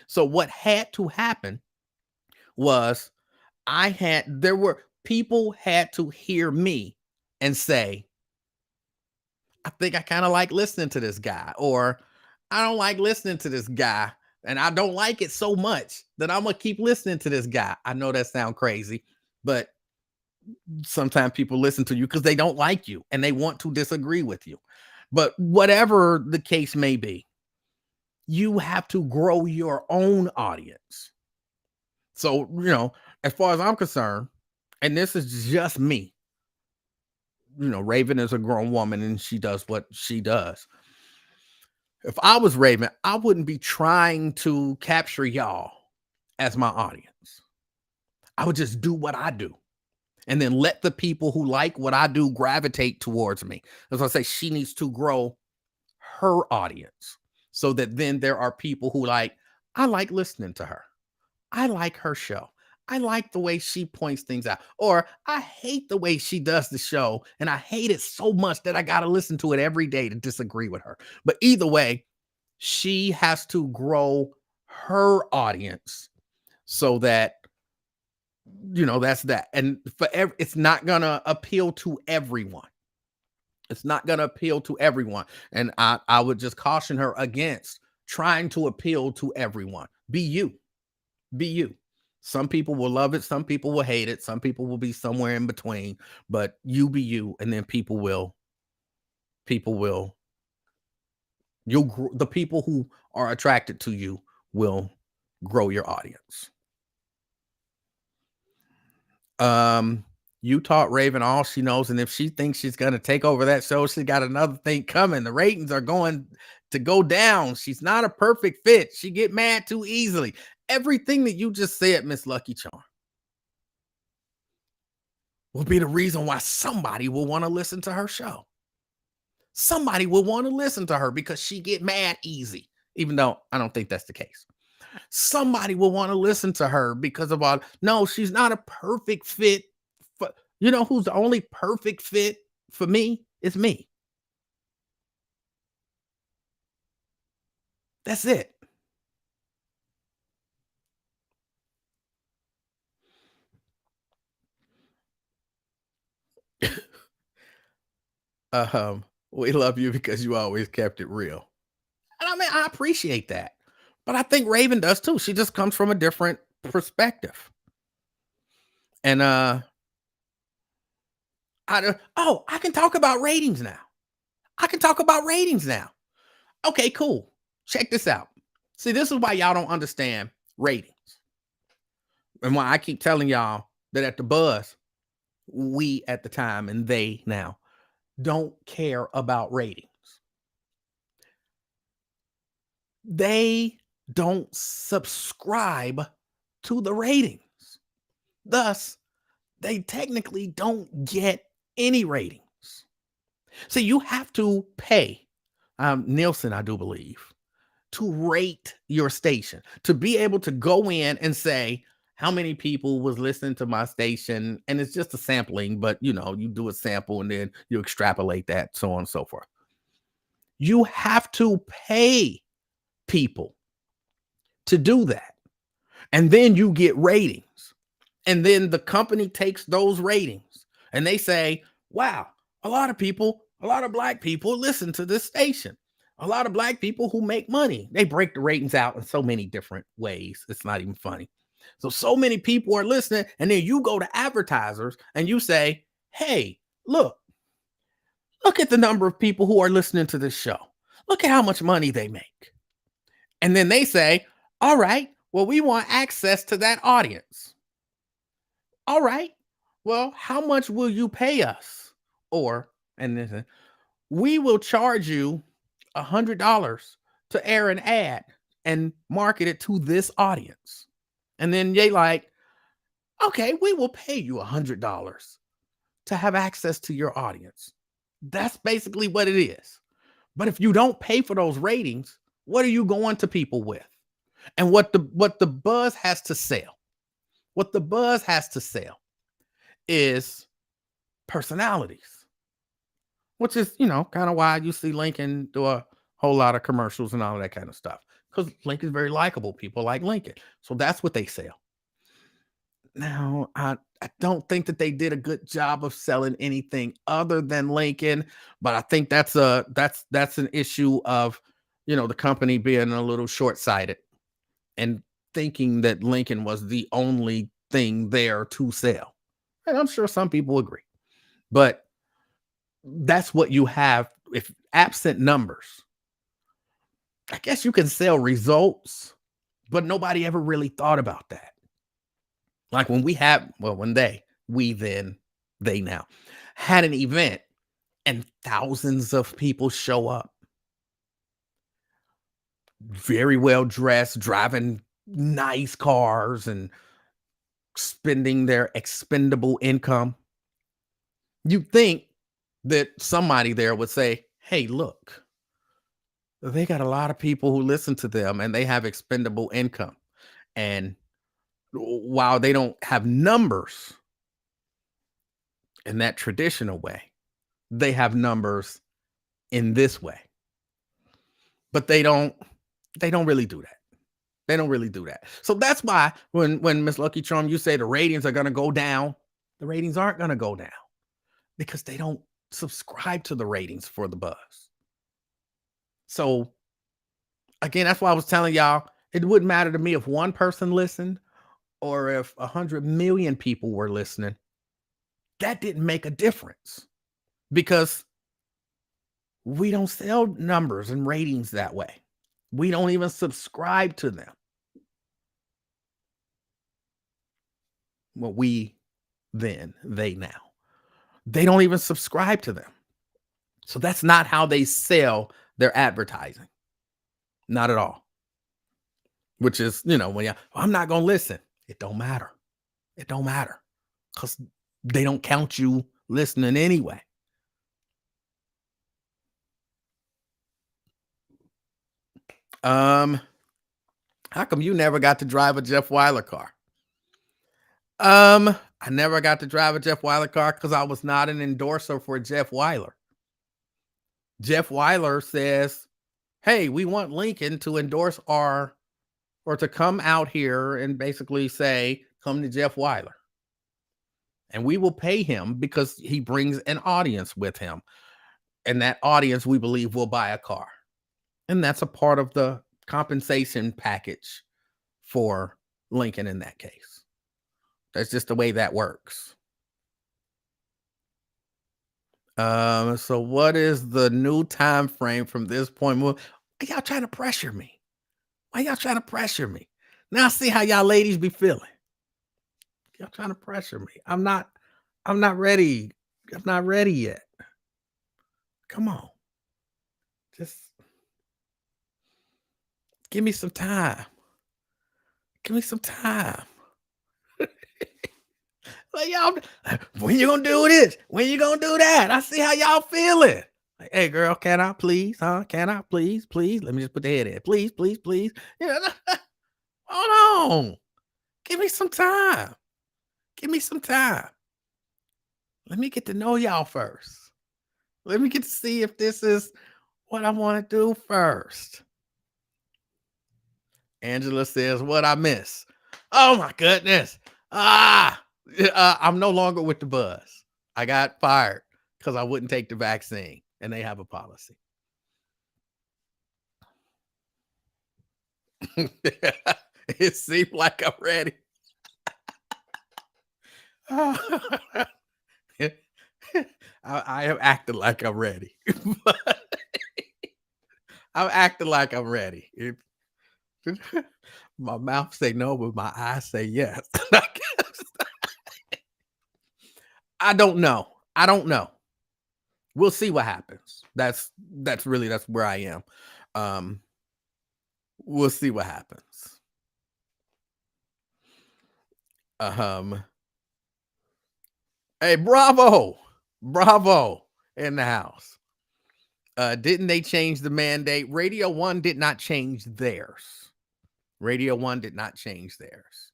A: So what had to happen was people had to hear me and say, I think I kind of like listening to this guy, or I don't like listening to this guy, and I don't like it so much that I'm gonna keep listening to this guy. I know that sounds crazy, but sometimes people listen to you because they don't like you and they want to disagree with you. But whatever the case may be, you have to grow your own audience. So, as far as I'm concerned, and this is just me, Raven is a grown woman and she does what she does. If I was Raven, I wouldn't be trying to capture y'all as my audience. I would just do what I do and then let the people who like what I do gravitate towards me. As I say, she needs to grow her audience so that then there are people who I like listening to her. I like her show. I like the way she points things out. Or I hate the way she does the show, and I hate it so much that I got to listen to it every day to disagree with her. But either way, she has to grow her audience so that, that's that. And it's not going to appeal to everyone. It's not going to appeal to everyone. And I would just caution her against trying to appeal to everyone. Be you. Be you. Some people will love it. Some people will hate it. Some people will be somewhere in between, but you be you. And then the people who are attracted to you will grow your audience. You taught Raven all she knows. And if she thinks she's going to take over that show, she got another thing coming. The ratings are going to go down. She's not a perfect fit. She get mad too easily. Everything that you just said, Miss Lucky Charm, will be the reason why somebody will want to listen to her show. Somebody will want to listen to her because she get mad easy, even though I don't think that's the case. Somebody will want to listen to her because of all. No, she's not a perfect fit. Who's the only perfect fit for me? It's me. That's it. We love you because you always kept it real. And I mean, I appreciate that. But I think Raven does too. She just comes from a different perspective. And I can talk about ratings now. Okay, cool. Check this out. See, this is why y'all don't understand ratings. And why I keep telling y'all that at the Buzz, We at the time and they now don't care about ratings. They don't subscribe to the ratings. Thus, they technically don't get any ratings. So you have to pay Nielsen, I do believe, to rate your station, to be able to go in and say how many people was listening to my station. And it's just a sampling, but you do a sample and then you extrapolate that, so on and so forth. You have to pay people to do that. And then you get ratings. And then the company takes those ratings and they say, wow, a lot of people, a lot of black people listen to this station. A lot of black people who make money. They break the ratings out in so many different ways. It's not even funny. So many people are listening. And then you go to advertisers and you say, hey, look at the number of people who are listening to this show. Look at how much money they make. And then they say, all right, well, we want access to that audience. All right, well, how much will you pay us? Or, and this, we will charge you $100 to air an ad and market it to this audience. And then they like, okay, we will pay you $100 to have access to your audience. That's basically what it is. But if you don't pay for those ratings, what are you going to people with? And what the buzz has to sell, what the buzz has to sell is personalities, which is, kind of why you see Lincoln do a whole lot of commercials and all that kind of stuff. Because Lincoln's very likable. People like Lincoln. So that's what they sell. Now, I don't think that they did a good job of selling anything other than Lincoln, but I think that's an issue of, the company being a little short-sighted and thinking that Lincoln was the only thing there to sell. And I'm sure some people agree. But that's what you have. If absent numbers, I guess you can sell results, but nobody ever really thought about that. Like when they now had an event and thousands of people show up, very well dressed, driving nice cars and spending their expendable income. You think that somebody there would say, hey, look, they got a lot of people who listen to them and they have expendable income. And while they don't have numbers in that traditional way, they have numbers in this way. But they don't really do that. They don't really do that. So that's why when Miss Lucky Charm, you say the ratings are going to go down, the ratings aren't going to go down because they don't subscribe to the ratings for the buzz. So again, that's why I was telling y'all, it wouldn't matter to me if one person listened or if 100 million people were listening. That didn't make a difference because we don't sell numbers and ratings that way. We don't even subscribe to them. Well, they now. They don't even subscribe to them. So that's not how they sell their advertising. Not at all. Which is, when I'm not going to listen. It don't matter. It don't matter because they don't count you listening anyway. How come you never got to drive a Jeff Wyler car? I never got to drive a Jeff Wyler car because I was not an endorser for Jeff Wyler. Jeff Wyler says, hey, we want Lincoln to endorse or to come out here and basically say, come to Jeff Wyler. And we will pay him because he brings an audience with him. And that audience, we believe, will buy a car. And that's a part of the compensation package for Lincoln in that case. That's just the way that works. So what is the new time frame from this point? Well, why y'all trying to pressure me? Why y'all trying to pressure me? Now see how y'all ladies be feeling. Y'all trying to pressure me. I'm not I'm not ready. I'm not ready yet. Come on. Just give me some time. Give me some time. Like y'all, when you gonna do this? When you gonna do that? I see how y'all feeling. Like, hey girl, can I please? Huh? Can I please? Please? Let me just put the head in. Please, please, please. You know, hold on. Give me some time. Give me some time. Let me get to know y'all first. Let me get to see if this is what I want to do first. Angela says, what I miss. Oh my goodness. I'm no longer with the buzz. I got fired because I wouldn't take the vaccine and they have a policy. It seemed like I'm ready. I am acting like I'm ready. I'm acting like I'm ready. My mouth say no, but my eyes say yes. I don't know. I don't know. We'll see what happens. That's where I am. Um, we'll see what happens. Um, hey, bravo in the house. Didn't they change the mandate? Radio One did not change theirs. Radio One did not change theirs.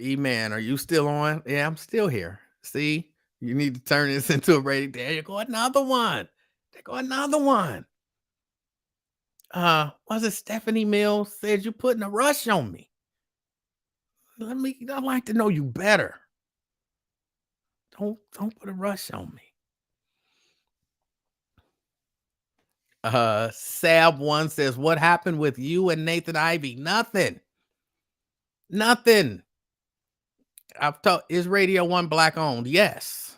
A: E-Man, are you still on? Yeah, I'm still here. See, you need to turn this into a rating. There you go, another one. There go another one. Was it Stephanie Mills said you putting a rush on me? I'd like to know you better. Don't put a rush on me. Sab one says, what happened with you and Nathan Ivey? Nothing. Nothing. I've told is Radio One black owned? Yes.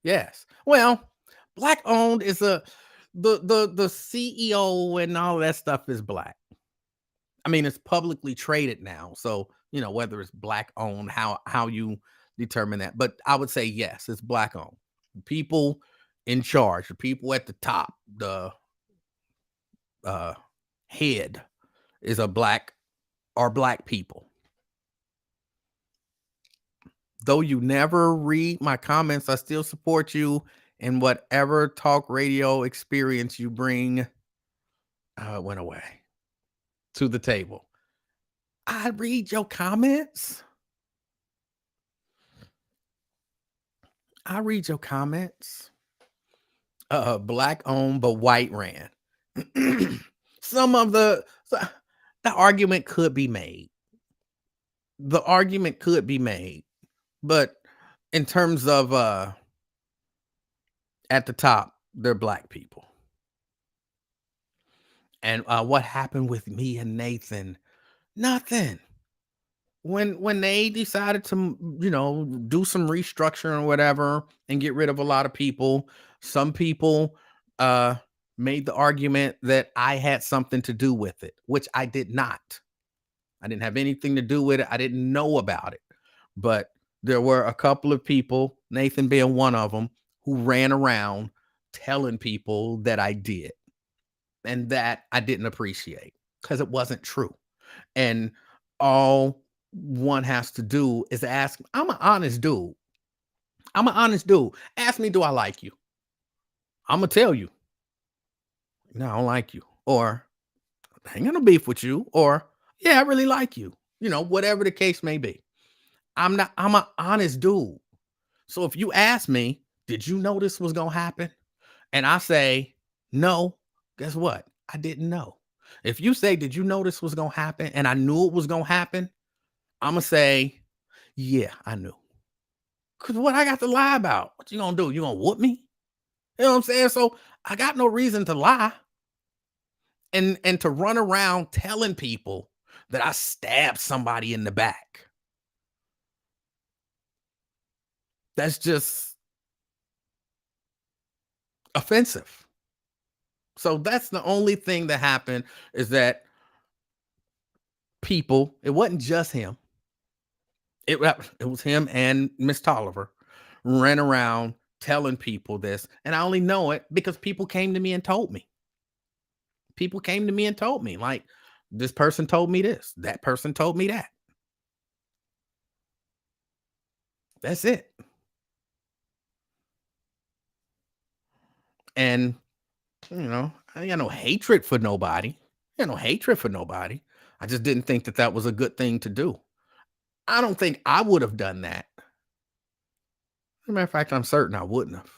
A: Yes. Well, black owned is the CEO and all that stuff is black. I mean, it's publicly traded now. So, whether it's black owned, how you determine that. But I would say yes, it's black owned. People in charge, the people at the top, the head is black people. Though you never read my comments, I still support you in whatever talk radio experience you bring. It went away to the table. I read your comments. I read your comments. Black owned, but white ran. Some of the argument could be made. The argument could be made, but in terms of at the top, they're black people. And what happened with me and Nathan? Nothing. When they decided to, do some restructuring or whatever and get rid of a lot of people, some people made the argument that I had something to do with it, which I did not. I didn't have anything to do with it. I didn't know about it. But there were a couple of people, Nathan being one of them, who ran around telling people that I did. And that I didn't appreciate because it wasn't true. And all one has to do is ask. I'm an honest dude. Ask me, do I like you? I'm going to tell you. No, I don't like you. Or I ain't gonna beef with you. Or yeah, I really like you. Whatever the case may be. I'm an honest dude. So if you ask me, did you know this was going to happen? And I say, no, guess what? I didn't know. If you say, did you know this was going to happen? And I knew it was going to happen. I'm going to say, yeah, I knew. Because what I got to lie about? What you going to do? You going to whoop me? You know what I'm saying? So I got no reason to lie. And to run around telling people that I stabbed somebody in the back. That's just offensive. So that's the only thing that happened is that people, it wasn't just him. It was him and Miss Tolliver ran around telling people this, and I only know it because people came to me and told me. People came to me and told me, like, this person told me this, that person told me that. That's it. And I ain't got no hatred for nobody. I got no hatred for nobody. I just didn't think that that was a good thing to do. I don't think I would have done that. As a matter of fact, I'm certain I wouldn't have.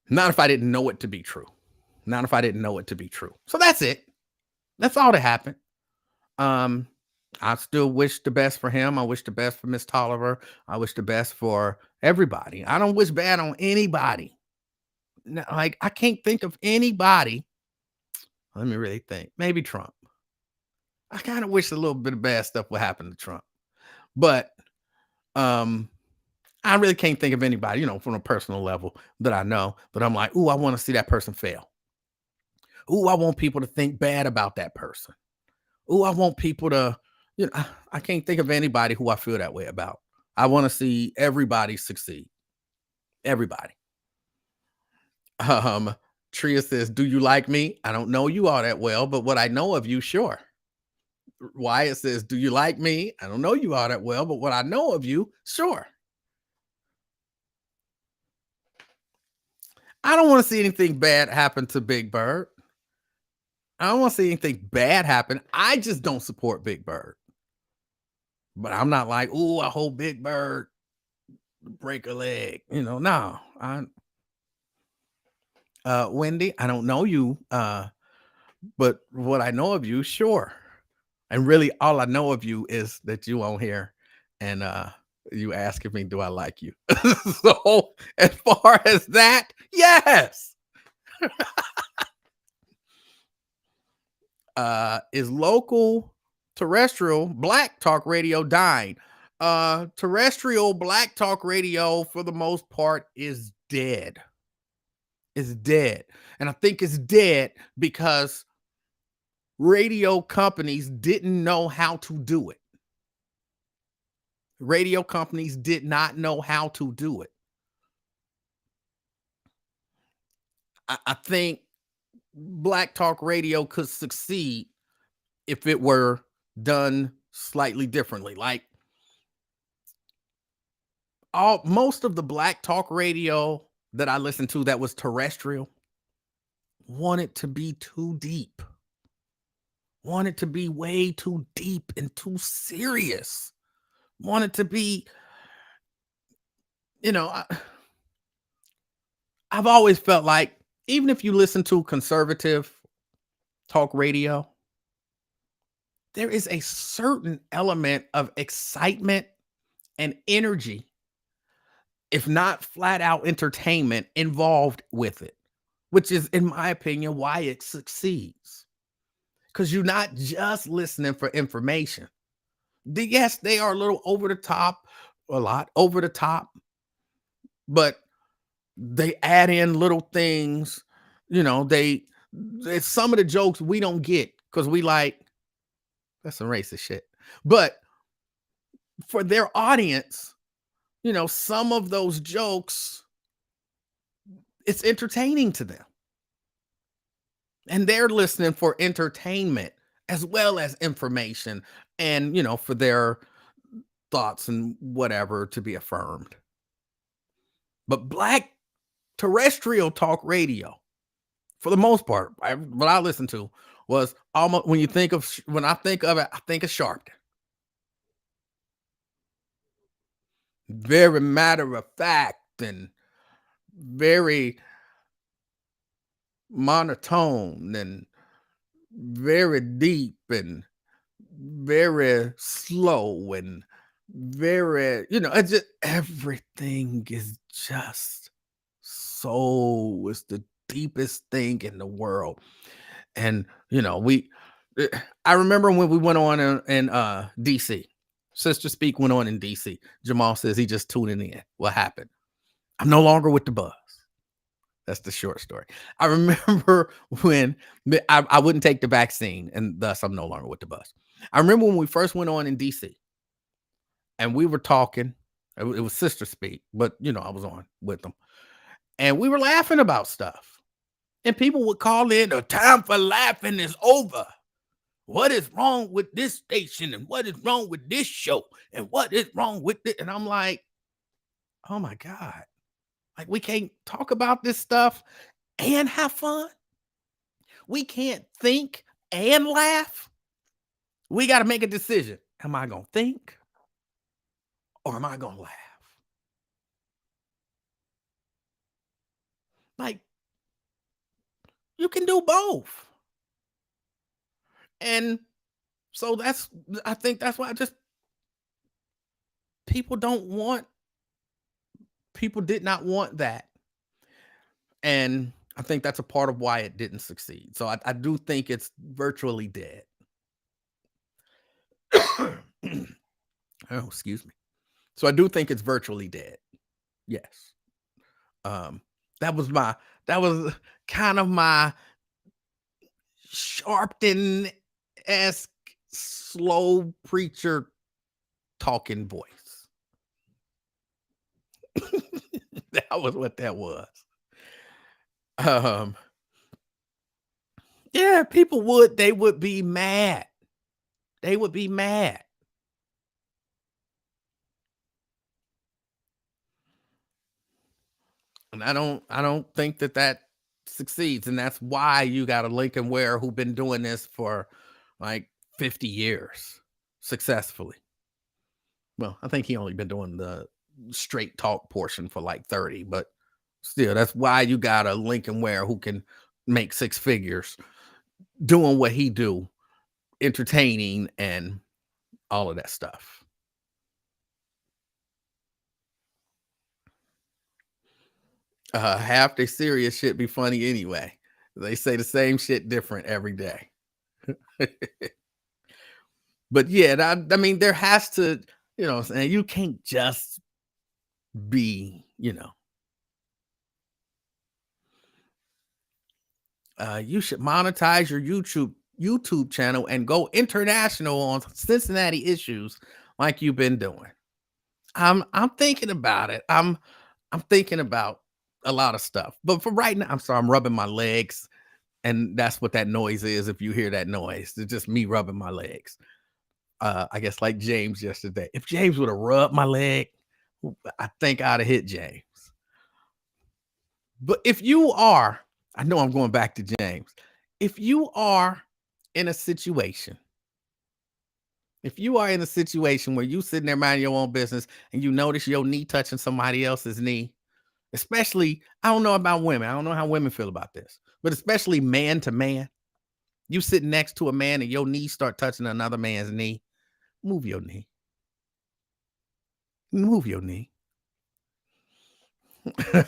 A: Not if I didn't know it to be true. Not if I didn't know it to be true. So that's it. That's all that happened. Um, I still wish the best for him. I wish the best for Miss Tolliver. I wish the best for everybody. I don't wish bad on anybody. Like, I can't think of anybody. Let me really think. Maybe Trump. I kind of wish a little bit of bad stuff would happen to Trump. But um, I really can't think of anybody, from a personal level that I know that I'm like, ooh, I want to see that person fail. Ooh, I want people to think bad about that person. Ooh, I want people to, I can't think of anybody who I feel that way about. I want to see everybody succeed. Everybody. Um, Tria says, "Do you like me? I don't know you all that well, but what I know of you, sure." Wyatt says, "Do you like me? I don't know you all that well, but what I know of you, sure." I don't want to see anything bad happen to Big Bird. I don't want to see anything bad happen. I just don't support Big Bird. But I'm not like, "Ooh, I hope Big Bird break a leg." No. Wendy, I don't know you, but what I know of you, sure. And really, all I know of you is that you on here, and you asking me, "Do I like you?" So, as far as that, yes. Is local terrestrial black talk radio dying? Terrestrial black talk radio, for the most part, is dead. Is dead. And I think it's dead because radio companies didn't know how to do it. Radio companies did not know how to do it. I think black talk radio could succeed if it were done slightly differently. Like, most of the black talk radio that I listened to that was terrestrial wanted to be too deep. Wanted to be way too deep and too serious. Wanted to be, you know, I, I've always felt like even if you listen to conservative talk radio, there is a certain element of excitement and energy, if not flat out entertainment, involved with it, which is, in my opinion, why it succeeds. Because you're not just listening for information. Yes, they are a little over the top, a lot over the top, but they add in little things. It's some of the jokes we don't get because we like, that's some racist shit. But for their audience, some of those jokes, it's entertaining to them. And they're listening for entertainment as well as information and, for their thoughts and whatever to be affirmed. But black terrestrial talk radio, for the most part, what I listened to was almost, when I think of it, I think of Sharpton. Very matter of fact and very monotone and very deep and very slow and very, it's just everything is just it's the deepest thing in the world. And I remember when we went on in DC. Sister Speak went on in DC. Jamal says he just tuning in. What happened? I'm no longer with the buzz. That's the short story. I remember when I wouldn't take the vaccine, and thus I'm no longer with the bus. I remember when we first went on in DC. and we were talking. It was sister speak, but I was on with them, and we were laughing about stuff. And people would call in, "The time for laughing is over. What is wrong with this station? And what is wrong with this show? And what is wrong with it?" And I'm like, "Oh my God. Like, we can't talk about this stuff and have fun. We can't think and laugh. We got to make a decision. Am I going to think or am I going to laugh?" Like, you can do both. And so I think that's why just people don't want, people did not want that. And I think that's a part of why it didn't succeed. So I do think it's virtually dead. Oh, excuse me. So I do think it's virtually dead. Yes. Um, that was my that was kind of my Sharpton esque slow preacher talking voice. That was what that was. Um, yeah, they would be mad. They would be mad. And I don't think that succeeds, and that's why you got a Lincoln Ware who been doing this for like 50 years successfully. Well, I think he only been doing the straight talk portion for like 30, but still, that's why you got a Lincoln Ware who can make six figures doing what he do, entertaining and all of that stuff. Half their serious shit be funny anyway. They say the same shit different every day. But yeah, I mean, there has to, what I'm saying, you can't just be, you should monetize your YouTube channel and go international on Cincinnati issues like you've been doing. I'm thinking about it. I'm thinking about a lot of stuff. But for right now, I'm sorry, I'm rubbing my legs. And that's what that noise is. If you hear that noise, it's just me rubbing my legs. I guess like James yesterday. If James would have rubbed my leg, I think I'd have hit James. But if you are, I know I'm going back to James. If you are in a situation, if you are in a situation where you sitting there minding your own business and you notice your knee touching somebody else's knee, especially, I don't know about women. I don't know how women feel about this, but especially man to man, you sitting next to a man and your knees start touching another man's knee, move your knee. Move your knee.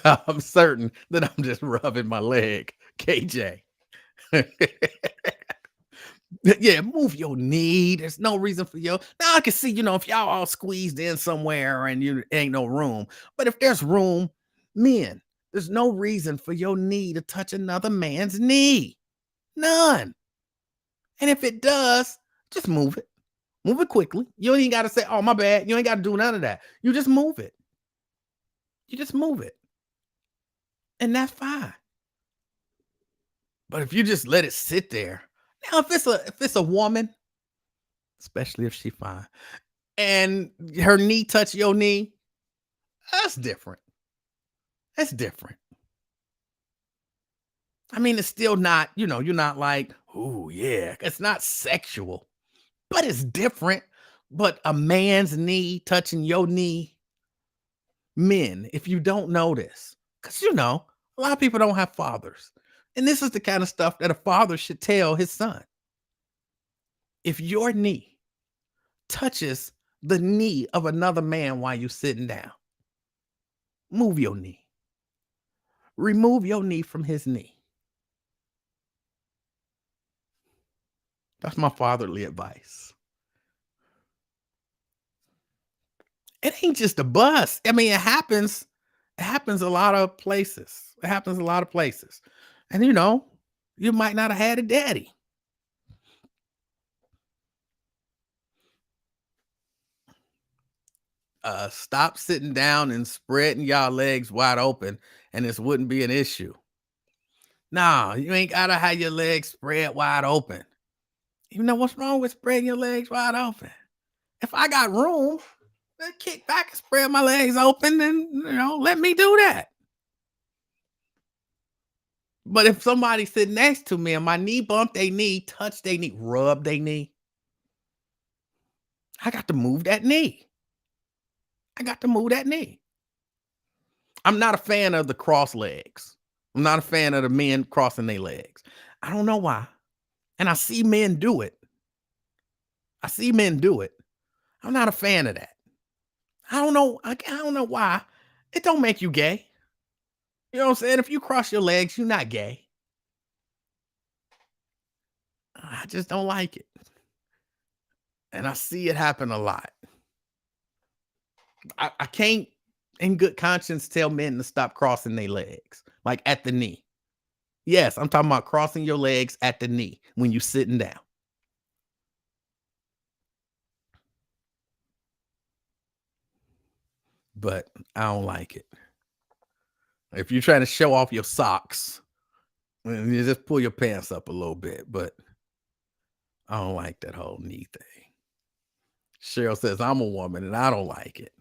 A: I'm certain that I'm just rubbing my leg, KJ. Yeah, move your knee. There's no reason for you. Now I can see, if y'all all squeezed in somewhere and you ain't no room. But if there's room, men, there's no reason for your knee to touch another man's knee. None. And if it does, just move it. Move it quickly. You ain't got to say, "Oh, my bad." You ain't got to do none of that. You just move it. You just move it. And that's fine. But if you just let it sit there, now if it's a woman, especially if she fine, and her knee touch your knee, that's different. That's different. I mean, it's still not, you're not like, "Oh yeah," it's not sexual, but it's different. But a man's knee touching your knee, men, if you don't know this, because a lot of people don't have fathers. And this is the kind of stuff that a father should tell his son. If your knee touches the knee of another man while you're sitting down, move your knee. Remove your knee from his knee. That's my fatherly advice. It ain't just a bus. I mean, it happens. It happens a lot of places. It happens a lot of places. And you might not have had a daddy. Stop sitting down and spreading y'all legs wide open, and this wouldn't be an issue. Nah, you ain't gotta have your legs spread wide open. You know what's wrong with spreading your legs wide open? If I got room, then kick back and spread my legs open, then let me do that. But if somebody sit next to me and my knee bump they knee, touch they knee, rub they knee, I got to move that knee. I got to move that knee. I'm not a fan of the cross legs. I'm not a fan of the men crossing their legs. I don't know why. And I see men do it. I see men do it. I'm not a fan of that. I don't know. I don't know why. It don't make you gay. You know what I'm saying? If you cross your legs, you're not gay. I just don't like it. And I see it happen a lot. I can't, in good conscience, tell men to stop crossing their legs, like at the knee. Yes, I'm talking about crossing your legs at the knee when you're sitting down. But I don't like it. If you're trying to show off your socks, then you just pull your pants up a little bit. But I don't like that whole knee thing. Cheryl says, I'm a woman and I don't like it.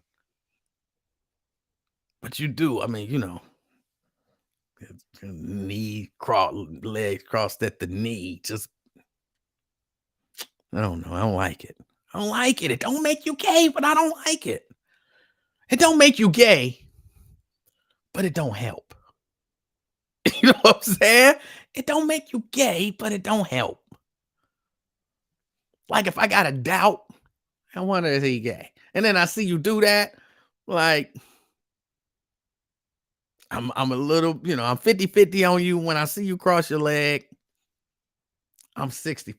A: But you do. I mean, knee cross, legs crossed at the knee. Just, I don't know. I don't like it. I don't like it. It don't make you gay, but I don't like it. It don't make you gay, but it don't help. You know what I'm saying? It don't make you gay, but it don't help. Like if I got a doubt, I wonder is he gay? And then I see you do that, like I'm a little, I'm 50-50 on you. When I see you cross your leg, I'm 60-40.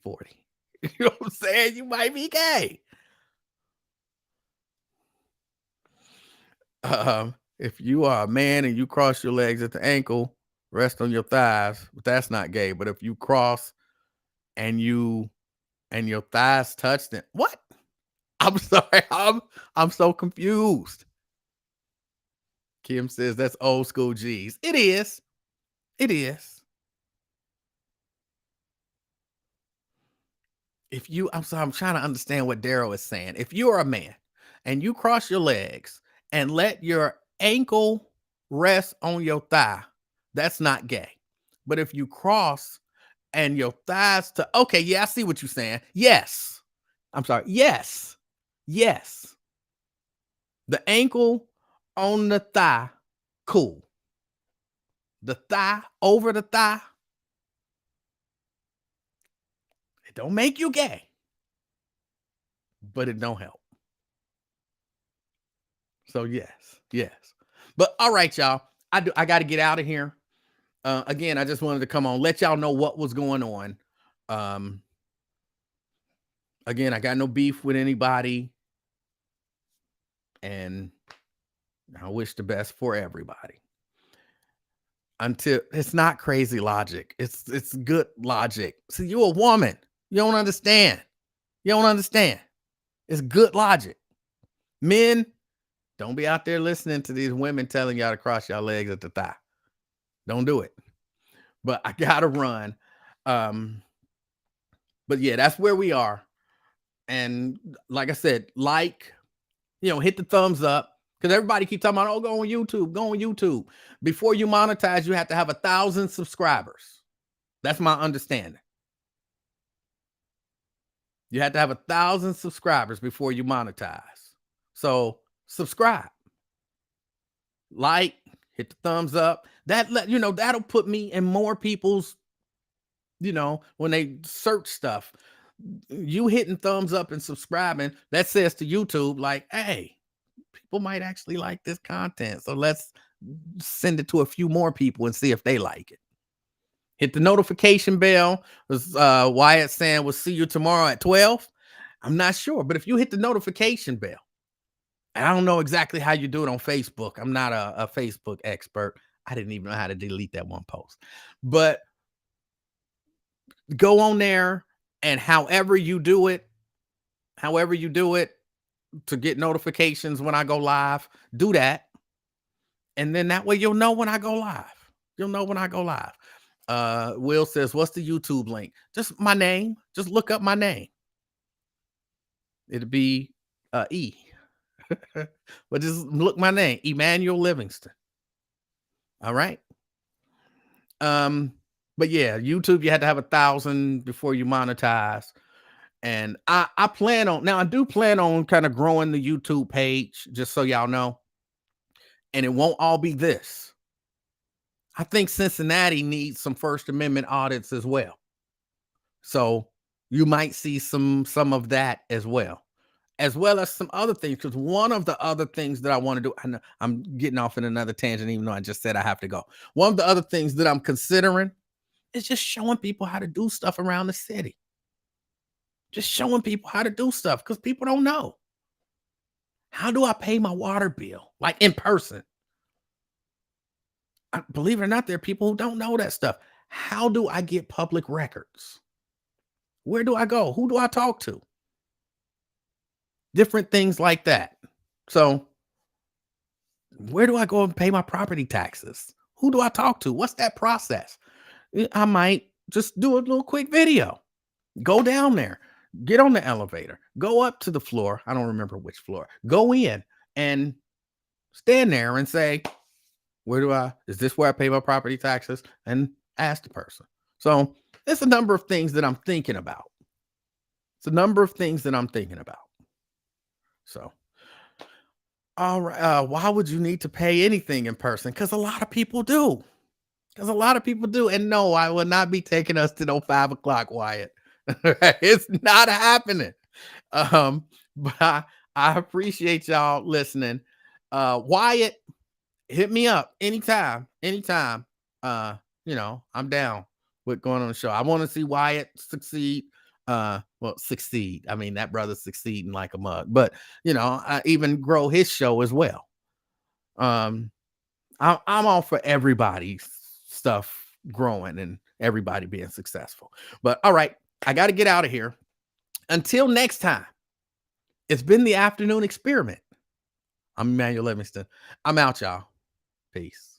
A: You know what I'm saying? You might be gay. If you are a man and you cross your legs at the ankle, rest on your thighs, but that's not gay. But if you cross and your thighs touch them, what? I'm sorry. I'm so confused. Kim says that's old school G's. It is. It is. I'm sorry, I'm trying to understand what Daryl is saying. If you are a man and you cross your legs and let your ankle rest on your thigh, that's not gay. But if you cross and your thighs okay, yeah, I see what you're saying. Yes. I'm sorry. Yes. Yes. The ankle on the thigh, cool. The thigh over the thigh, it don't make you gay, but it don't help. So yes, yes. But all right, y'all. I got to get out of here. Again, I just wanted to come on, let y'all know what was going on. Again, I got no beef with anybody, and I wish the best for everybody. Until it's not crazy logic, it's good logic. See, you're a woman. You don't understand. You don't understand. It's good logic. Men, don't be out there listening to these women telling y'all to cross your legs at the thigh. Don't do it. But I gotta run. But yeah, that's where we are. And like I said, hit the thumbs up. Because everybody keep talking about, oh, go on YouTube, go on YouTube. Before you monetize, you have to have 1,000 subscribers. That's my understanding. You have to have 1,000 subscribers before you monetize. So subscribe, like, hit the thumbs up. That'll put me in more people's, when they search stuff, you hitting thumbs up and subscribing, that says to YouTube, like, hey, people might actually like this content. So let's send it to a few more people and see if they like it. Hit the notification bell. Wyatt saying we'll see you tomorrow at 12. I'm not sure, but if you hit the notification bell, and I don't know exactly how you do it on Facebook. I'm not a Facebook expert. I didn't even know how to delete that one post. But go on there, and however you do it, to get notifications when I go live, do that. And then that way you'll know when I go live. You'll know when I go live. Will says, what's the YouTube link? Just my name. Just look up my name. It'll be E. But just look my name, Emanuel Livingston. All right. But yeah, YouTube, you had to have 1,000 before you monetize. And I plan on, now I do plan on kind of growing the YouTube page, just so y'all know. And it won't all be this. I think Cincinnati needs some First Amendment audits as well. So you might see some of that as well as some other things. Because one of the other things that I want to do, I know I'm getting off in another tangent, even though I just said I have to go. One of the other things that I'm considering is just showing people how to do stuff around the city. Just showing people how to do stuff because people don't know. How do I pay my water bill? Like in person. Believe it or not, there are people who don't know that stuff. How do I get public records? Where do I go? Who do I talk to? Different things like that. So, where do I go and pay my property taxes? Who do I talk to? What's that process? I might just do a little quick video. Go down there, get on the elevator, go up to the floor. I don't remember which floor. Go in and stand there and say, is this where I pay my property taxes? And ask the person. So there's a number of things that I'm thinking about. So, all right. Why would you need to pay anything in person? Because a lot of people do. And no, I will not be taking us to no 5 o'clock, Wyatt. It's not happening. But I appreciate y'all listening. Wyatt, hit me up anytime. I'm down with going on the show. I want to see Wyatt succeed. Succeed. I mean, that brother's succeeding like a mug, but even grow his show as well. I'm all for everybody's stuff growing and everybody being successful. But all right, I got to get out of here. Until next time, it's been the Afternoon Experiment. I'm Emanuel Livingston. I'm out, y'all. Peace.